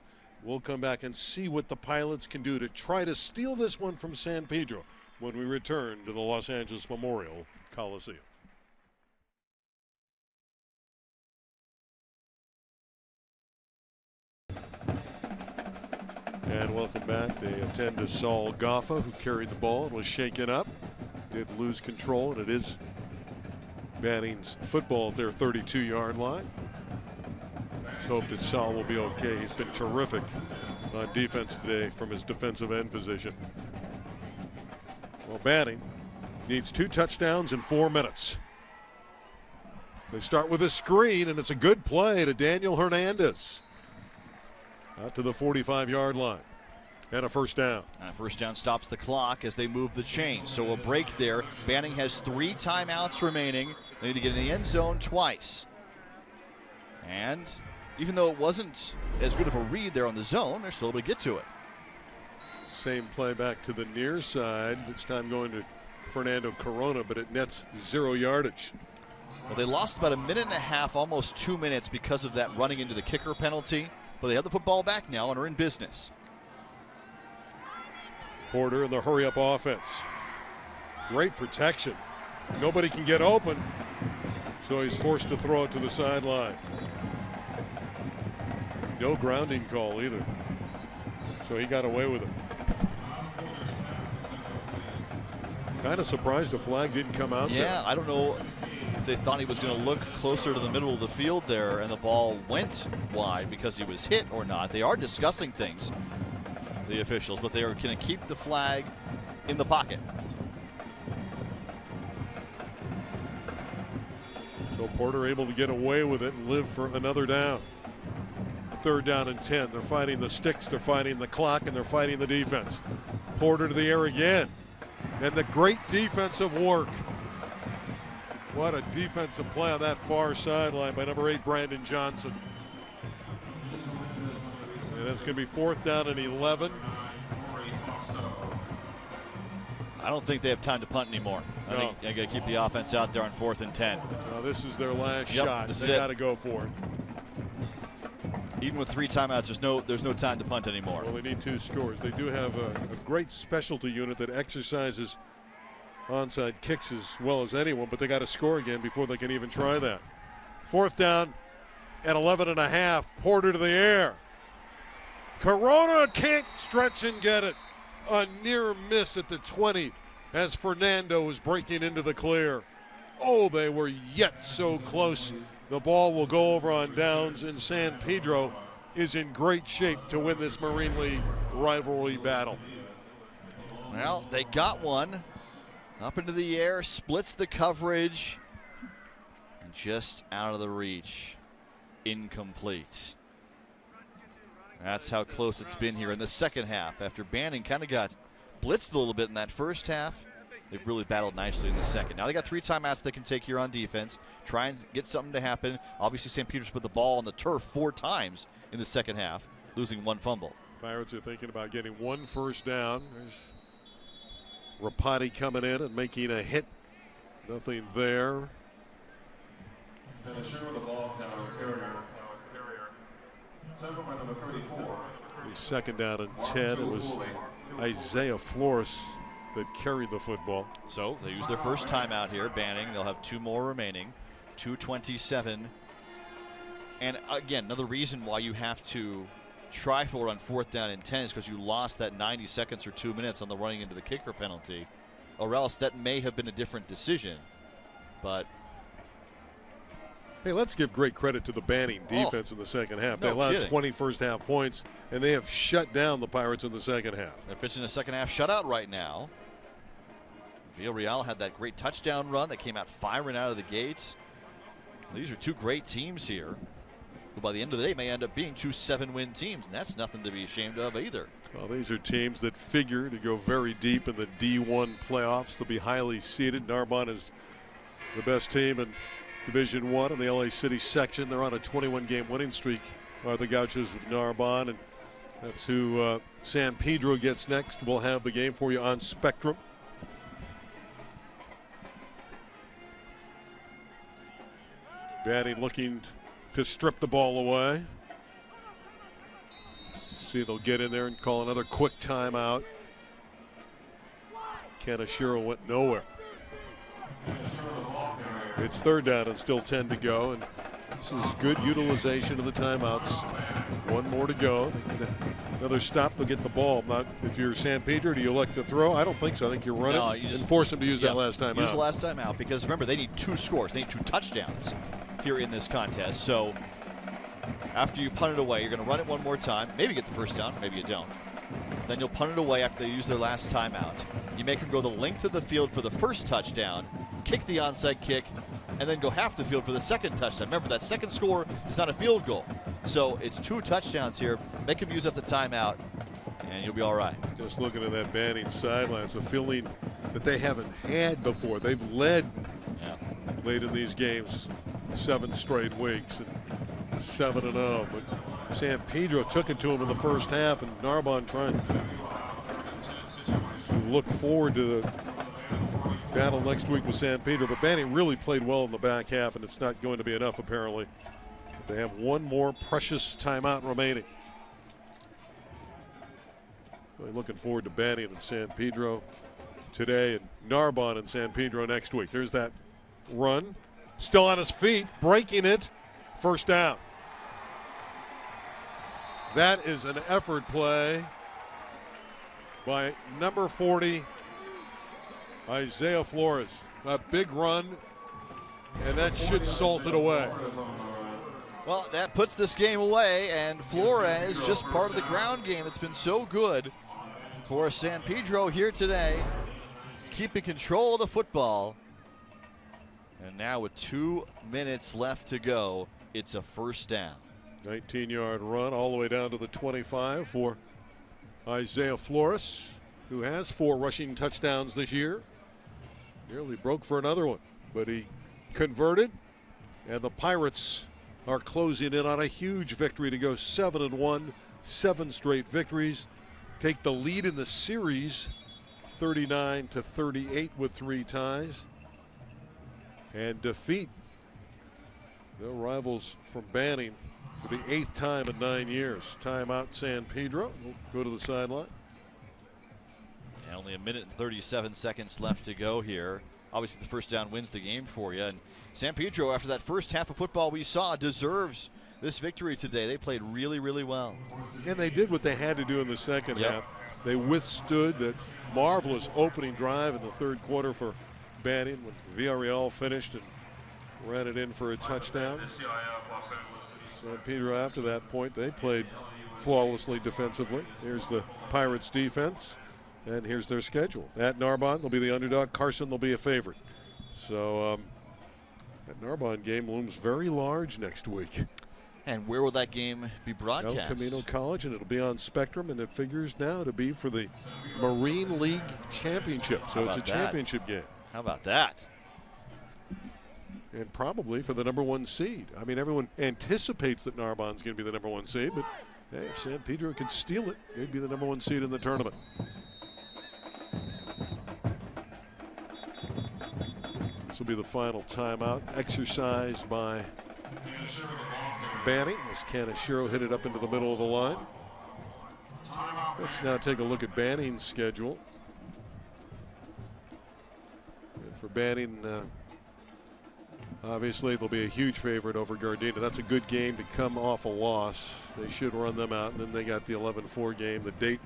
We'll come back and see what the Pilots can do to try to steal this one from San Pedro when we return to the Los Angeles Memorial Coliseum. And welcome back. They attend to Saul Goffa, who carried the ball and was shaken up. Did lose control, and it is Banning's football at their 32-yard line. Let's hope that Saul will be okay. He's been terrific on defense today from his defensive end position. Well, Banning needs 2 touchdowns in 4 minutes. They start with a screen, and it's a good play to Daniel Hernandez. Out to the 45-yard line. And a first down. And a first down stops the clock as they move the chain. So a break there. Banning has 3 timeouts remaining. They need to get in the end zone twice. And even though it wasn't as good of a read there on the zone, they're still able to get to it. Same play back to the near side. This time going to Fernando Corona, but it nets 0 yardage. Well, they lost about 1.5 minutes, almost 2 minutes because of that running into the kicker penalty. But they have the football back now and are in business. Porter in the hurry-up offense. Great protection. Nobody can get open, so he's forced to throw it to the sideline. No grounding call either, so he got away with it. Kind of surprised the flag didn't come out there. Yeah, I don't know if they thought he was going to look closer to the middle of the field there and the ball went wide because he was hit or not. They are discussing things, the officials, but they are going to keep the flag in the pocket. So Porter able to get away with it and live for another down. 3rd down and 10. They're fighting the sticks, they're fighting the clock, and they're fighting the defense. Porter to the air again. And the great defensive work. What a defensive play on that far sideline by number 8, Brandon Johnson. And it's going to be 4th down and 11. I don't think they have time to punt anymore. I think they got to keep the offense out there on 4th and 10. No, this is their last shot. They got to go for it. Even with 3 timeouts, there's no time to punt anymore. Well, they need 2 scores. They do have a great specialty unit that exercises onside kicks as well as anyone, but they got to score again before they can even try that. 4th down at 11.5. Porter to the air. Corona can't stretch and get it. A near miss at the 20 as Fernando was breaking into the clear. Oh, they were yet so close. The ball will go over on downs, and San Pedro is in great shape to win this Marine League rivalry battle. Well, they got one. Up into the air, splits the coverage, and just out of the reach. Incomplete. That's how close it's been here in the second half. After Banning kind of got blitzed a little bit in that first half, they've really battled nicely in the second. Now they got 3 timeouts they can take here on defense, try and get something to happen. Obviously, St. Peter's put the ball on the turf 4 times in the second half, losing 1 fumble. Pirates are thinking about getting 1 first down. There's Rapati coming in and making a hit. Nothing there. Finisher with the ball counter, Carrier. Second by number 34. 2nd down and 10. It was Isaiah Flores that carried the football. So they use their first timeout here. Banning. They'll have 2 more remaining. 2:27. And again, another reason why you have to try for it on 4th down and 10 is because you lost that 90 seconds or 2 minutes on the running into the kicker penalty, or else that may have been a different decision. But hey, let's give great credit to the Banning defense in the second half. They allowed 20 first half points, and they have shut down the Pirates in the second half. They're pitching a second half shutout right now. Villarreal had that great touchdown run that came out firing out of the gates. These are 2 great teams here, who by the end of the day may end up being 2 7-win teams, and that's nothing to be ashamed of either. Well, these are teams that figure to go very deep in the D1 playoffs. They'll be highly seeded. Narbonne is the best team in Division 1 in the LA City section. They're on a 21-game winning streak, are the Gauchos of Narbonne, and that's who San Pedro gets next. We'll have the game for you on Spectrum. Banning looking to strip the ball away. See, they'll get in there and call another quick timeout. Kaneshiro went nowhere. It's 3rd down and still 10 to go, and this is good utilization of the timeouts. 1 more to go. Another stop, they'll get the ball. Not if you're San Pedro, do you elect to throw? I don't think so. I think you run it and force them to use that last timeout. Use the last timeout, because remember, they need 2 scores. They need 2 touchdowns here in this contest. So after you punt it away, you're going to run it 1 more time, maybe get the first down, maybe you don't. Then you'll punt it away after they use their last timeout. You make them go the length of the field for the first touchdown, kick the onside kick, and then go half the field for the second touchdown. Remember, that second score is not a field goal. So it's 2 touchdowns here. Make them use up the timeout, and you'll be all right. Just looking at that Banning sideline, it's a feeling that they haven't had before. They've led late in these games 7 straight weeks, and 7-0. But San Pedro took it to them in the first half, and Narbonne trying to look forward to the battle next week with San Pedro. But Banning really played well in the back half, and it's not going to be enough apparently. They have 1 more precious timeout remaining. Really looking forward to Banning and San Pedro today, and Narbonne and San Pedro next week. There's that run. Still on his feet, breaking it. First down. That is an effort play by number 40, Isaiah Flores. A big run, and that should salt it away. Well, that puts this game away, and Flores just part of the ground game. It's been so good for San Pedro here today, keeping control of the football. And now with 2 minutes left to go, it's a first down. 19-yard run all the way down to the 25 for Isaiah Flores, who has 4 rushing touchdowns this year. Nearly broke for another one, but he converted, and the Pirates are closing in on a huge victory to go 7-1, 7 straight victories, take the lead in the series 39-38 with 3 ties, and defeat their rivals from Banning for the 8th time in 9 years. Timeout San Pedro. We'll go to the sideline. And only 1 minute and 37 seconds left to go here. Obviously the first down wins the game for you. And San Pedro, after that first half of football we saw, deserves this victory today. They played really, really well. And they did what they had to do in the second half. They withstood that marvelous opening drive in the third quarter for Banning when Villarreal finished and ran it in for a touchdown. San Pedro, after that point, they played flawlessly defensively. Here's the Pirates defense, and here's their schedule. At Narbonne, they'll be the underdog. Carson, they'll be a favorite. So that Narbonne game looms very large next week. And where will that game be broadcast? El Camino College, and it'll be on Spectrum, and it figures now to be for the Marine League Championship. So it's a championship game. How about that? And probably for the #1 seed. I mean, everyone anticipates that Narbonne's going to be the #1 seed, but hey, if San Pedro could steal it, they'd be the #1 seed in the tournament. This will be the final timeout exercised by Banning as Kaneshiro hit it up into the middle of the line. Let's now take a look at Banning's schedule. And for Banning, obviously they'll be a huge favorite over Gardena. That's a good game to come off a loss. They should run them out. And then they got the 11-4 game, the date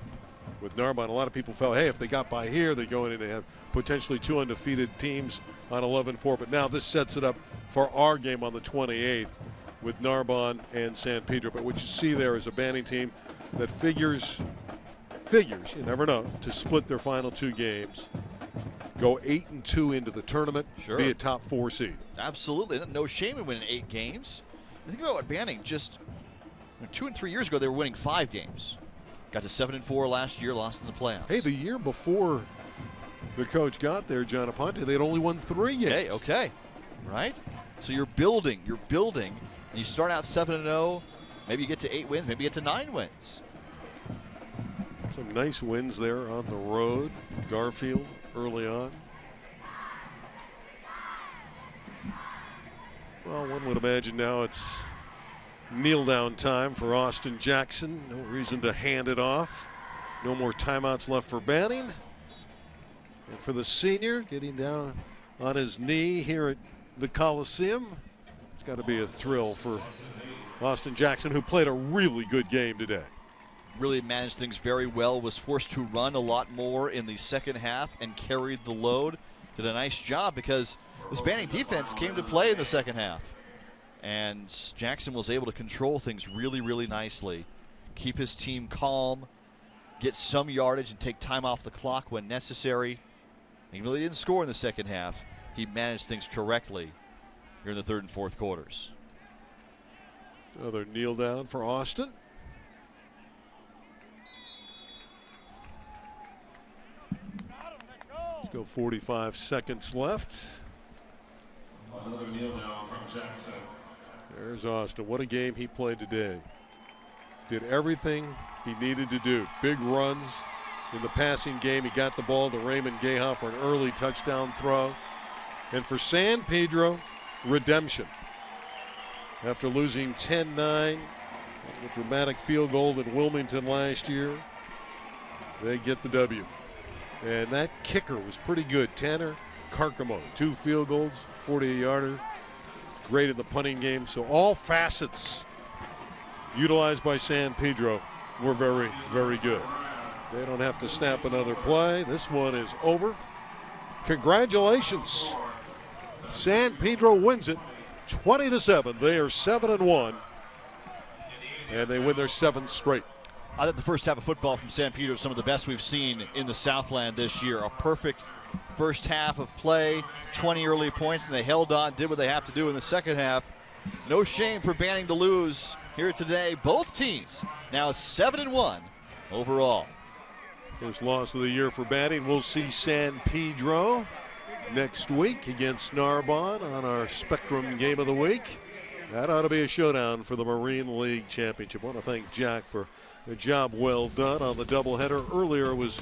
with Narbonne. A lot of people felt, hey, if they got by here, they're going in to have potentially 2 undefeated teams on 11-4. But now this sets it up for our game on the 28th with Narbonne and San Pedro. But what you see there is a Banning team that figures, you never know, to split their final 2 games, go 8-2 into the tournament, be a top 4 seed. Absolutely. No shame in winning 8 games. Think about what Banning just 2 and 3 years ago, they were winning 5 games. Got to 7-4 last year, lost in the playoffs. Hey, the year before the coach got there, John Aponte, they had only won 3 games. Okay. Right? So you're building, and you start out 7-0, maybe you get to 8 wins, maybe you get to 9 wins. Some nice wins there on the road. Garfield early on. Well, one would imagine now it's kneel down time for Austin Jackson. No reason to hand it off. No more timeouts left for Banning. And for the senior, getting down on his knee here at the Coliseum. It's got to be a thrill for Austin Jackson, who played a really good game today. Really managed things very well, was forced to run a lot more in the second half and carried the load. Did a nice job because this Banning defense came to play in the second half. And Jackson was able to control things really, really nicely. Keep his team calm, get some yardage, and take time off the clock when necessary. Even though he didn't score in the second half, he managed things correctly here in the third and fourth quarters. Another kneel down for Austin. Still 45 seconds left. Another kneel down from Jackson. There's Austin. What a game he played today. Did everything he needed to do. Big runs in the passing game. He got the ball to Raymond Gaha for an early touchdown throw. And for San Pedro, redemption. After losing 10-9, a dramatic field goal at Wilmington last year, they get the W. And that kicker was pretty good. Tanner Carcamo, 2 field goals, 48-yarder. Great in the punting game. So all facets utilized by San Pedro were very, very good. They don't have to snap another play. This one is over. Congratulations. San Pedro wins it 20-7. They are 7-1, and they win their 7th straight. I thought the first half of football from San Pedro was some of the best we've seen in the Southland this year. A perfect first half of play, 20 early points, and they held on, did what they have to do in the second half. No shame for Banning to lose here today. Both teams now 7-1 overall. First loss of the year for Banning. We'll see San Pedro next week against Narbonne on our Spectrum Game of the Week. That ought to be a showdown for the Marine League Championship. I want to thank Jack for a job well done on the doubleheader. Earlier it was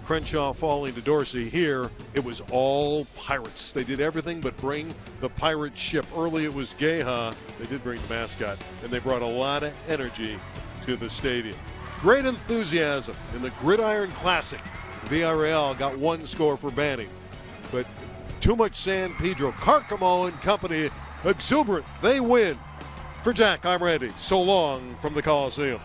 Crenshaw falling to Dorsey. Here it was all Pirates. They did everything but bring the pirate ship. Early it was Geha. They did bring the mascot, and they brought a lot of energy to the stadium. Great enthusiasm in the Gridiron Classic. Villarreal got one score for Banning, but too much San Pedro. Carcamo and company exuberant. They win. For Jack, I'm Randy. So long from the Coliseum.